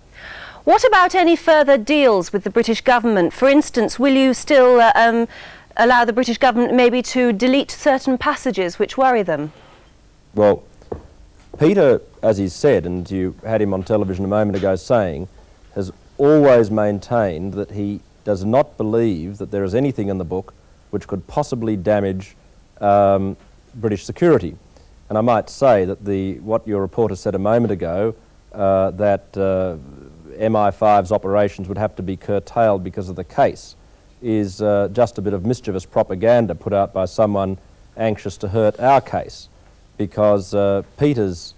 What about any further deals with the British government? For instance, will you still allow the British government maybe to delete certain passages which worry them? Well, Peter, as he said, and you had him on television a moment ago saying, has always maintained that he does not believe that there is anything in the book which could possibly damage British security. And I might say that what your reporter said a moment ago, that MI5's operations would have to be curtailed because of the case, is just a bit of mischievous propaganda put out by someone anxious to hurt our case, because Peter's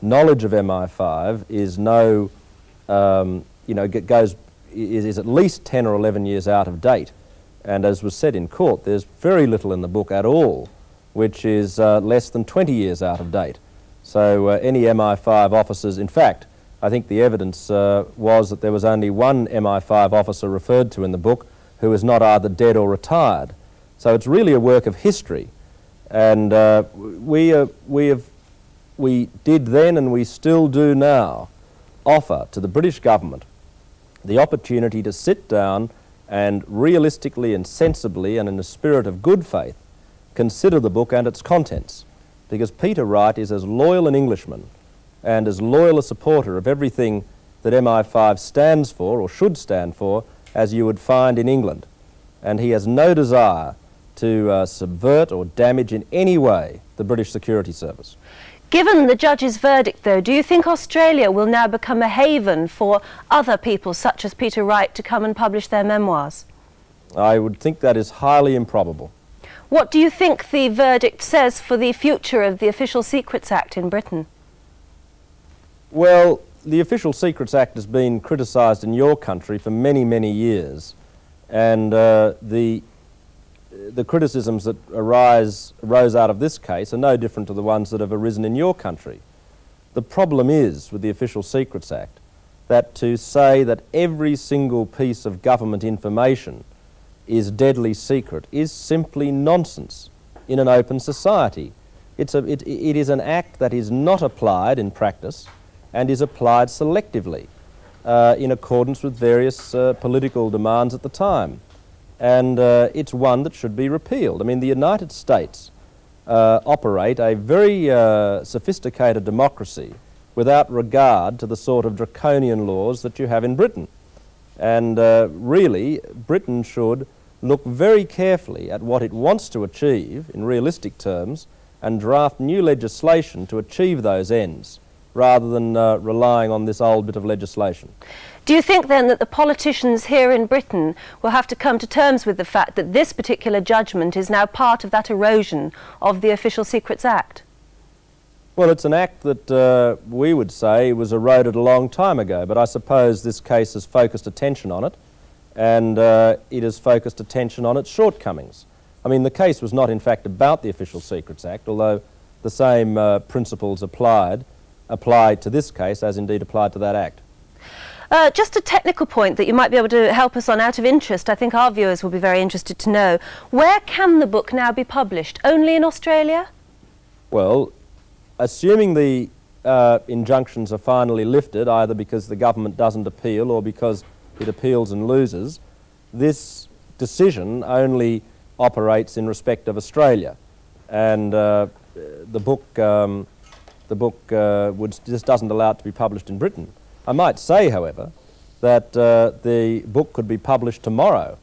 knowledge of MI5 is is at least 10 or 11 years out of date. And as was said in court, there's very little in the book at all which is less than 20 years out of date. So any MI5 officers, in fact, I think the evidence was that there was only one MI5 officer referred to in the book who is not either dead or retired. So it's really a work of history. And we did then and we still do now offer to the British government the opportunity to sit down and realistically and sensibly and in a spirit of good faith consider the book and its contents, because Peter Wright is as loyal an Englishman and as loyal a supporter of everything that MI5 stands for or should stand for as you would find in England, and he has no desire to subvert or damage in any way the British Security Service. Given the judge's verdict, though, do you think Australia will now become a haven for other people such as Peter Wright to come and publish their memoirs? I would think that is highly improbable. What do you think the verdict says for the future of the Official Secrets Act in Britain? Well, the Official Secrets Act has been criticised in your country for many, many years, and the criticisms that arose out of this case are no different to the ones that have arisen in your country. The problem is, with the Official Secrets Act, that to say that every single piece of government information is deadly secret is simply nonsense. in an open society. It is an act that is not applied in practice and is applied selectively in accordance with various political demands at the time. And it's one that should be repealed. I mean, the United States operate a very sophisticated democracy without regard to the sort of draconian laws that you have in Britain. And really, Britain should look very carefully at what it wants to achieve in realistic terms and draft new legislation to achieve those ends, rather than relying on this old bit of legislation. Do you think then that the politicians here in Britain will have to come to terms with the fact that this particular judgment is now part of that erosion of the Official Secrets Act? Well, it's an act that we would say was eroded a long time ago, but I suppose this case has focused attention on it, and it has focused attention on its shortcomings. I mean, the case was not in fact about the Official Secrets Act, although the same principles apply to this case as indeed applied to that act. Just a technical point that you might be able to help us on out of interest. I think our viewers will be very interested to know. Where can the book now be published? Only in Australia? Well, assuming the injunctions are finally lifted, either because the government doesn't appeal or because it appeals and loses, this decision only operates in respect of Australia. And the book just doesn't allow it to be published in Britain. I might say, however, that the book could be published tomorrow.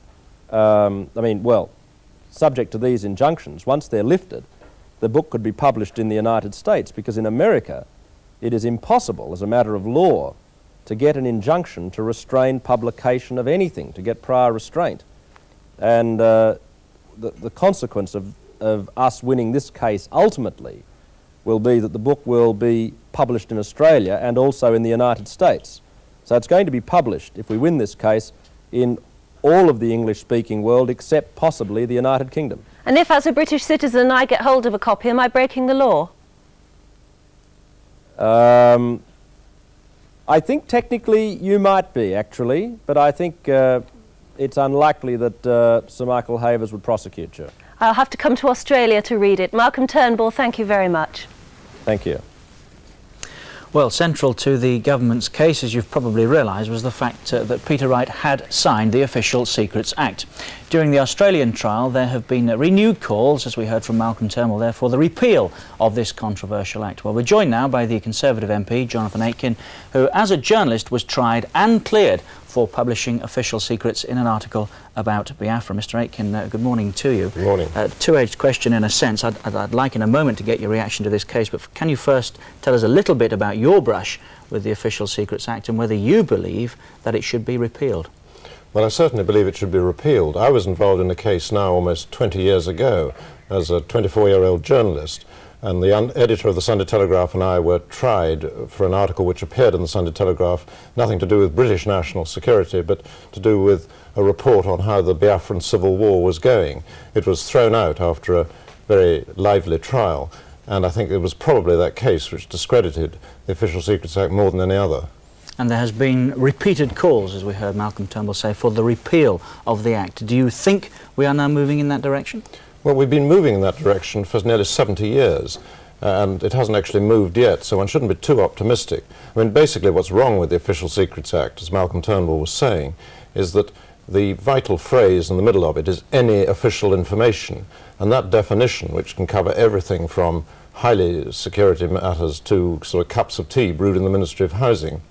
I mean, well, subject to these injunctions, once they're lifted, the book could be published in the United States, because in America it is impossible as a matter of law to get an injunction to restrain publication of anything, to get prior restraint. And the consequence of us winning this case ultimately will be that the book will be published in Australia and also in the United States. So it's going to be published, if we win this case, in all of the English-speaking world except possibly the United Kingdom. And if, as a British citizen, I get hold of a copy, am I breaking the law? I think technically you might be, actually, but I think it's unlikely that Sir Michael Havers would prosecute you. I'll have to come to Australia to read it. Malcolm Turnbull, thank you very much. Thank you. Well, central to the government's case, as you've probably realised, was the fact that Peter Wright had signed the Official Secrets Act. During the Australian trial, there have been renewed calls, as we heard from Malcolm Turnbull there, for the repeal of this controversial act. Well, we're joined now by the Conservative MP, Jonathan Aitken, who, as a journalist, was tried and cleared for publishing official secrets in an article about Biafra. Mr. Aitken, good morning to you. Good morning. Two-edged question in a sense. I'd like in a moment to get your reaction to this case, but can you first tell us a little bit about your brush with the Official Secrets Act and whether you believe that it should be repealed? Well, I certainly believe it should be repealed. I was involved in a case now almost 20 years ago as a 24-year-old journalist, and the editor of the Sunday Telegraph and I were tried for an article which appeared in the Sunday Telegraph, nothing to do with British national security, but to do with a report on how the Biafran civil war was going. It was thrown out after a very lively trial, and I think it was probably that case which discredited the Official Secrets Act more than any other. And there has been repeated calls, as we heard Malcolm Turnbull say, for the repeal of the Act. Do you think we are now moving in that direction? Well, we've been moving in that direction for nearly 70 years, and it hasn't actually moved yet, so one shouldn't be too optimistic. I mean, basically what's wrong with the Official Secrets Act, as Malcolm Turnbull was saying, is that the vital phrase in the middle of it is any official information, and that definition, which can cover everything from highly security matters to sort of cups of tea brewed in the Ministry of Housing,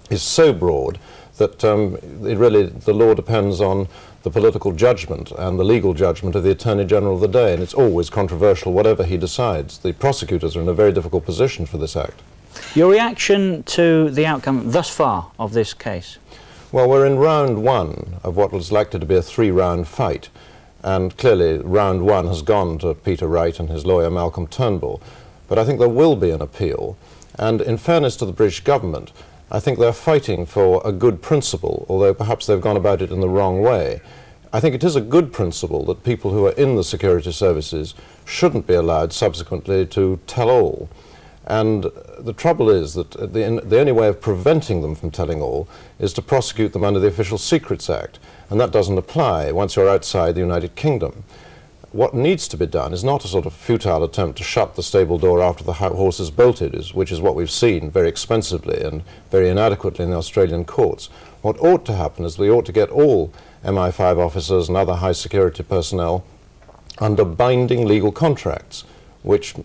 is so broad that the law depends on the political judgment and the legal judgment of the Attorney General of the day, and it's always controversial whatever he decides. The prosecutors are in a very difficult position for this act. Your reaction to the outcome thus far of this case? Well, we're in round one of what was likely to be a three-round fight, and clearly round one has gone to Peter Wright and his lawyer Malcolm Turnbull, but I think there will be an appeal, and in fairness to the British government, I think they're fighting for a good principle, although perhaps they've gone about it in the wrong way. I think it is a good principle that people who are in the security services shouldn't be allowed subsequently to tell all. And the trouble is that the only way of preventing them from telling all is to prosecute them under the Official Secrets Act, and that doesn't apply once you're outside the United Kingdom. what needs to be done is not a sort of futile attempt to shut the stable door after the horse is bolted, which is what we've seen very expensively and very inadequately in the Australian courts. What ought to happen is we ought to get all MI5 officers and other high security personnel under binding legal contracts, which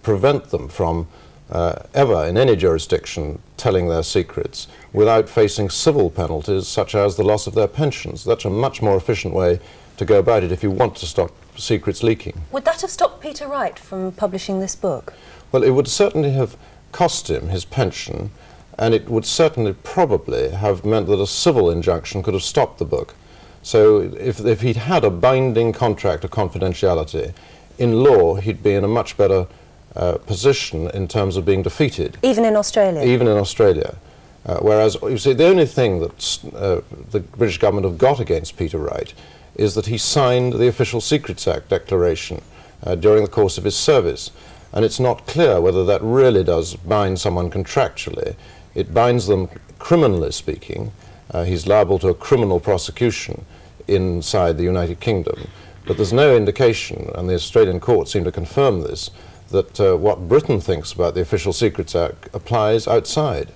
prevent them from ever in any jurisdiction telling their secrets without facing civil penalties such as the loss of their pensions. That's a much more efficient way to go about it if you want to stop secrets leaking. Would that have stopped Peter Wright from publishing this book? Well, it would certainly have cost him his pension, and it would certainly probably have meant that a civil injunction could have stopped the book. So if he'd had a binding contract of confidentiality, in law he'd be in a much better position in terms of being defeated. Even in Australia? Even in Australia. Whereas, you see, the only thing that the British government have got against Peter Wright is that he signed the Official Secrets Act declaration during the course of his service. And it's not clear whether that really does bind someone contractually. It binds them criminally speaking. He's liable to a criminal prosecution inside the United Kingdom. But there's no indication, and the Australian courts seem to confirm this, that what Britain thinks about the Official Secrets Act applies outside.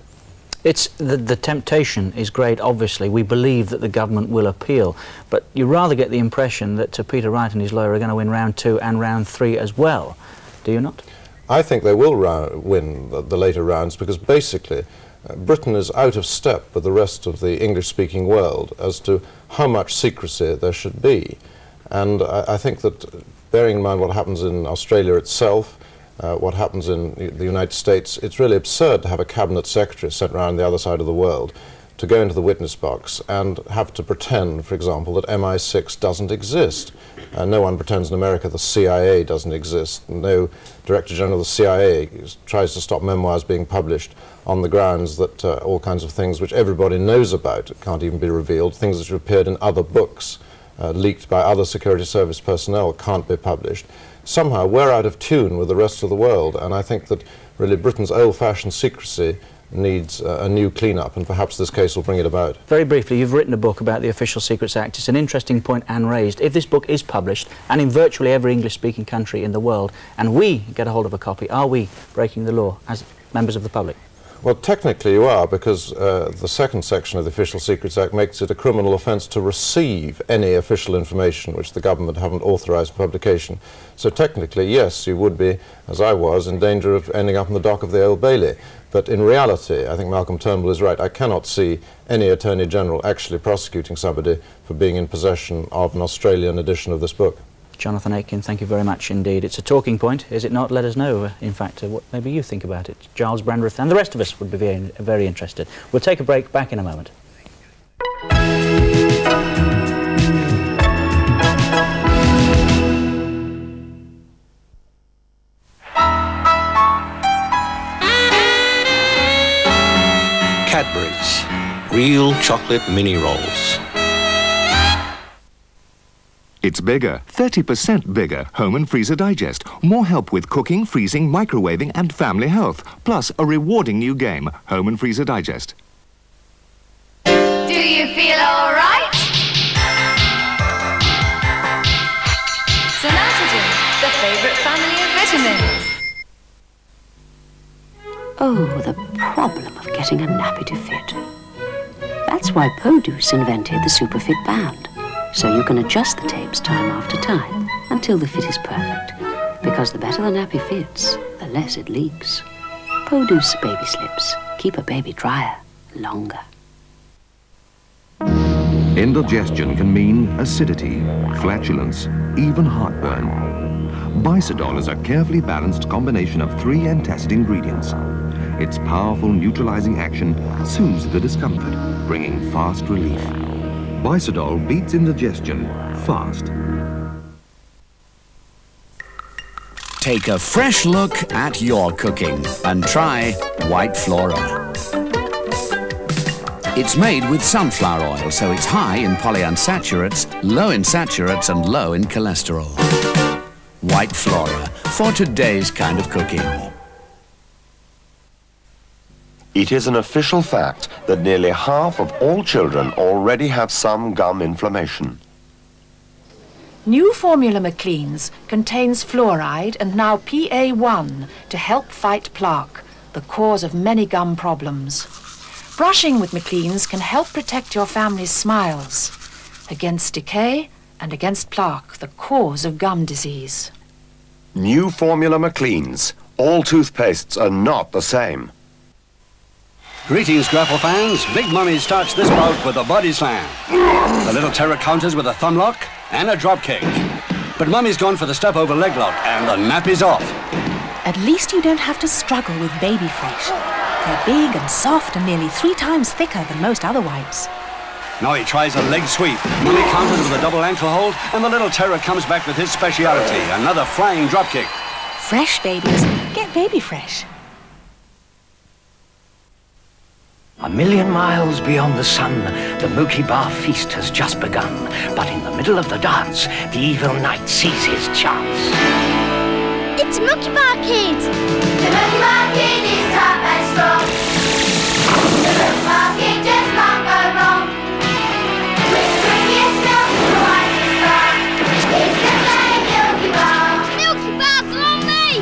It's the temptation is great, obviously. We believe that the government will appeal, but you rather get the impression that Peter Wright and his lawyer are going to win round 2 and round 3 as well. Do you not? I think they will win the later rounds, because basically Britain is out of step with the rest of the English-speaking world as to how much secrecy there should be. And I think that, bearing in mind what happens in Australia itself, what happens in the United States, it's really absurd to have a cabinet secretary sent around the other side of the world to go into the witness box and have to pretend, for example, that MI6 doesn't exist. No one pretends in America the CIA doesn't exist. No Director General of the CIA tries to stop memoirs being published on the grounds that all kinds of things which everybody knows about can't even be revealed, things that have appeared in other books, leaked by other security service personnel, can't be published. Somehow we're out of tune with the rest of the world, and I think that really Britain's old-fashioned secrecy needs a new clean-up, and perhaps this case will bring it about. Very briefly, you've written a book about the Official Secrets Act. It's an interesting point Anne raised. If this book is published, and in virtually every English-speaking country in the world, and we get a hold of a copy, are we breaking the law as members of the public? Well, technically you are, because the second section of the Official Secrets Act makes it a criminal offence to receive any official information which the government haven't authorised for publication. So technically, yes, you would be, as I was, in danger of ending up in the dock of the Old Bailey. But in reality, I think Malcolm Turnbull is right. I cannot see any Attorney General actually prosecuting somebody for being in possession of an Australian edition of this book. Jonathan Aitken, thank you very much indeed. It's a talking point, is it not? Let us know, in fact, what maybe you think about it. Giles Brandreth and the rest of us would be very interested. We'll take a break, back in a moment. Cadbury's Real Chocolate Mini Rolls. It's bigger, 30% bigger, Home and Freezer Digest. More help with cooking, freezing, microwaving and family health. Plus a rewarding new game, Home and Freezer Digest. Do you feel all right? Sonatigen, the favourite family of vitamins. Oh, the problem of getting a nappy to fit. That's why Podus invented the Superfit Band. So you can adjust the tapes time after time until the fit is perfect. Because the better the nappy fits, the less it leaks. Podus baby slips keep a baby drier longer. Indigestion can mean acidity, flatulence, even heartburn. Bicidol is a carefully balanced combination of 3 antacid ingredients. Its powerful neutralizing action soothes the discomfort, bringing fast relief. Bicidol beats indigestion fast. Take a fresh look at your cooking and try White Flora. It's made with sunflower oil, so it's high in polyunsaturates, low in saturates and low in cholesterol. White Flora, for today's kind of cooking. It is an official fact that nearly half of all children already have some gum inflammation. New Formula Maclean's contains fluoride and now PA1 to help fight plaque, the cause of many gum problems. Brushing with Maclean's can help protect your family's smiles against decay and against plaque, the cause of gum disease. New Formula Maclean's. All toothpastes are not the same. Greetings, Grapple fans. Big money starts this bout with a body slam. The little terror counters with a thumb lock and a drop kick. But Mummy's gone for the step over leg lock and the nappy's off. At least you don't have to struggle with Baby Fresh. They're big and soft and nearly 3 times thicker than most other wipes. Now he tries a leg sweep. Mummy counters with a double ankle hold, and the little terror comes back with his speciality, another flying drop kick. Fresh babies. Get Baby Fresh. A million miles beyond the sun, the Mookie Bar feast has just begun. But in the middle of the dance, the evil knight sees his chance. It's Mookie Bar Kid! The Mookie Bar Kid is tough and strong. The Mookie Bar Kid just can't go wrong. With the prettiest milk, the wisest star. It's the same Milky Bar. Milky Bar's on me!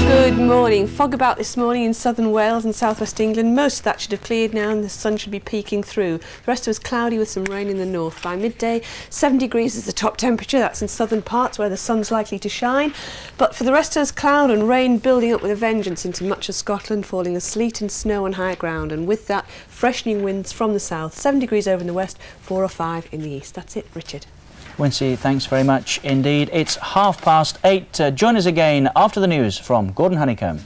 Good morning. Fog about this morning in southern Wales and southwest England. Most of that should have cleared now and the sun should be peeking through. The rest of us cloudy with some rain in the north. By midday, 7 degrees is the top temperature. That's in southern parts where the sun's likely to shine. But for the rest of us, cloud and rain building up with a vengeance into much of Scotland, falling as sleet and snow on higher ground. And with that, freshening winds from the south. 7 degrees over in the west, 4 or 5 in the east. That's it, Richard. Wincy, thanks very much indeed. It's 8:30. Join us again after the news from Gordon Honeycomb.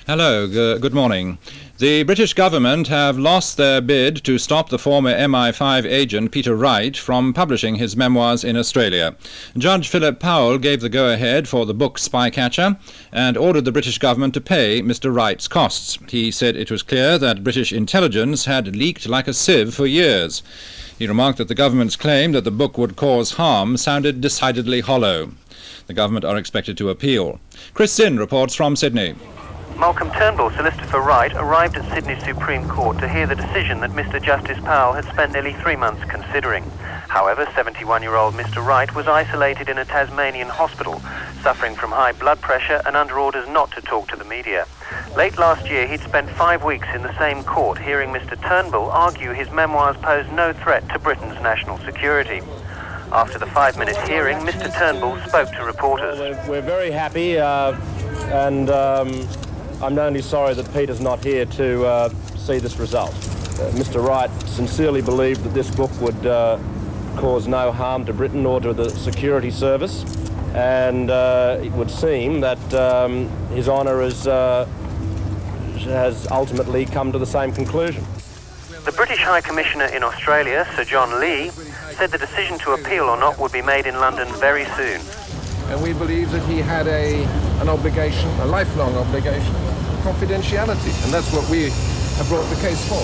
Hello, good morning. The British government have lost their bid to stop the former MI5 agent Peter Wright from publishing his memoirs in Australia. Judge Philip Powell gave the go-ahead for the book Spycatcher and ordered the British government to pay Mr. Wright's costs. He said it was clear that British intelligence had leaked like a sieve for years. He remarked that the government's claim that the book would cause harm sounded decidedly hollow. The government are expected to appeal. Chris Zinn reports from Sydney. Malcolm Turnbull, solicitor for Wright, arrived at Sydney Supreme Court to hear the decision that Mr. Justice Powell had spent nearly 3 months considering. However, 71-year-old Mr. Wright was isolated in a Tasmanian hospital, suffering from high blood pressure and under orders not to talk to the media. Late last year, he'd spent 5 weeks in the same court hearing Mr. Turnbull argue his memoirs pose no threat to Britain's national security. After the 5-minute hearing, Mr. Turnbull spoke to reporters. We're very happy and I'm only sorry that Peter's not here to see this result. Mr. Wright sincerely believed that this book would cause no harm to Britain or to the security service, and it would seem that His Honour has ultimately come to the same conclusion. The British High Commissioner in Australia, Sir John Lee, said the decision to appeal or not would be made in London very soon. And we believe that he had an obligation, a lifelong obligation, confidentiality, and that's what we have brought the case for.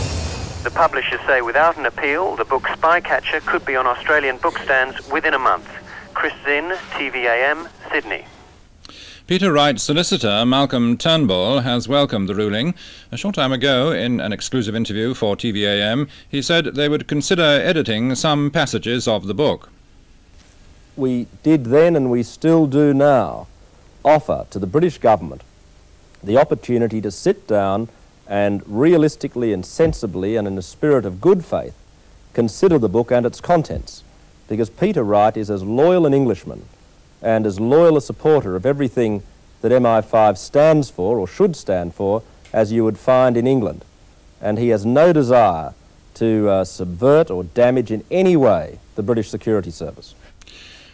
The publishers say without an appeal, the book Spycatcher could be on Australian bookstands within a month. Chris Zinn, TVAM, Sydney. Peter Wright's solicitor, Malcolm Turnbull, has welcomed the ruling. A short time ago, in an exclusive interview for TVAM, he said they would consider editing some passages of the book. We did then, and we still do now, offer to the British government the opportunity to sit down and realistically and sensibly and in a spirit of good faith consider the book and its contents, because Peter Wright is as loyal an Englishman and as loyal a supporter of everything that MI5 stands for or should stand for as you would find in England, and he has no desire to subvert or damage in any way the British Security Service.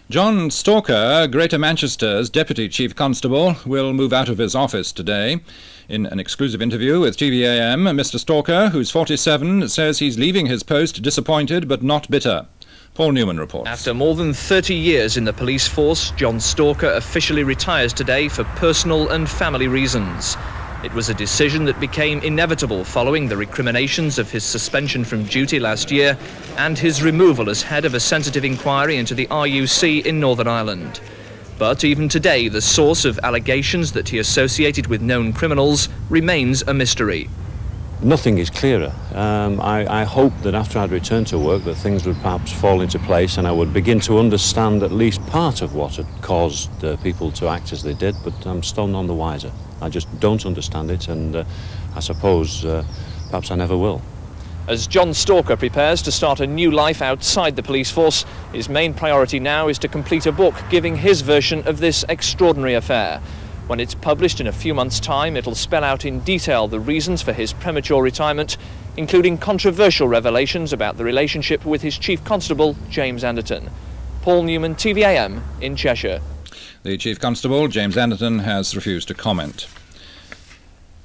John Stalker, Greater Manchester's Deputy Chief Constable, will move out of his office today. In an exclusive interview with TVAM, Mr. Stalker, who's 47, says he's leaving his post disappointed but not bitter. Paul Newman reports. After more than 30 years in the police force, John Stalker officially retires today for personal and family reasons. It was a decision that became inevitable following the recriminations of his suspension from duty last year and his removal as head of a sensitive inquiry into the RUC in Northern Ireland. But even today, the source of allegations that he associated with known criminals remains a mystery. Nothing is clearer. I hope that after I'd returned to work that things would perhaps fall into place and I would begin to understand at least part of what had caused people to act as they did, but I'm still none the wiser. I just don't understand it, and I suppose perhaps I never will. As John Stalker prepares to start a new life outside the police force, his main priority now is to complete a book giving his version of this extraordinary affair. When it's published in a few months' time, it'll spell out in detail the reasons for his premature retirement, including controversial revelations about the relationship with his chief constable, James Anderton. Paul Newman, TVAM, in Cheshire. The Chief Constable, James Anderton, has refused to comment.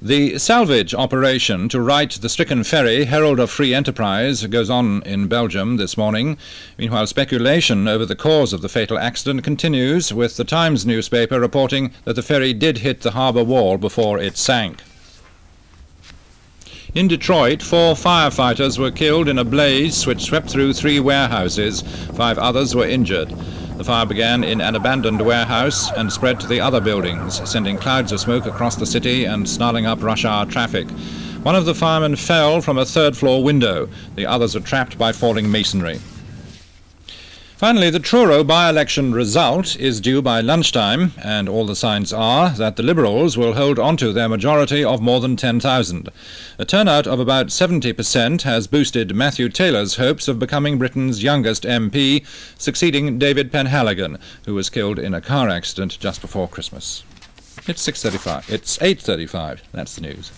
The salvage operation to right the stricken ferry, Herald of Free Enterprise, goes on in Belgium this morning. Meanwhile, speculation over the cause of the fatal accident continues, with the Times newspaper reporting that the ferry did hit the harbour wall before it sank. In Detroit, 4 firefighters were killed in a blaze which swept through 3 warehouses. 5 others were injured. The fire began in an abandoned warehouse and spread to the other buildings, sending clouds of smoke across the city and snarling up rush hour traffic. One of the firemen fell from a 3rd-floor window. The others were trapped by falling masonry. Finally, the Truro by-election result is due by lunchtime, and all the signs are that the Liberals will hold onto their majority of more than 10,000. A turnout of about 70% has boosted Matthew Taylor's hopes of becoming Britain's youngest MP, succeeding David Penhaligon, who was killed in a car accident just before Christmas. It's 6:35. It's 8:35. That's the news.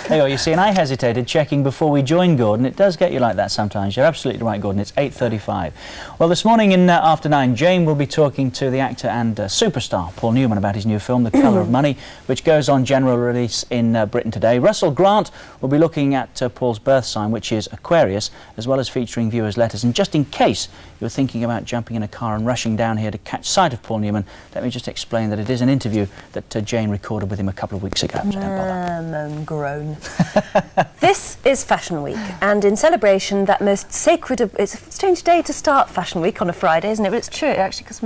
There you are, you see, and I hesitated checking before we joined Gordon. It does get you like that sometimes. You're absolutely right, Gordon. It's 8:35. Well, this morning in After 9, Jane will be talking to the actor and superstar Paul Newman about his new film, The Colour of Money, which goes on general release in Britain today. Russell Grant will be looking at Paul's birth sign, which is Aquarius, as well as featuring viewers' letters. And just in case you're thinking about jumping in a car and rushing down here to catch sight of Paul Newman, let me just explain that it is an interview that Jane recorded with him a couple of weeks ago. So don't bother. Grown. This is Fashion Week, and in celebration that most sacred of... It's a strange day to start Fashion Week on a Friday, isn't it? But it's true, actually, because...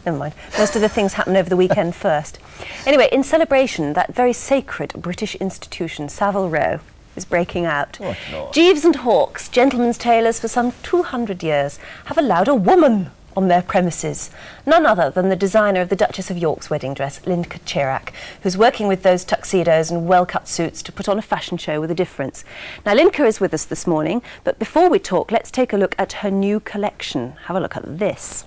Never mind. Most of the things happen over the weekend first. Anyway, in celebration, that very sacred British institution, Savile Row, is breaking out. Oh, Lord. Jeeves and Hawkes, gentlemen's tailors for some 200 years, have allowed a woman on their premises. None other than the designer of the Duchess of York's wedding dress, Linka Chirac, who's working with those tuxedos and well-cut suits to put on a fashion show with a difference. Now, Linka is with us this morning, but before we talk, let's take a look at her new collection. Have a look at this.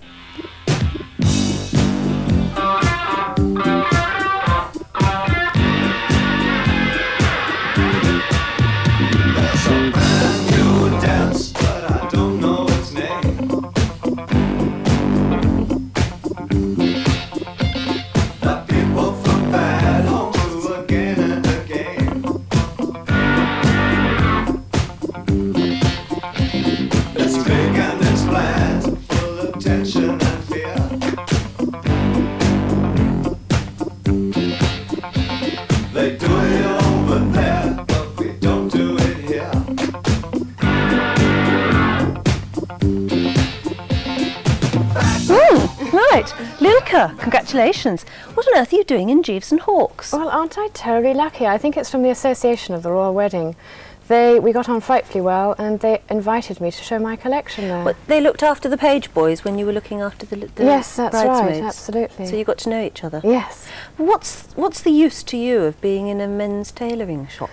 Linka, congratulations. What on earth are you doing in Jeeves and Hawkes? Well, aren't I terribly lucky? I think it's from the Association of the Royal Wedding. We got on frightfully well, and they invited me to show my collection there. But they looked after the page boys when you were looking after the yes, that's bridesmaids. right, absolutely. So you got to know each other? Yes. What's the use to you of being in a men's tailoring shop?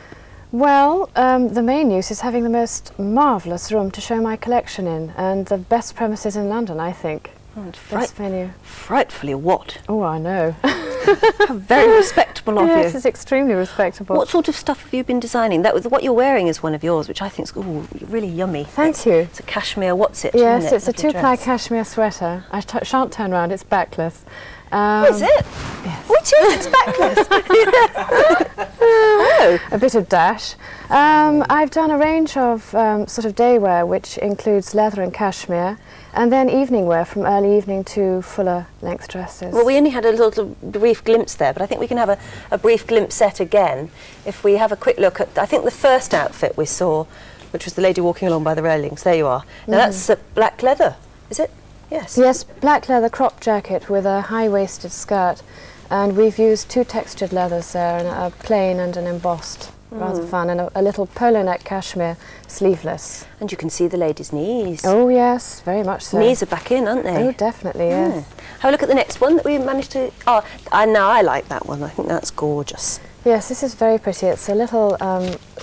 Well, the main use is having the most marvellous room to show my collection in, and the best premises in London, I think. Oh, best venue. Frightfully what? Oh, I know. How very respectable of you. Yes, it's extremely respectable. What sort of stuff have you been designing? What you're wearing is one of yours, which I think is really yummy. Thank you. It's a cashmere, what's it? Yes, it's a 2-ply cashmere sweater. I shan't turn round, it's backless. Is it? Yes. Which is? It's backless. Oh. A bit of dash. I've done a range of sort of day wear, which includes leather and cashmere, and then evening wear from early evening to fuller length dresses. Well, we only had a little brief glimpse there, but I think we can have a brief glimpse set again if we have a quick look at, I think, the first outfit we saw, which was the lady walking along by the railings. There you are. Now that's black leather, is it? Yes. Yes, black leather crop jacket with a high-waisted skirt, and we've used 2 textured leathers there, and a plain and an embossed. Rather fun, and a little polo neck cashmere, sleeveless. And you can see the lady's knees. Oh yes, very much so. Knees are back in, aren't they? Oh, definitely, yes. Have a look at the next one that we managed to... Oh, now I like that one. I think that's gorgeous. Yes, this is very pretty. It's a little,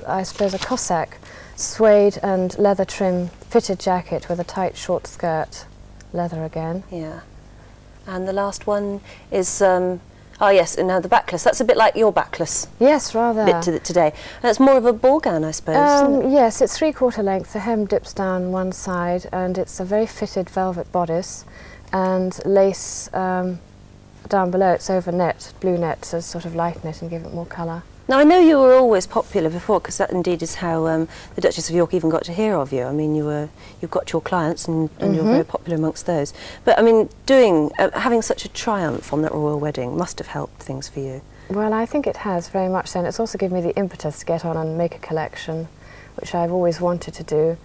I suppose, a Cossack suede and leather trim fitted jacket with a tight short skirt, leather again. Yeah. And the last one is... oh yes, and now the backless. That's a bit like your backless. Yes, rather. Bit today. And it's more of a ball gown, I suppose. Isn't it? Yes, it's 3/4 length. The hem dips down one side, and it's a very fitted velvet bodice, and lace down below. It's over net, blue net, to sort of lighten it and give it more colour. Now I know you were always popular before, because that indeed is how the Duchess of York even got to hear of you. I mean, you've got your clients, and you're very popular amongst those. But I mean, having such a triumph on that royal wedding must have helped things for you. Well, I think it has very much so, and it's also given me the impetus to get on and make a collection, which I've always wanted to do.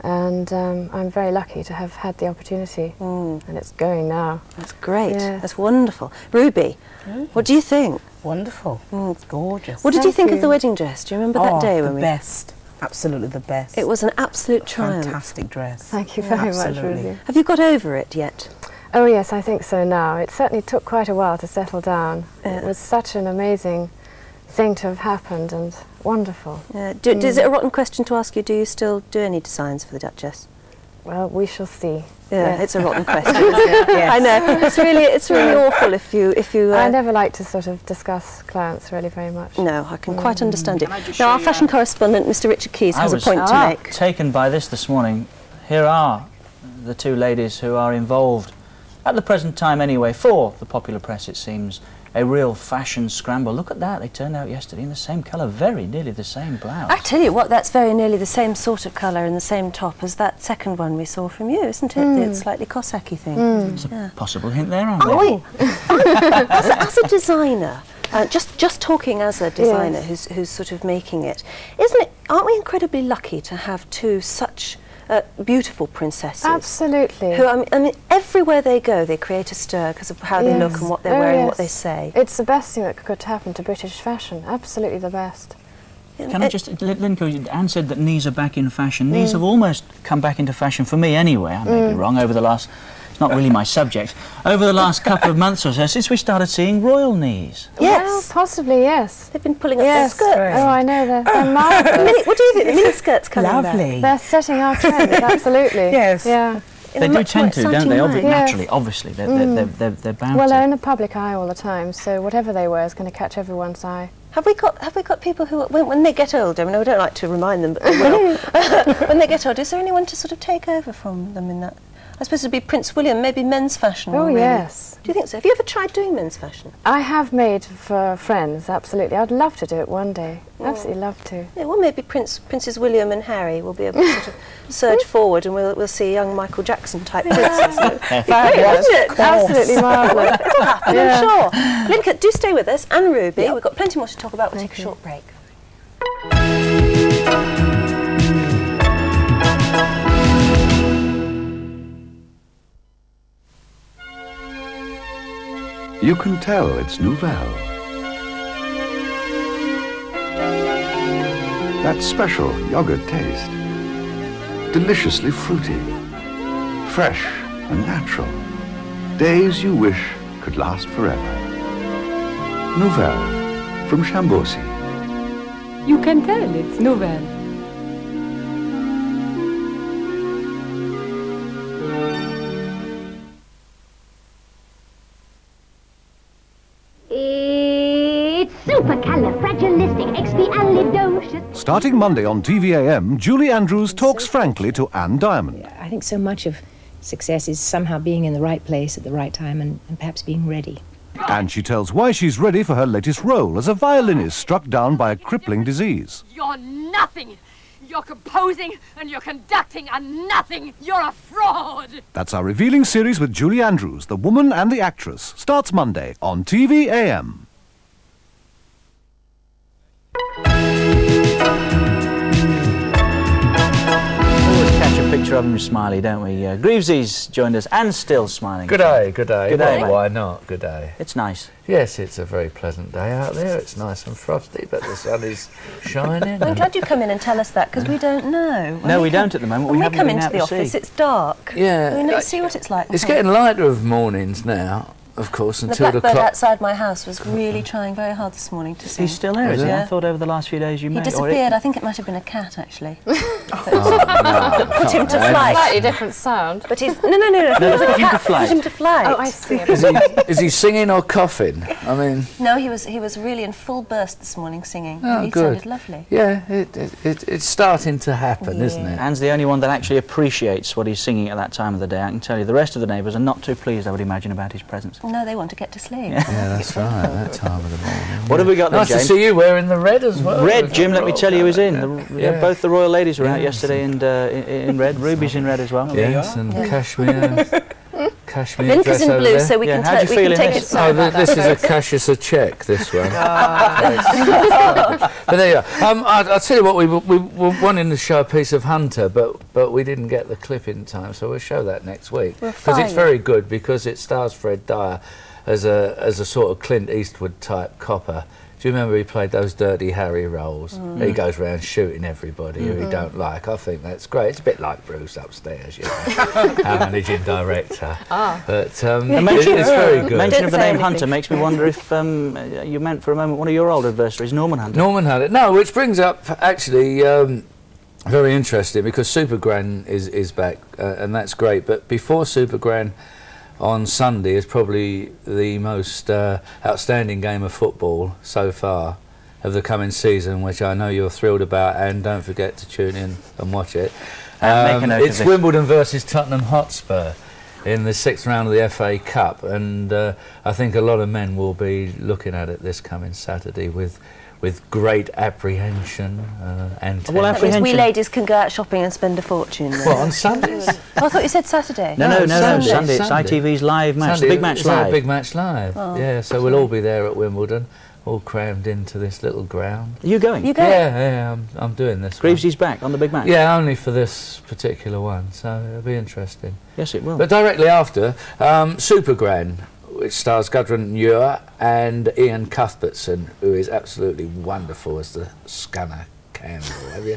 And I'm very lucky to have had the opportunity, and it's going now. That's great. Yes. That's wonderful. Ruby, what do you think? Wonderful. It's gorgeous. What did you think of the wedding dress? Do you remember that day when the best. Absolutely the best. It was an absolute triumph. Fantastic dress. Thank you very much, Ruby. Have you got over it yet? Oh yes, I think so now. It certainly took quite a while to settle down. It was such an amazing thing to have happened, and wonderful. Is it a rotten question to ask you, do you still do any designs for the Duchess? Well, we shall see. Yeah, it's a rotten question. I know. It's really awful if you. I never like to sort of discuss clients really very much. No, I can quite understand it. Now, our fashion correspondent, Mr. Richard Keys, has a point to make. Taken by this morning. Here are the 2 ladies who are involved, at the present time anyway, for the popular press, it seems, a real fashion scramble. Look at that, they turned out yesterday in the same colour, very nearly the same blouse. I tell you what, that's very nearly the same sort of colour and the same top as that second one we saw from you, isn't it? The slightly Cossacky thing. There's a possible hint there, aren't there? As a designer, just talking as a designer who's sort of making it, aren't we incredibly lucky to have 2 such beautiful princesses? Absolutely. Who, I mean, everywhere they go, they create a stir because of how they look and what they're wearing, what they say. It's the best thing that could happen to British fashion. Absolutely the best. Can I just, Linco, Anne said that knees are back in fashion. Knees have almost come back into fashion for me anyway. I may be wrong over the last... It's not really my subject. Over the last couple of months or so, since we started seeing royal knees. Yes. Well, possibly, yes. They've been pulling up their skirts. Right. Oh, I know, they're marvellous. What do you think? The mini skirts coming Lovely. back. They're setting our trend, absolutely. Yes. Yeah. They do tend to, don't they? Naturally, obviously. They're bound well, to. they're in the public eye all the time, so whatever they wear is going to catch everyone's eye. Have we got people who, when they get older, I mean, I don't like to remind them, but they will. When they get older, is there anyone to sort of take over from them in that? I suppose it would be Prince William, maybe men's fashion. Oh, yes. Do you think so? Have you ever tried doing men's fashion? I have made for friends, absolutely. I'd love to do it one day. Absolutely love to. Yeah, well, maybe Princes William and Harry will be able to sort of surge forward, and we'll see young Michael Jackson type princes. Fabulous, isn't it? Absolutely marvellous. It'll happen, I'm sure. Lincoln, do stay with us, and Ruby. We've got plenty more to talk about. We'll take a short break. You can tell it's Nouvelle. That special yogurt taste. Deliciously fruity. Fresh and natural. Days you wish could last forever. Nouvelle from Chambosi. You can tell it's Nouvelle. Supercalifragilisticexpialidocious. Starting Monday on TVAM, Julie Andrews talks frankly to Anne Diamond. I think so much of success is somehow being in the right place at the right time and perhaps being ready. And she tells why she's ready for her latest role as a violinist struck down by a crippling disease. You're nothing. You're composing and you're conducting and nothing. You're a fraud. That's our revealing series with Julie Andrews, the woman and the actress. Starts Monday on TVAM. Always catch a picture picture of him smiley, don't we? Greavesy's joined us and still smiling. Good day, good day. Good day, Well, mate. why not? Good day. It's nice. Yes, it's a very pleasant day out there. It's nice and frosty, but the sun is shining. I'm glad you come in and tell us that, because we don't know. No, we don't at the moment. When we haven't come been into out the to office, see. it's dark. Yeah. We never see what it's like. It's getting lighter of mornings now, of course, The until the blackbird clock... outside my house was really trying very hard this morning to sing. He's still there, is he? Yeah. I thought over the last few days you He may... disappeared. I think it might have been a cat, actually. no, Put him to come on. flight. Slightly different sound. But he's... No, it was a put him to cat. flight. Put him to flight. Oh, I see. Is he singing or coughing? I mean... No, he was really in full burst this morning singing. Oh, He good. sounded lovely. Yeah, it's starting to happen, isn't it? Anne's the only one that actually appreciates what he's singing at that time of the day. I can tell you, the rest of the neighbours are not too pleased, I would imagine, about his presence. No, they want to get to sleep. Yeah, that's right, that time of the morning. What have we got then, Nice James? to see you wearing the red as well. Red, Jim, let me tell you, is in. Yeah. Both the royal ladies were out yesterday and in red. Ruby's in red as well. Yes, and cashmere. Cashmere Lincoln's dress in over blue, there. so we can how'd you we feel can in take this? it. Oh, this is a Cassius a check, this one. But there you are. I'll tell you what, we were wanting to show a piece of Hunter, but we didn't get the clip in time, so we'll show that next week. Because it's very good, because it stars Fred Dyer as a sort of Clint Eastwood type copper. Do you remember he played those Dirty Harry roles? He goes around shooting everybody who he don't like. I think that's great. It's a bit like Bruce upstairs, you know, our managing director. But it's very good. Mention of the name Hunter makes me wonder if you meant for a moment one of your old adversaries, Norman Hunter. Norman Hunter. No, which brings up actually very interesting, because Super Gran is back, and that's great. But before Super Gran on Sunday is probably the most outstanding game of football so far of the coming season, which I know you're thrilled about, and don't forget to tune in and watch it. It's Wimbledon versus Tottenham Hotspur in the 6th round of the FA Cup, and I think a lot of men will be looking at it this coming Saturday with great apprehension and That means we ladies can go out shopping and spend a fortune. Then. What, on Sundays? Oh, I thought you said Saturday. No, Sunday. It's Sunday. ITV's live match, Sunday, the Big Match it's Live. our Big Match Live. Oh, yeah, so we'll all be there at Wimbledon, all crammed into this little ground. Are you going? You going? Yeah, I'm doing this. Greavesy's back on the Big Match. Yeah, only for this particular one, so it'll be interesting. Yes, it will. But directly after, Super Gran, which stars Gudrun Muir and Ian Cuthbertson, who is absolutely wonderful as the Scunner Campbell. Have you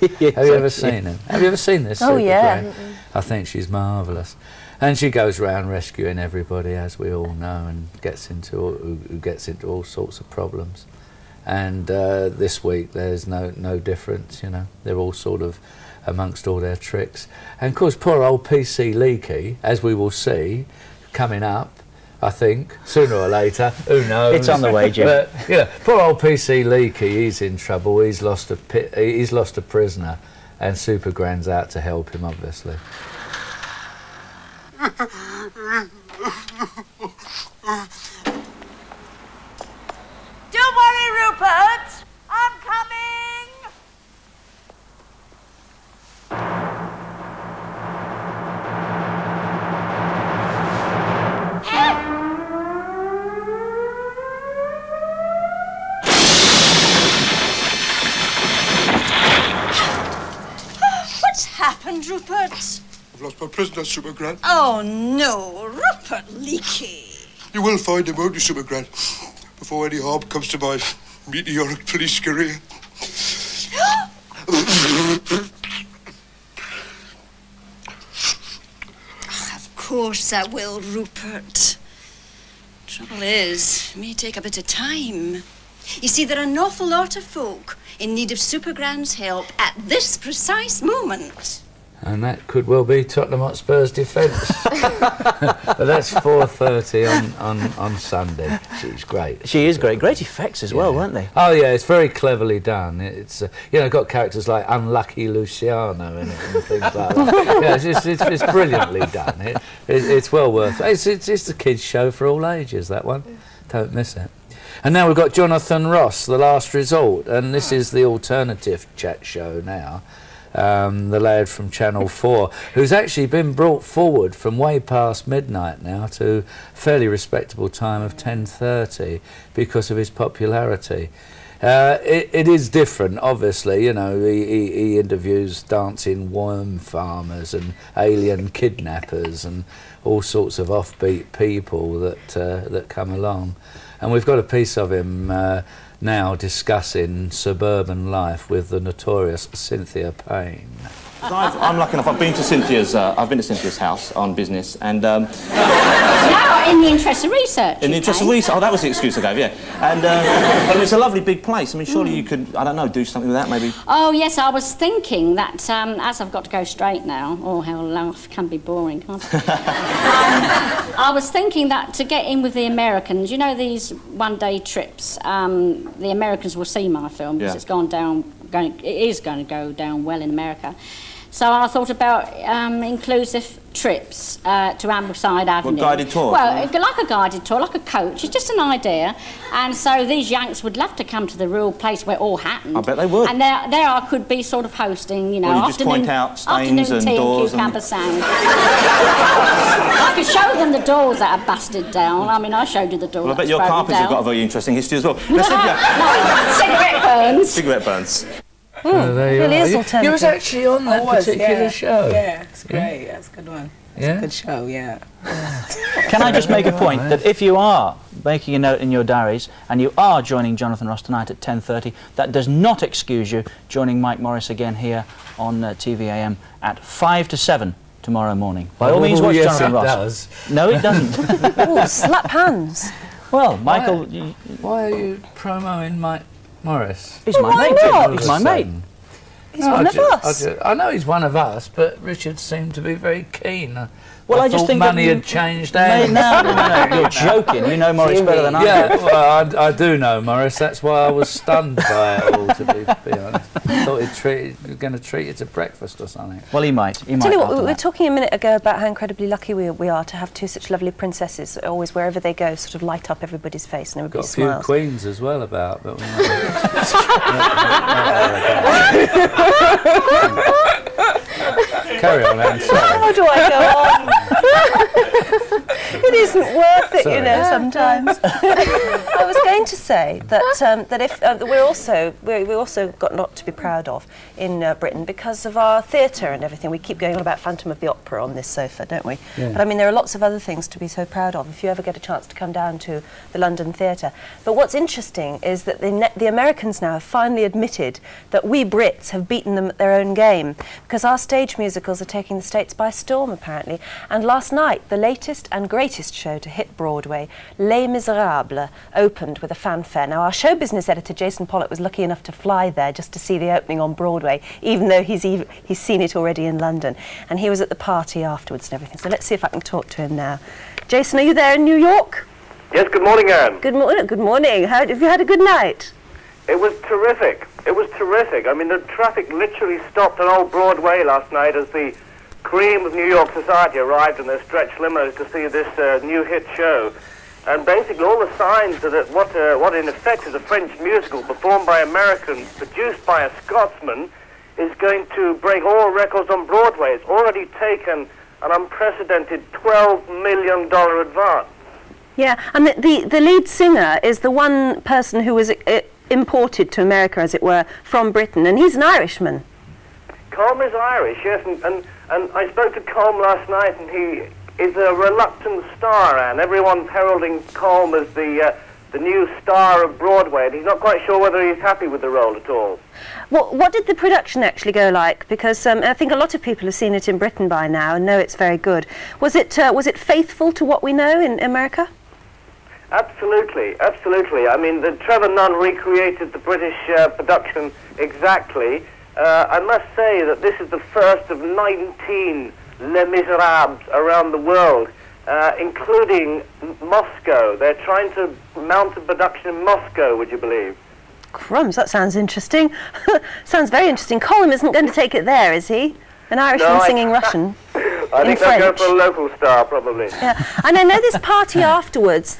ever seen him? Have you ever seen this? Oh, Super yeah. Gran? I think she's marvellous. And she goes around rescuing everybody, as we all know, and gets into who gets into all sorts of problems. And this week there's no difference, you know. They're all sort of amongst all their tricks. And of course, poor old PC Leakey, as we will see coming up, I think, sooner or later, who knows? It's on the way, Jim. But yeah, poor old PC Leakey, he's in trouble. He's lost a prisoner, and Super Gran's out to help him, obviously. Don't worry, Rupert. I'm coming. What's happened, Rupert? I've lost my prisoner, Super Gran. Oh, no, Rupert Leakey. You will find him, won't you, Super Gran? Before any harm comes to my meteoric police career. Of course I will, Rupert. Trouble is, it may take a bit of time. You see, there are an awful lot of folk in need of Super Gran's help at this precise moment. And that could well be Tottenham Hotspur's defence. But that's 4:30 on Sunday. She's great. She is great. Great effects as well, weren't they? Oh yeah, it's very cleverly done. It's you know, got characters like Unlucky Luciano in it and things like that. Yeah, it's brilliantly done. It's well worth it. It's a kids' show for all ages, that one. Don't miss it. And now we've got Jonathan Ross, The Last Resort, and this is the alternative chat show now. The lad from Channel 4, who's actually been brought forward from way past midnight now to a fairly respectable time of 10:30 because of his popularity. It is different, obviously. You know, he interviews dancing worm farmers and alien kidnappers and all sorts of offbeat people that come along. And we've got a piece of him now discussing suburban life with the notorious Cynthia Payne. I'm lucky enough. I've been to Cynthia's house on business, and no, in the interest of research. In the interest of research. Oh, that was the excuse I gave. Yeah, and but it's a lovely big place. I mean, surely you could, I don't know, do something with that, maybe. Oh yes, I was thinking that as I've got to go straight now. Oh, how life can be boring, can't it? I was thinking that to get in with the Americans, you know, these one-day trips. The Americans will see my film because it's gone down. It is going to go down well in America. So I thought about inclusive trips to Ambleside Avenue. What, guided tours? Well, like a guided tour, like a coach. It's just an idea. And so these Yanks would love to come to the real place where it all happened. I bet they would. And there I could be sort of hosting, you know, well, you just point out stains and doors and... Cucumber Sound. I could show them the doors that are busted down. I mean, I showed you the door. Well, I bet your carpets have got a very interesting history as well. Cigarette burns. Cigarette burns. Really is alternative. You was actually on that particular show. Yeah, it's great. That's a good one. It's a good show, yeah. Can I just make a point that if you are making a note in your diaries and you are joining Jonathan Ross tonight at 10:30, that does not excuse you joining Mike Morris again here on TVAM at 5 to 7 tomorrow morning. By all means, watch Jonathan Ross. Does. No, it doesn't. Oh, slap hands. Well, Michael... Why are you promoting Mike Morris? He's my mate. He's my mate. He's one of us. I know he's one of us, but Richard seemed to be very keen. Well, I just think money had changed hands. No, you're joking. You know Morris better than I do. Yeah, well, I do know Morris. That's why I was stunned by it all, to be honest. I thought he was going to treat you to breakfast or something. Well, he might. Tell you what, we were talking a minute ago about how incredibly lucky we are to have two such lovely princesses. Always, wherever they go, sort of light up everybody's face and everybody smiles. Got a few queens as well about, but carry on, Anne. How do I go on? It isn't worth it, you know, sometimes. I was going to say that that if we also got a lot to be proud of in Britain because of our theatre and everything. We keep going on about Phantom of the Opera on this sofa, don't we? Yeah. But I mean, there are lots of other things to be so proud of if you ever get a chance to come down to the London Theatre. But what's interesting is that the Americans now have finally admitted that we Brits have beaten them at their own game because our stage musicals are taking the States by storm, apparently. And last night, the latest and greatest show to hit Broadway, Les Miserables, opened with a fanfare. Now, our show business editor, Jason Pollock, was lucky enough to fly there just to see the opening on Broadway, even though he's seen it already in London. And he was at the party afterwards and everything. So let's see if I can talk to him now. Jason, are you there in New York? Yes, good morning, Anne. Good morning. Good morning. Have you had a good night? It was terrific. It was terrific. I mean, the traffic literally stopped on Old Broadway last night as the cream of New York society arrived in their stretch limos to see this new hit show. And basically all the signs that what in effect is a French musical performed by Americans, produced by a Scotsman, is going to break all records on Broadway. It's already taken an unprecedented $12 million advance. Yeah, and the lead singer is the one person who was imported to America, as it were, from Britain, and he's an Irishman. Colm is Irish, yes, and I spoke to Colm last night, and he is a reluctant star, and everyone's heralding Colm as the new star of Broadway, and he's not quite sure whether he's happy with the role at all. What did the production actually go like? Because I think a lot of people have seen it in Britain by now and know it's very good. Was it faithful to what we know in America? Absolutely, absolutely. I mean, Trevor Nunn recreated the British production exactly. I must say that this is the first of 19 Les Miserables around the world, including Moscow. They're trying to mount a production in Moscow, would you believe? Crumbs, that sounds interesting. Sounds very interesting. Colm isn't going to take it there, is he? An Irishman singing Russian. I think they'll go for a local star, probably. Yeah, and I know this party afterwards,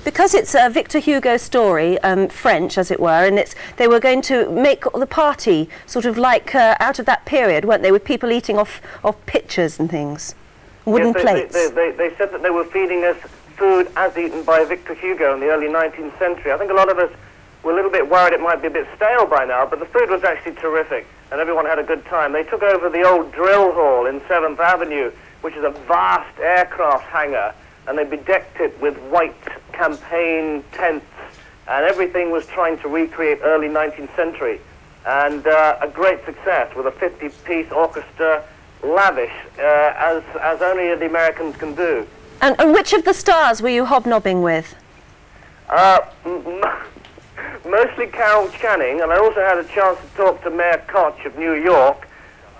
because it's a Victor Hugo story, French as it were, and they were going to make the party sort of like out of that period, weren't they, with people eating off pitchers and things, wooden plates. They said that they were feeding us food as eaten by Victor Hugo in the early 19th century. I think a lot of us were a little bit worried it might be a bit stale by now, but the food was actually terrific, and everyone had a good time. They took over the old drill hall in 7th Avenue, which is a vast aircraft hangar, and they bedecked it with white campaign tents, and everything was trying to recreate early 19th century. And a great success with a 50-piece orchestra, lavish, as only the Americans can do. And which of the stars were you hobnobbing with? Mostly Carol Channing, and I also had a chance to talk to Mayor Koch of New York.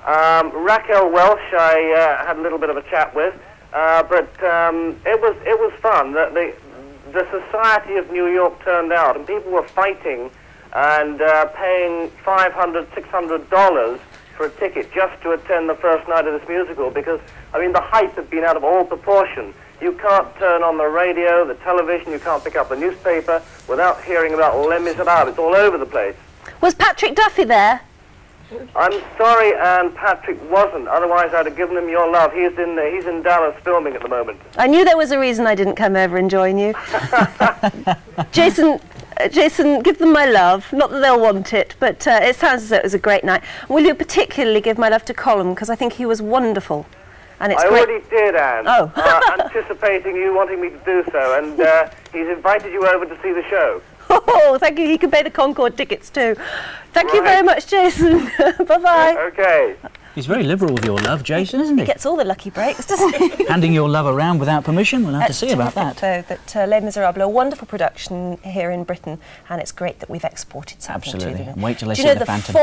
Raquel Welch I had a little bit of a chat with, but it was fun. The society of New York turned out, and people were fighting and paying $500, $600 for a ticket just to attend the first night of this musical, because, I mean, the hype had been out of all proportion. You can't turn on the radio, the television, you can't pick up the newspaper without hearing about Les Miserables. It's all over the place. Was Patrick Duffy there? I'm sorry, Anne, Patrick wasn't. Otherwise, I'd have given him your love. He's in Dallas filming at the moment. I knew there was a reason I didn't come over and join you. Jason, give them my love. Not that they'll want it, but it sounds as though it was a great night. Will you particularly give my love to Colm, because I think he was wonderful. And it's I great. already did, Anne. Oh. Anticipating you wanting me to do so, and he's invited you over to see the show. Oh, thank you. He can pay the Concorde tickets too. Thank you very much, Jason. Bye-bye. Okay. He's very liberal with your love, Jason, isn't he? He gets all the lucky breaks, doesn't he? Handing your love around without permission. We'll have to see about that. Though, that Les Miserables, a wonderful production here in Britain, and it's great that we've exported something Absolutely. to them. And wait till they Do see you know the Phantom.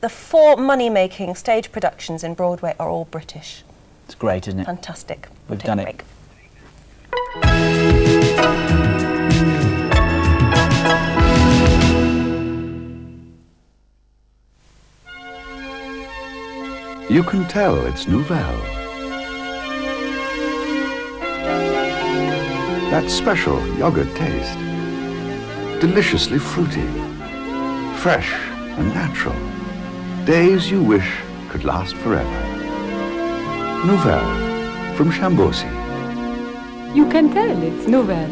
the four money-making stage productions in Broadway are all British? It's great, isn't it? Fantastic. We've done it. You can tell it's Nouvelle. That special yogurt taste. Deliciously fruity. Fresh and natural. Days you wish could last forever. Nouvelle from Chambosi. You can tell it's Nouvelle.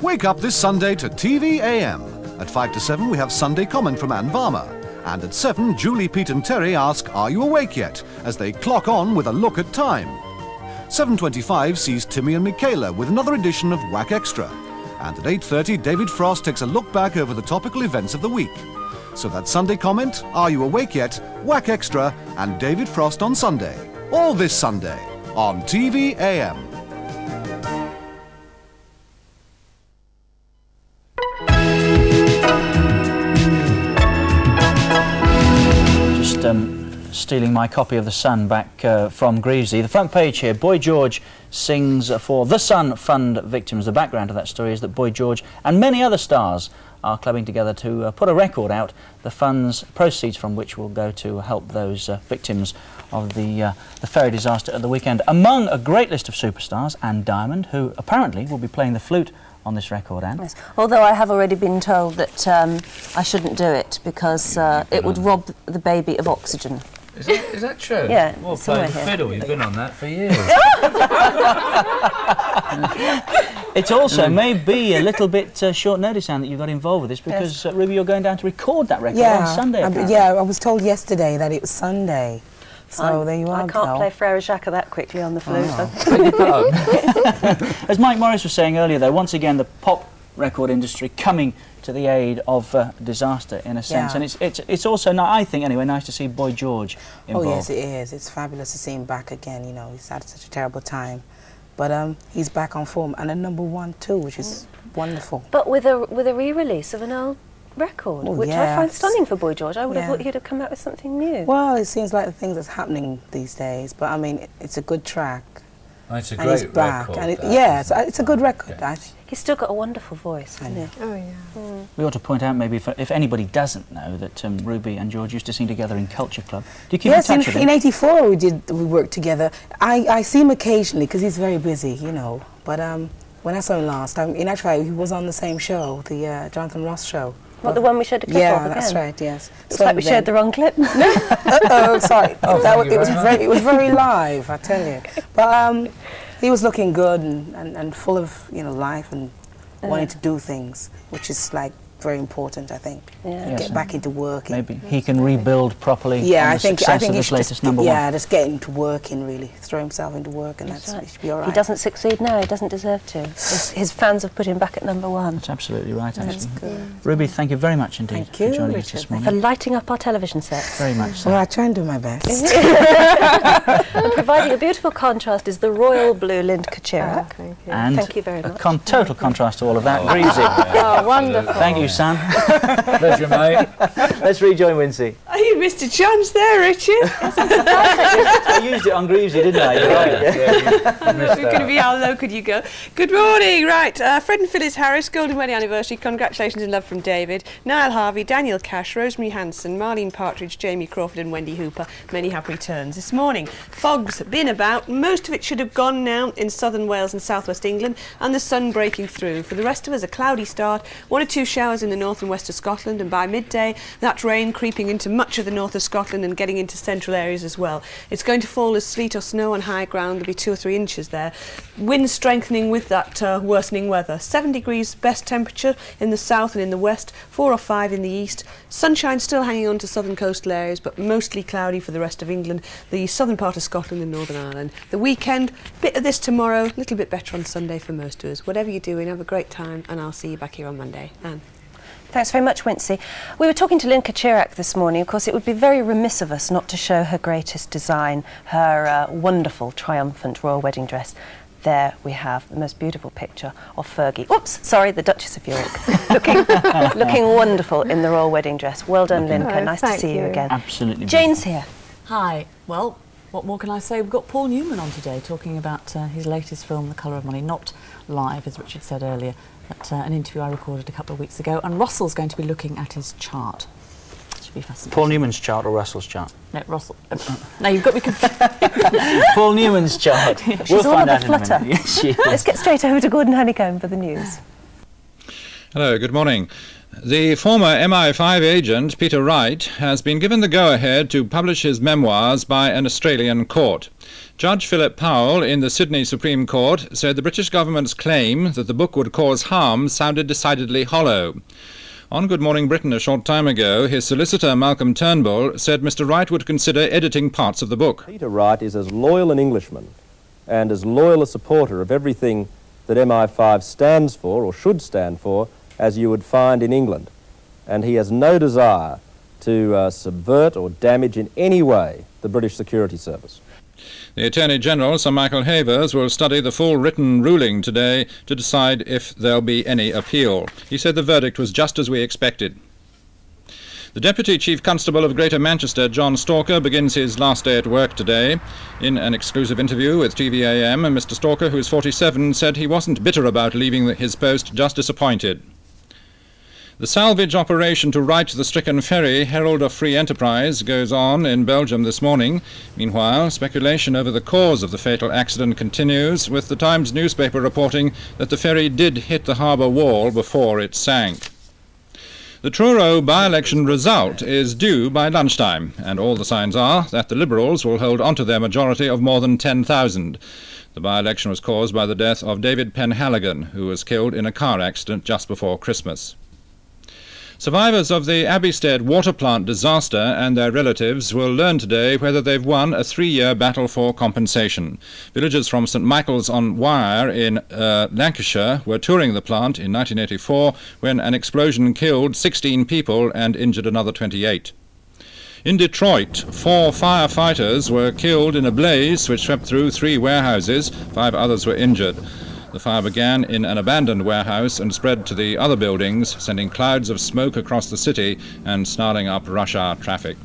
Wake up this Sunday to TV AM. At 5 to 7 we have Sunday Comment from Ann Varma. And at 7, Julie, Pete and Terry ask, are you awake yet? As they clock on with a look at time. 7:25 sees Timmy and Michaela with another edition of Whack Extra. And at 8:30, David Frost takes a look back over the topical events of the week. So that's Sunday Comment, Are You Awake Yet?, Whack Extra, and David Frost on Sunday. All this Sunday on TV AM. Stealing my copy of The Sun back from Greavesy. The front page here, Boy George sings for The Sun Fund victims. The background to that story is that Boy George and many other stars are clubbing together to put a record out, the funds proceeds from which will go to help those victims of the ferry disaster at the weekend. Among a great list of superstars, Anne Diamond, who apparently will be playing the flute on this record, Anne. Yes. Although I have already been told that I shouldn't do it because it would rob the baby of oxygen. Is that true? Yeah. Well, play the fiddle. You've been on that for years. It also may be a little bit short notice, Anne, that you got involved with this because, Ruby, you're going down to record that record on Sunday. I was told yesterday that it was Sunday. So there you are. I can't play Frere Jacques that quickly on the flute. As Mike Morris was saying earlier, though, once again, the pop record industry coming to the aid of disaster, in a sense. And it's also, I think, anyway, nice to see Boy George involved. Oh, yes, it is. It's fabulous to see him back again. You know, he's had such a terrible time. But he's back on form, and a #1 too, which is wonderful. But with a re-release of an old record, which I find stunning for Boy George. I would have thought he'd have come out with something new. Well, it seems like the things that's happening these days, but I mean, it's a good track. Oh, it's a great record. And it's a good record. He's still got a wonderful voice, hasn't he? Oh, yeah. We ought to point out, maybe, if anybody doesn't know, that Ruby and George used to sing together in Culture Club. Do you keep in touch with him? In '84 we worked together. I see him occasionally because he's very busy, you know. But when I saw him last, in actual fact, he was on the same show, the Jonathan Ross show. What, the one we showed a clip of Yeah, again? that's right, yes. Looks like we showed the wrong clip. Uh-oh, sorry. It was very live, I tell you. But he was looking good and full of, you know, life and wanting to do things, which is like very important, I think. Yeah. Get back into work. Maybe he can rebuild properly. Yeah, on I the think success of he this should latest number one. Yeah, just get into working really, throw himself into work, and That's he right. should be all right. He doesn't succeed now. He doesn't deserve to. His fans have put him back at number one. That's absolutely right, actually. That's good. Ruby, thank you very much indeed Thank you, for joining us Richard. this For morning. lighting up our television sets. Very much so. Well, I try and do my best. And providing a beautiful contrast is the royal blue Lind Kachirak. And Thank you very much. total contrast to all of that, Greavesy. Oh, wonderful. Thank you, Sam. Pleasure, mate. Let's rejoin Wincy. Oh, you missed a chance there, Richard. I used it on Greavesy, didn't I? You're right. We're going to be how low could you go? Good morning. Right, Fred and Phyllis Harris, golden wedding anniversary. Congratulations and love from David, Niall Harvey, Daniel Cash, Rosemary Hanson, Marlene Partridge, Jamie Crawford and Wendy Hooper. Many happy returns this morning. Fog's been about. Most of it should have gone now in southern Wales and southwest England, and the sun breaking through. For the rest of us, a cloudy start, 1 or 2 showers in the north and west of Scotland, and by midday that rain creeping into much of the north of Scotland and getting into central areas as well. It's going to fall as sleet or snow on high ground. There'll be 2 or 3 inches there. Winds strengthening with that worsening weather. 7 degrees best temperature in the south and in the west, 4 or 5 in the east. Sunshine still hanging on to southern coastal areas, but mostly cloudy for the rest of England, the southern part of Scotland and Northern Ireland. The weekend, bit of this tomorrow, a little bit better on Sunday for most of us. Whatever you're doing, have a great time, and I'll see you back here on Monday. Anne. Thanks very much, Wincy. We were talking to Lind Kachirak this morning. Of course, it would be very remiss of us not to show her greatest design, her wonderful, triumphant royal wedding dress. There we have the most beautiful picture of Fergie. Oops, sorry, the Duchess of York. looking wonderful in the royal wedding dress. Well done, Linka. Nice to see you again. Absolutely. Jane's here. Hi. Well, what more can I say? We've got Paul Newman on today talking about his latest film, The Colour of Money. Not live, as Richard said earlier, but an interview I recorded a couple of weeks ago. And Russell's going to be looking at his chart. Should be fascinating. Paul Newman's chart or Russell's chart? No, Russell. No, you've got me confused. Paul Newman's chart. She's We'll all find of out a in a flutter. minute. Yes, she is. Let's get straight over to Gordon Honeycomb for the news. Hello, good morning. The former MI5 agent, Peter Wright, has been given the go-ahead to publish his memoirs by an Australian court. Judge Philip Powell in the Sydney Supreme Court said the British government's claim that the book would cause harm sounded decidedly hollow. On Good Morning Britain a short time ago, his solicitor Malcolm Turnbull said Mr. Wright would consider editing parts of the book. Peter Wright is as loyal an Englishman and as loyal a supporter of everything that MI5 stands for, or should stand for, as you would find in England. And he has no desire to subvert or damage in any way the British Security Service. The Attorney General, Sir Michael Havers, will study the full written ruling today to decide if there'll be any appeal. He said the verdict was just as we expected. The Deputy Chief Constable of Greater Manchester, John Stalker, begins his last day at work today. In an exclusive interview with TVAM, Mr. Stalker, who's 47, said he wasn't bitter about leaving his post, just disappointed. The salvage operation to right the stricken ferry, Herald of Free Enterprise, goes on in Belgium this morning. Meanwhile, speculation over the cause of the fatal accident continues, with the Times newspaper reporting that the ferry did hit the harbour wall before it sank. The Truro by-election result is due by lunchtime, and all the signs are that the Liberals will hold onto their majority of more than 10,000. The by-election was caused by the death of David Penhaligon, who was killed in a car accident just before Christmas. Survivors of the Abbeystead water plant disaster and their relatives will learn today whether they've won a 3-year battle for compensation. Villagers from St Michael's-on-Wyre in Lancashire were touring the plant in 1984 when an explosion killed 16 people and injured another 28. In Detroit, 4 firefighters were killed in a blaze which swept through 3 warehouses. 5 others were injured. The fire began in an abandoned warehouse and spread to the other buildings, sending clouds of smoke across the city and snarling up rush hour traffic.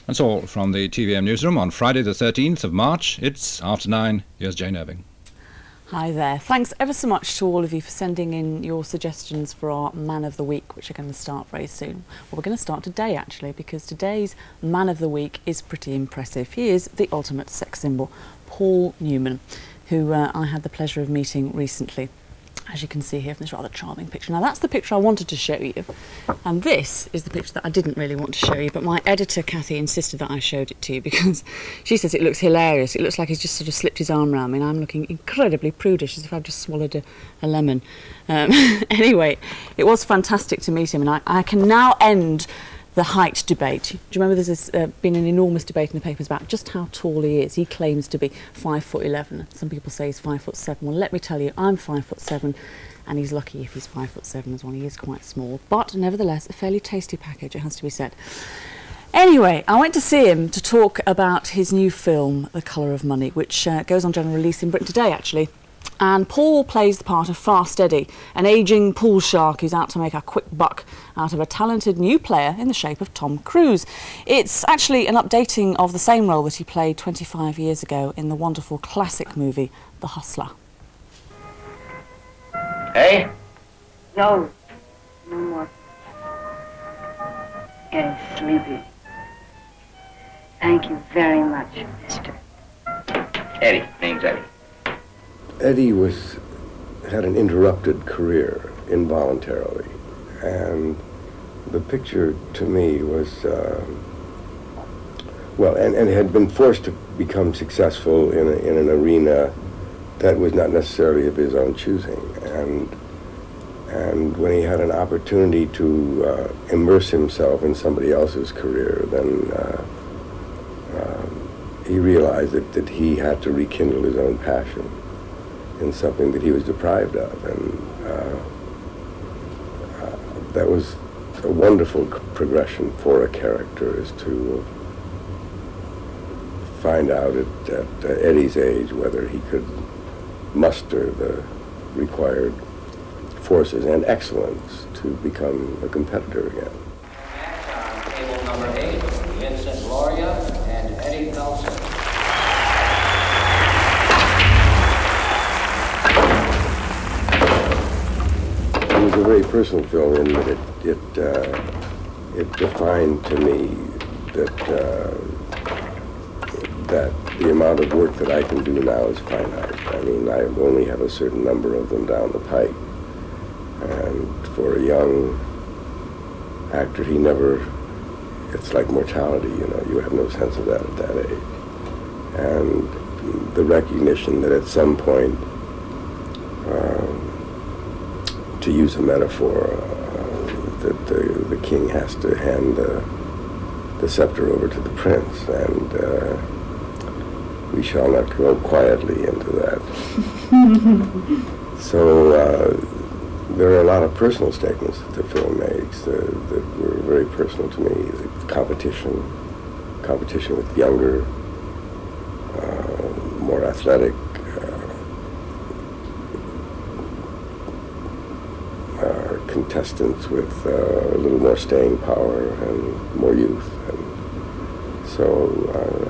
That's all from the TVM newsroom on Friday the 13th of March. It's after 9. Here's Jane Irving. Hi there. Thanks ever so much to all of you for sending in your suggestions for our Man of the Week, which are going to start very soon. Well, we're going to start today, actually, because today's Man of the Week is pretty impressive. He is the ultimate sex symbol, Paul Newman, who I had the pleasure of meeting recently. as you can see here from this rather charming picture. Now that's the picture I wanted to show you, and this is the picture that I didn't really want to show you, but my editor Kathy insisted that I showed it to you because she says it looks hilarious. It looks like he's just sort of slipped his arm around me and I'm looking incredibly prudish, as if I've just swallowed a lemon. Anyway, it was fantastic to meet him, and I can now end the height debate. Do you remember there's been an enormous debate in the papers about just how tall he is? He claims to be 5'11". Some people say he's 5'7". Well, let me tell you, I'm 5'7", and he's lucky if he's 5'7" as well. He is quite small, but nevertheless a fairly tasty package, it has to be said. Anyway, I went to see him to talk about his new film, The Colour of Money, which goes on general release in Britain today, actually. And Paul plays the part of Fast Eddie, an ageing pool shark who's out to make a quick buck out of a talented new player in the shape of Tom Cruise. It's actually an updating of the same role that he played 25 years ago in the wonderful classic movie, The Hustler. Hey? No. No more. Getting sleepy. Thank you very much, mister. Eddie. Name's Eddie. Eddie had an interrupted career involuntarily, and the picture to me was, well, and had been forced to become successful in an arena that was not necessarily of his own choosing, and when he had an opportunity to immerse himself in somebody else's career, then he realized that he had to rekindle his own passion in something that he was deprived of, and that was a wonderful progression for a character, is to find out at Eddie's age whether he could muster the required forces and excellence to become a competitor again. Table number 8, Vincent Loria and Eddie Nelson. It was a very personal film in that it defined to me that the amount of work that I can do now is finite. I mean, I only have a certain number of them down the pike. And for a young actor, it's like mortality, you know, you have no sense of that at that age. And the recognition that at some point, to use a metaphor, that the king has to hand the scepter over to the prince, and we shall not go quietly into that. So there are a lot of personal statements that the film makes that were very personal to me. The competition with younger, more athletic, contestants with a little more staying power and more youth. And so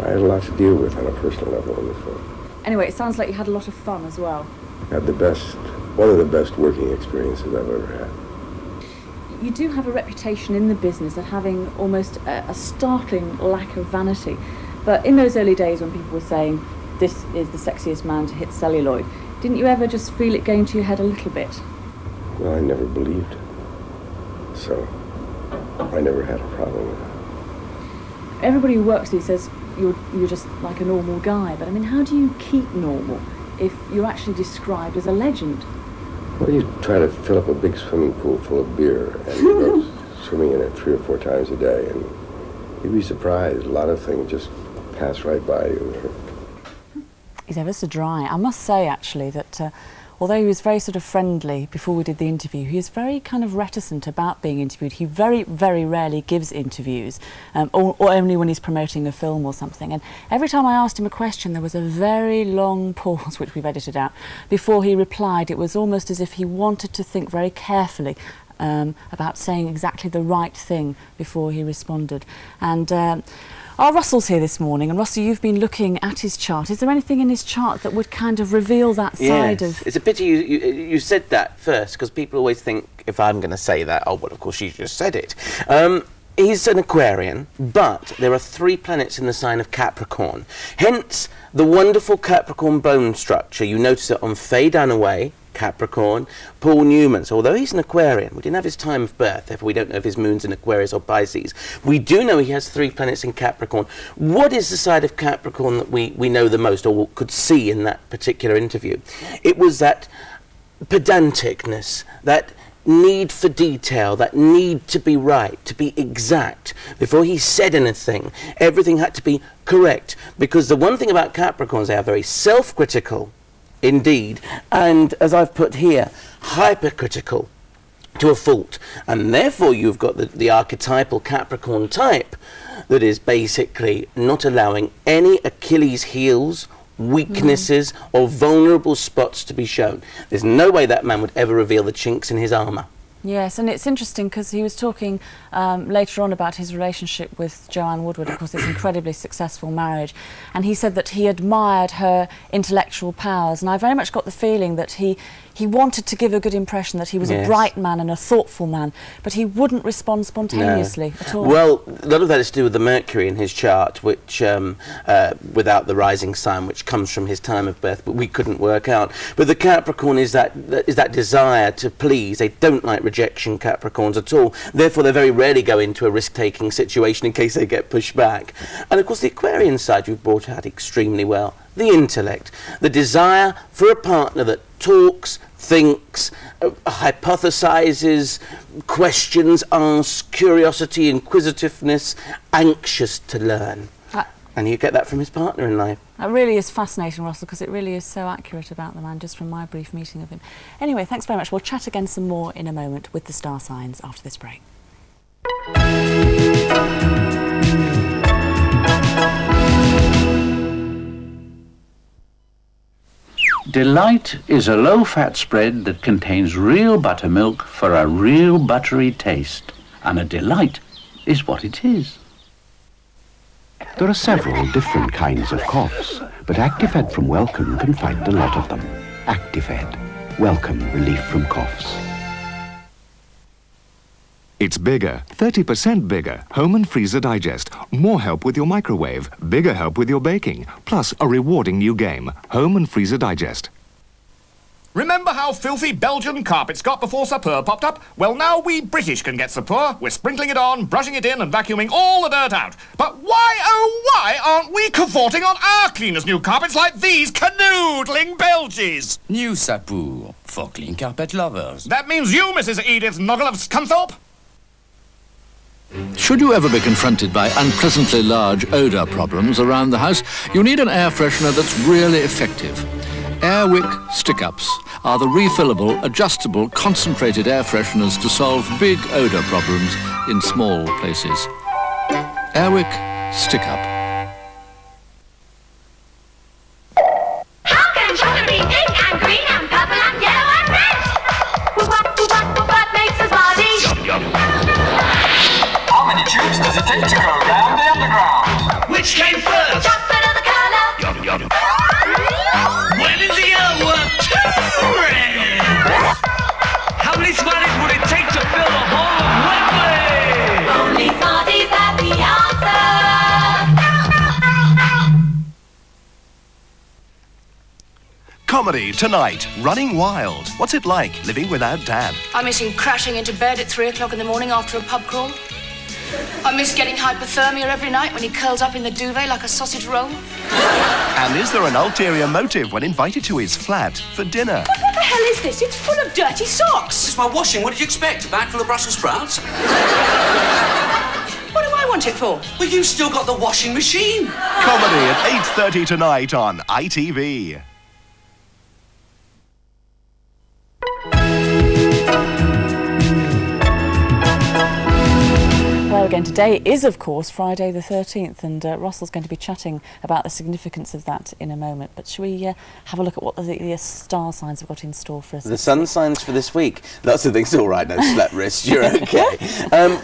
I had a lot to deal with on a personal level in the film. Anyway, it sounds like you had a lot of fun as well. Had one of the best working experiences I've ever had. You do have a reputation in the business of having almost a startling lack of vanity. But in those early days when people were saying, this is the sexiest man to hit celluloid, didn't you ever just feel it going to your head a little bit? Well, I never believed it, so I never had a problem with it. Everybody who works with you says you're just like a normal guy, but I mean, how do you keep normal if you're actually described as a legend? Well, you try to fill up a big swimming pool full of beer and you go swimming in it 3 or 4 times a day, and you'd be surprised. A lot of things just pass right by you. He's ever so dry. I must say, actually, that although he was very sort of friendly before we did the interview, he is very kind of reticent about being interviewed. He very, very rarely gives interviews, or only when he's promoting a film or something. And every time I asked him a question, there was a very long pause, which we've edited out, before he replied. It was almost as if he wanted to think very carefully about saying exactly the right thing before he responded. And our Russell's here this morning, and Russell, you've been looking at his chart. Is there anything in his chart that would kind of reveal that side of... It's a pity you said that first, because people always think, if I'm going to say that, oh, well, of course, you just said it. He's an Aquarian, but there are 3 planets in the sign of Capricorn. Hence, the wonderful Capricorn bone structure. You notice it on Faye Dunaway, Capricorn. Paul Newman, so although he's an Aquarian, we didn't have his time of birth, therefore we don't know if his moon's in Aquarius or Pisces. We do know he has 3 planets in Capricorn. What is the side of Capricorn that we know the most, or could see in that particular interview? It was that pedanticness, that need for detail, that need to be right, to be exact. Before he said anything, everything had to be correct. Because the one thing about Capricorns, they are very self-critical, indeed, and as I've put here, hypercritical to a fault. And therefore you've got the archetypal Capricorn type that is basically not allowing any Achilles heels, weaknesses or vulnerable spots to be shown. There's no way that man would ever reveal the chinks in his armour. Yes, and it's interesting because he was talking later on about his relationship with Joanne Woodward, of course, this incredibly successful marriage, and he said that he admired her intellectual powers, and I very much got the feeling that he wanted to give a good impression, that he was a bright man and a thoughtful man, but he wouldn't respond spontaneously at all. Well, a lot of that is to do with the Mercury in his chart, which, without the rising sign, which comes from his time of birth, but we couldn't work out. But the Capricorn is that desire to please. They don't like rejection, Capricorns, at all. Therefore, they very rarely go into a risk-taking situation in case they get pushed back. And, of course, the Aquarian side you've brought out extremely well. The intellect, the desire for a partner that talks, thinks, hypothesizes, questions, asks, curiosity, inquisitiveness, anxious to learn. And you get that from his partner in life. That really is fascinating, Russell, because it really is so accurate about the man, just from my brief meeting of him. Anyway, thanks very much. We'll chat again some more in a moment with the star signs after this break. Delight is a low-fat spread that contains real buttermilk for a real buttery taste. And a delight is what it is. There are several different kinds of coughs, but Actifed from Welcome can fight a lot of them. Actifed. Welcome relief from coughs. It's bigger, 30% bigger. Home and Freezer Digest. More help with your microwave, bigger help with your baking, plus a rewarding new game. Home and Freezer Digest. Remember how filthy Belgian carpets got before Sapeur popped up? Well, now we British can get Sapeur. We're sprinkling it on, brushing it in and vacuuming all the dirt out. But why, oh why, aren't we cavorting on our cleaners' new carpets like these canoodling Belgies? New Sapeur for clean carpet lovers. That means you, Mrs. Edith Noggle of Scunthorpe? Should you ever be confronted by unpleasantly large odour problems around the house, you need an air freshener that's really effective. Airwick Stick-Ups are the refillable, adjustable, concentrated air fresheners to solve big odour problems in small places. Airwick Stick-Up. How can chocolate be pink and green and purple and yellow and red? What makes us body? How many tubes does it take to go round the underground? Which came first? Chocolate or the colour? When is the hour? How many Smarties would it take to fill the whole of Wembley? Only Smarties have the answer. Comedy tonight, Running Wild. What's it like living without Dad? I miss him crashing into bed at 3 o'clock in the morning after a pub crawl. I miss getting hypothermia every night when he curls up in the duvet like a sausage roll. And is there an ulterior motive when invited to his flat for dinner? What the hell is this? It's full of dirty socks. It's my washing. What did you expect? A bag full of Brussels sprouts? What do I want it for? Well, you still got the washing machine. Comedy at 8:30 tonight on ITV. Well, again, today is, of course, Friday the 13th, and Russell's going to be chatting about the significance of that in a moment. But shall we have a look at what the star signs have got in store for us? The sun signs for this week. Lots of things. All right, no slap wrist, you're okay.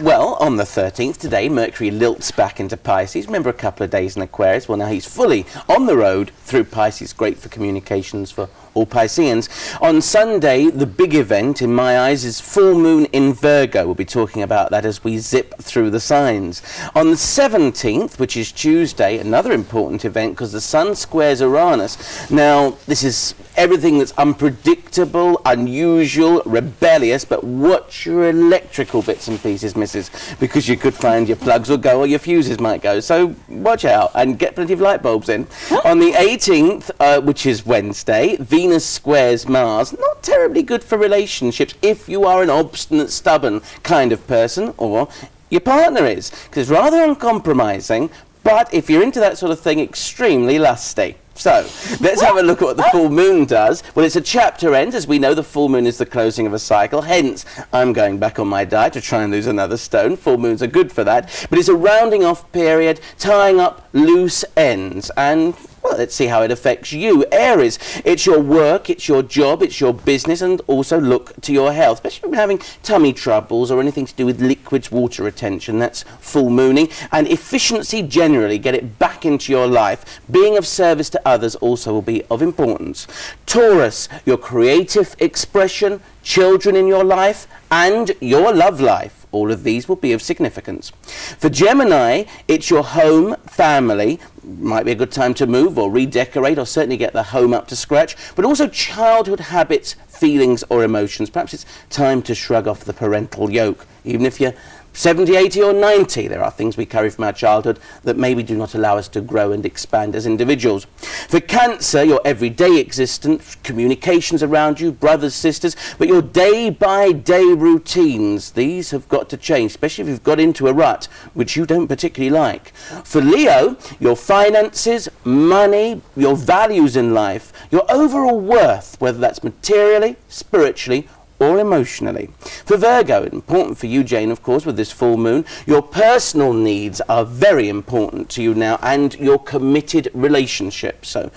Well, on the 13th today, Mercury lilts back into Pisces. Remember a couple of days in Aquarius? Well, now he's fully on the road through Pisces. Great for communications for all Pisceans. On Sunday, the big event, in my eyes, is full moon in Virgo. We'll be talking about that as we zip through through the signs. On the 17th, which is Tuesday, another important event because the Sun squares Uranus. Now, this is everything that's unpredictable, unusual, rebellious, but watch your electrical bits and pieces, missus, because you could find your plugs will go or your fuses might go. So watch out and get plenty of light bulbs in. On the 18th, which is Wednesday, Venus squares Mars. Not terribly good for relationships if you are an obstinate, stubborn kind of person, or your partner is, because it's rather uncompromising, but if you're into that sort of thing, extremely lusty. So, let's have a look at what the full moon does. Well, it's a chapter end. As we know, the full moon is the closing of a cycle. Hence, I'm going back on my diet to try and lose another stone. Full moons are good for that. But it's a rounding off period, tying up loose ends. And, well, let's see how it affects you. Aries, it's your work, it's your job, it's your business, and also look to your health, especially if you're having tummy troubles or anything to do with liquids, water retention. That's full mooning. And efficiency generally, get it back into your life. Being of service to others also will be of importance. Taurus, your creative expression, children in your life, and your love life. All of these will be of significance. For Gemini, it's your home, family. Might be a good time to move or redecorate or certainly get the home up to scratch, but also childhood habits, feelings or emotions. Perhaps it's time to shrug off the parental yoke. Even if you're 70, 80 or 90, there are things we carry from our childhood that maybe do not allow us to grow and expand as individuals. For Cancer, your everyday existence, communications around you, brothers, sisters, but your day-by-day routines, these have got to change, especially if you've got into a rut, which you don't particularly like. For Leo, your finances, money, your values in life, your overall worth, whether that's materially, spiritually, or emotionally. For Virgo, important for you, Jane, of course, with this full moon, your personal needs are very important to you now, and your committed relationships. So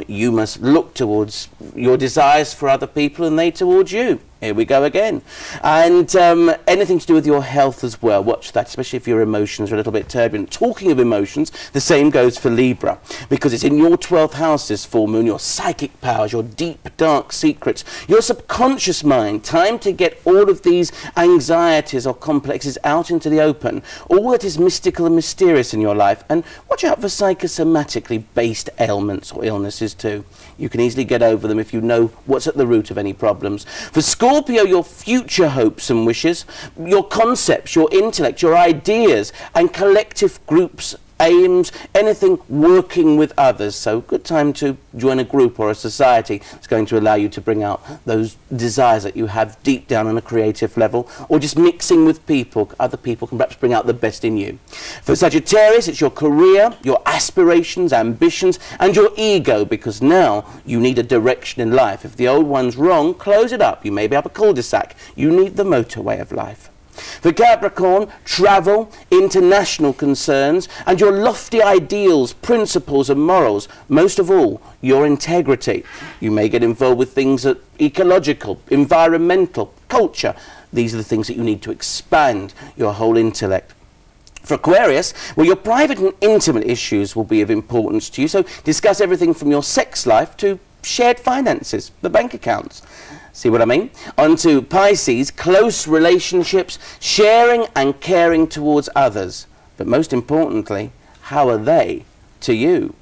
you must look towards your desires for other people and they towards you. Here we go again. And anything to do with your health as well. Watch that, especially if your emotions are a little bit turbulent. Talking of emotions, the same goes for Libra, because it's in your 12th house, this full moon, your psychic powers, your deep, dark secrets, your subconscious mind. Time to get all of these anxieties or complexes out into the open. All that is mystical and mysterious in your life. And watch out for psychosomatically based ailments or illnesses too. You can easily get over them if you know what's at the root of any problems. For Scorpio, your future hopes and wishes, your concepts, your intellect, your ideas, and collective groups, aims, anything working with others. So good time to join a group or a society. It's going to allow you to bring out those desires that you have deep down on a creative level, or just mixing with people. Other people can perhaps bring out the best in you. For Sagittarius, it's your career, your aspirations, ambitions, and your ego, because now you need a direction in life. If the old one's wrong, close it up. You may be up a cul-de-sac. You need the motorway of life. For Capricorn, travel, international concerns, and your lofty ideals, principles and morals. Most of all, your integrity. You may get involved with things that ecological, environmental, culture. These are the things that you need to expand your whole intellect. For Aquarius, well, your private and intimate issues will be of importance to you, so discuss everything from your sex life to shared finances, the bank accounts. See what I mean? On to Pisces, close relationships, sharing and caring towards others. But most importantly, how are they to you?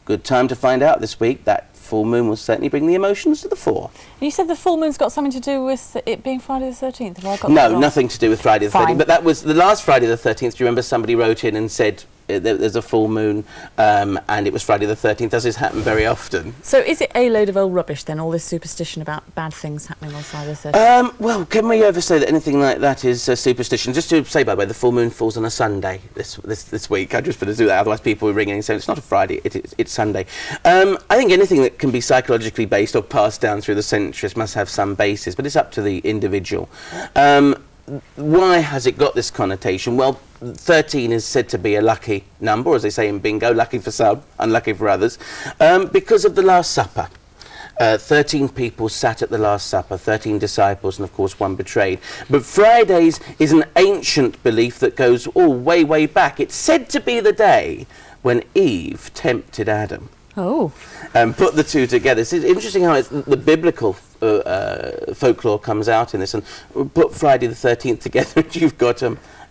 Good time to find out this week. That full moon will certainly bring the emotions to the fore. You said the full moon's got something to do with it being Friday the 13th. Have I got that No, wrong? nothing to do with Friday the 13th. But that was the last Friday the 13th. Do you remember somebody wrote in and said there's a full moon and it was Friday the 13th? Does this happen very often? So is it a load of old rubbish then, all this superstition about bad things happening on Friday the 13th? Well, can we ever say that anything like that is superstition? Just to say, by the way, the full moon falls on a Sunday this week. I just want to do that, otherwise people will ring in and say it's not a Friday, it's Sunday. I think anything that can be psychologically based or passed down through the centuries must have some basis, but it's up to the individual. Why has it got this connotation? Well, 13 is said to be a lucky number, or as they say in bingo, lucky for some, unlucky for others, because of the Last Supper. 13 people sat at the Last Supper, 13 disciples, and of course one betrayed. But Fridays is an ancient belief that goes way, way back. It's said to be the day when Eve tempted Adam. Oh. Put the two together. It's interesting how the biblical folklore comes out in this, and put Friday the 13th together and you've got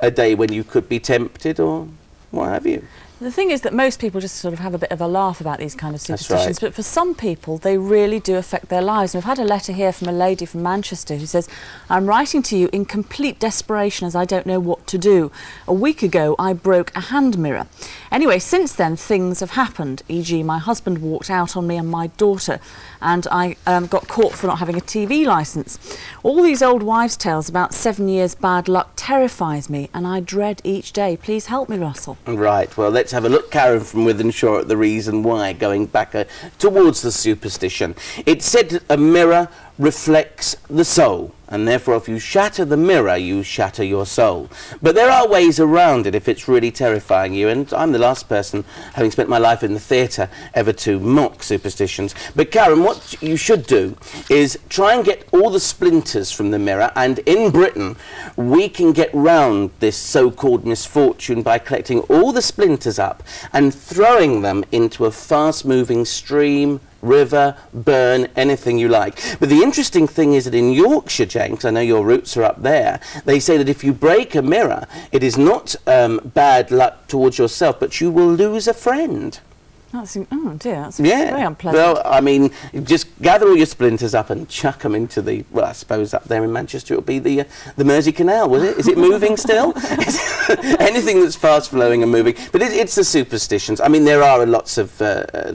a day when you could be tempted or what have you. The thing is that most people just sort of have a bit of a laugh about these kind of superstitions, That's right. but for some people they really do affect their lives. And we've had a letter here from a lady from Manchester who says, I'm writing to you in complete desperation as I don't know what to do. A week ago I broke a hand mirror. Anyway, since then things have happened, e.g. my husband walked out on me and my daughter, and I got caught for not having a TV licence. All these old wives' tales about 7 years bad luck terrifies me, and I dread each day. Please help me, Russell. Right, well, let's have a look, Karen from Wythenshawe, at the reason why, going back towards the superstition. It's said that a mirror reflects the soul, and therefore if you shatter the mirror, you shatter your soul. But there are ways around it if it's really terrifying you, and I'm the last person, having spent my life in the theatre, ever to mock superstitions. But Karen, what you should do is try and get all the splinters from the mirror, and in Britain we can get round this so-called misfortune by collecting all the splinters up and throwing them into a fast-moving stream, river, burn, anything you like. But the interesting thing is that in Yorkshire, James, I know your roots are up there, they say that if you break a mirror, it is not bad luck towards yourself, but you will lose a friend. That's, oh dear, that's Yeah. very unpleasant. Well, I mean, just gather all your splinters up and chuck them into the, well, I suppose up there in Manchester it'll be the Mersey Canal, was it? Is it moving still? Anything that's fast-flowing and moving. But it's the superstitions. I mean, there are lots of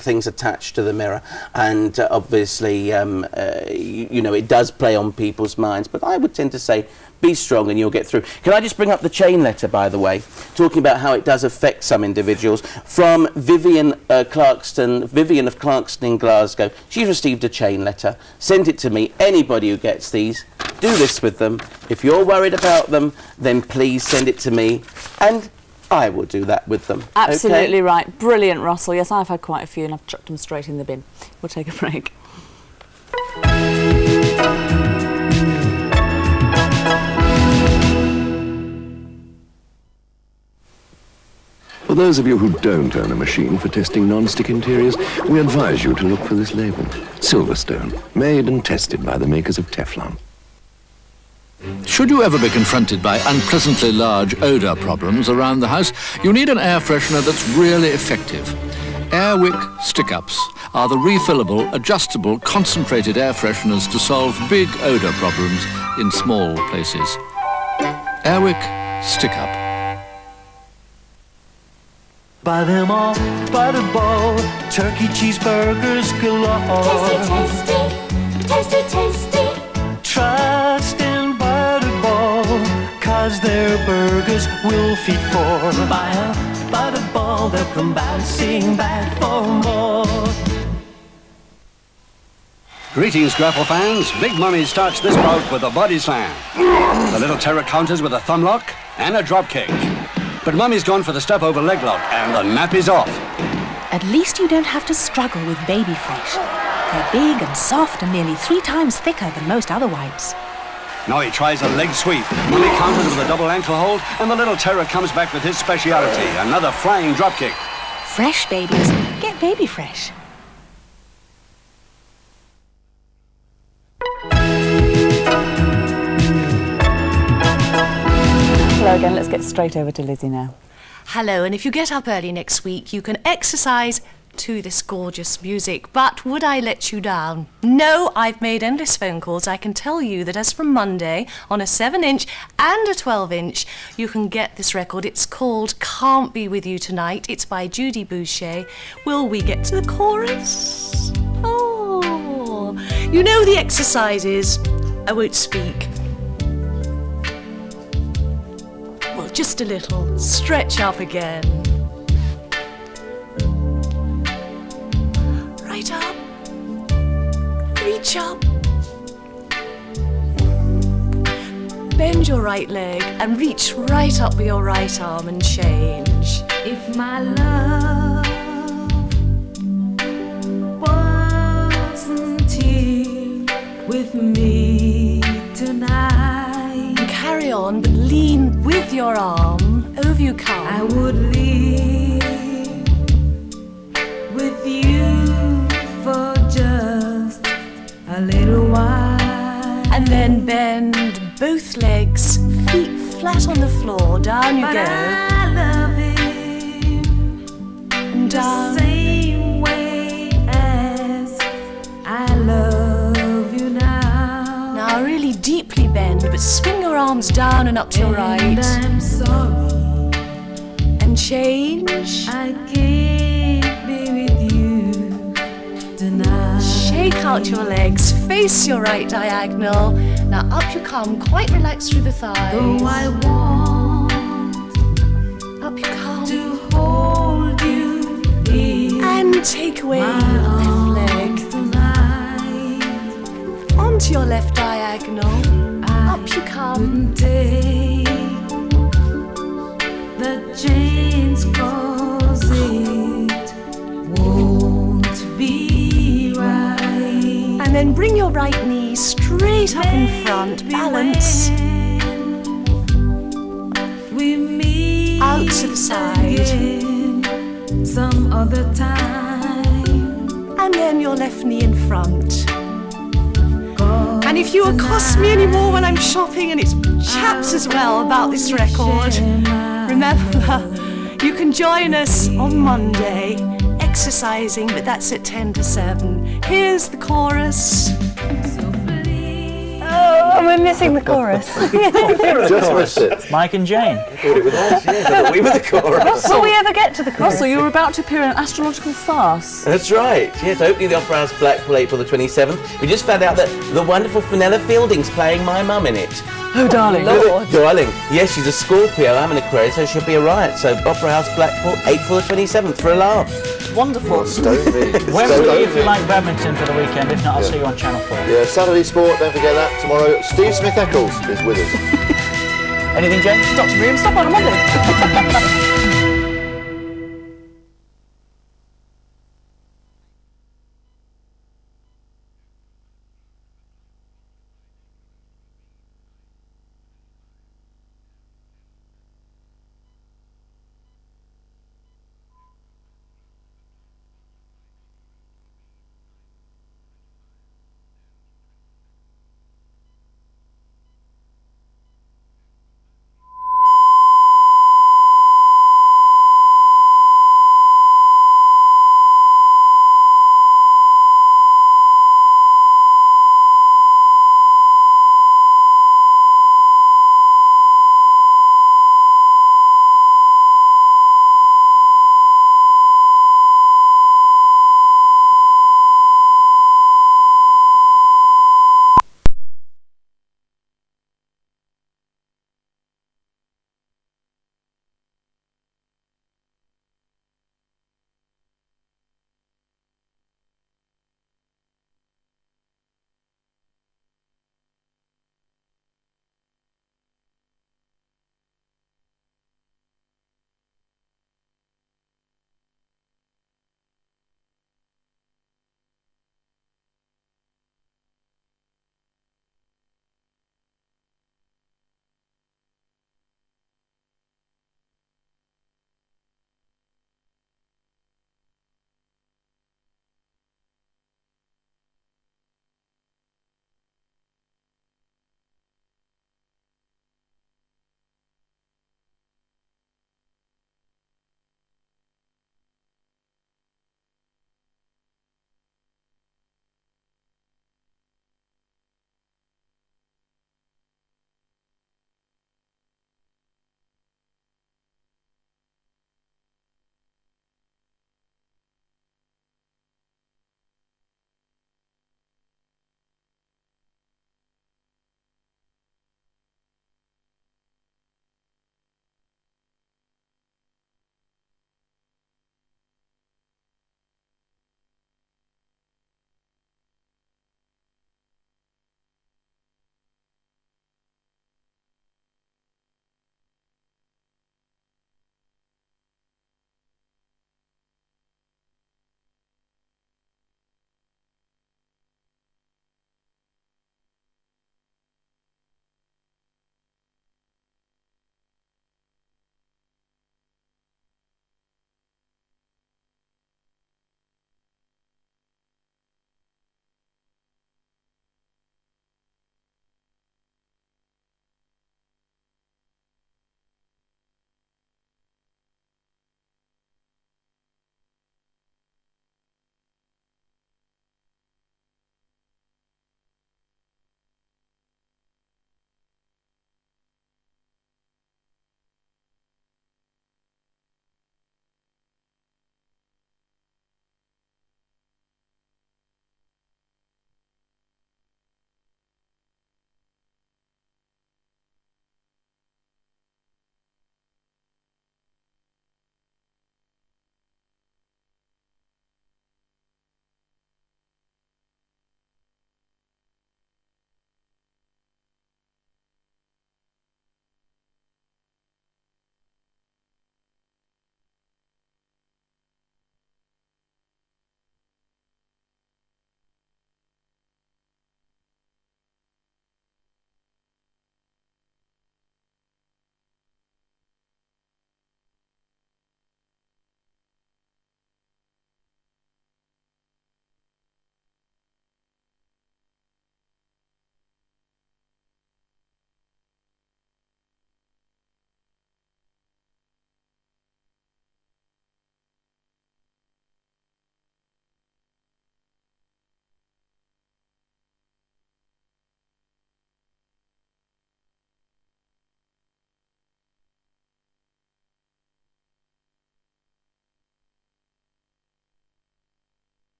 things attached to the mirror, and obviously, you know, it does play on people's minds, but I would tend to say, be strong and you'll get through. Can I just bring up the chain letter, by the way, talking about how it does affect some individuals, from Vivian Clarkston, Vivian of Clarkston in Glasgow. She's received a chain letter. Send it to me. Anybody who gets these, do this with them. If you're worried about them, then please send it to me, and I will do that with them. Absolutely okay? right. Brilliant, Russell. Yes, I've had quite a few and I've chucked them straight in the bin. We'll take a break. For those of you who don't own a machine for testing non-stick interiors, we advise you to look for this label. Silverstone, made and tested by the makers of Teflon. Should you ever be confronted by unpleasantly large odour problems around the house, you need an air freshener that's really effective. Airwick Stick-Ups are the refillable, adjustable, concentrated air fresheners to solve big odour problems in small places. Airwick Stick-Up. Buy them all, Butterball, turkey cheeseburgers galore. Tasty, tasty, tasty, tasty. Trust in Butterball, cause their burgers will feed four. Buy a Butterball, they'll come bouncing back for more. Greetings, Grapple fans. Big Mummy starts this bout with a body slam. The little terror counters with a thumb lock and a drop kick. But Mummy's gone for the step over leg lock, and the nappy's off. At least you don't have to struggle with Baby Fresh. They're big and soft and nearly 3 times thicker than most other wipes. Now he tries a leg sweep. Mummy counters with a double ankle hold, and the little terror comes back with his speciality, another flying drop kick. Fresh babies get Baby Fresh. Hello again, let's get straight over to Lizzie now. Hello, and if you get up early next week, you can exercise to this gorgeous music. But would I let you down? No, I've made endless phone calls. I can tell you that as from Monday, on a 7-inch and a 12-inch, you can get this record. It's called Can't Be With You Tonight. It's by Judy Boucher. Will we get to the chorus? Oh, you know the exercises. I won't speak. Well, just a little. Stretch up again. Right up. Reach up. Bend your right leg and reach right up with your right arm and change. If my love wasn't here with me tonight, carry on, but lean with your arm. Over you come. I would live with you for just a little while. And then bend both legs, feet flat on the floor, down you go. I love him and down. the same way as I love you now. Now really deeply bend, but swing your arms down and up to your right. I'm sorry. And change. I can't be with you tonight. Shake out your legs, face your right diagonal. Now up you come, quite relaxed through the thighs. Though I want up you come to hold you in and take away your left leg tonight. onto your left diagonal. Up you come. Take the chains 'cause it won't be right. And then bring your right knee straight up in front, balance. We meet out to the side. again some other time. And then your left knee in front. And if you accost me anymore when I'm shopping, and it's chaps as well about this record, remember, you can join us on Monday exercising, but that's at 10 to 7. Here's the chorus. Oh, we're missing the chorus. Just missed it. Mike and Jane. I thought it was us, yes. I thought we were the chorus. Will we ever get to the chorus? Russell, you're about to appear in an astrological farce. That's right. Yes, opening the Opera House Blackpool April the 27th. We just found out that the wonderful Fenella Fielding's playing My Mum in it. Oh, darling. Lord. Darling. Yes, she's a Scorpio. I'm an Aquarius, so she'll be a riot. So Opera House Blackpool April the 27th for a laugh. Wonderful. Wembley if you like badminton for the weekend. If not, I'll see you on Channel 4. Yeah, Saturday Sport, don't forget that. Tomorrow, Steve Smith-Eccles is with us. Anything, Jane? Dr. Miriam, stop on Monday.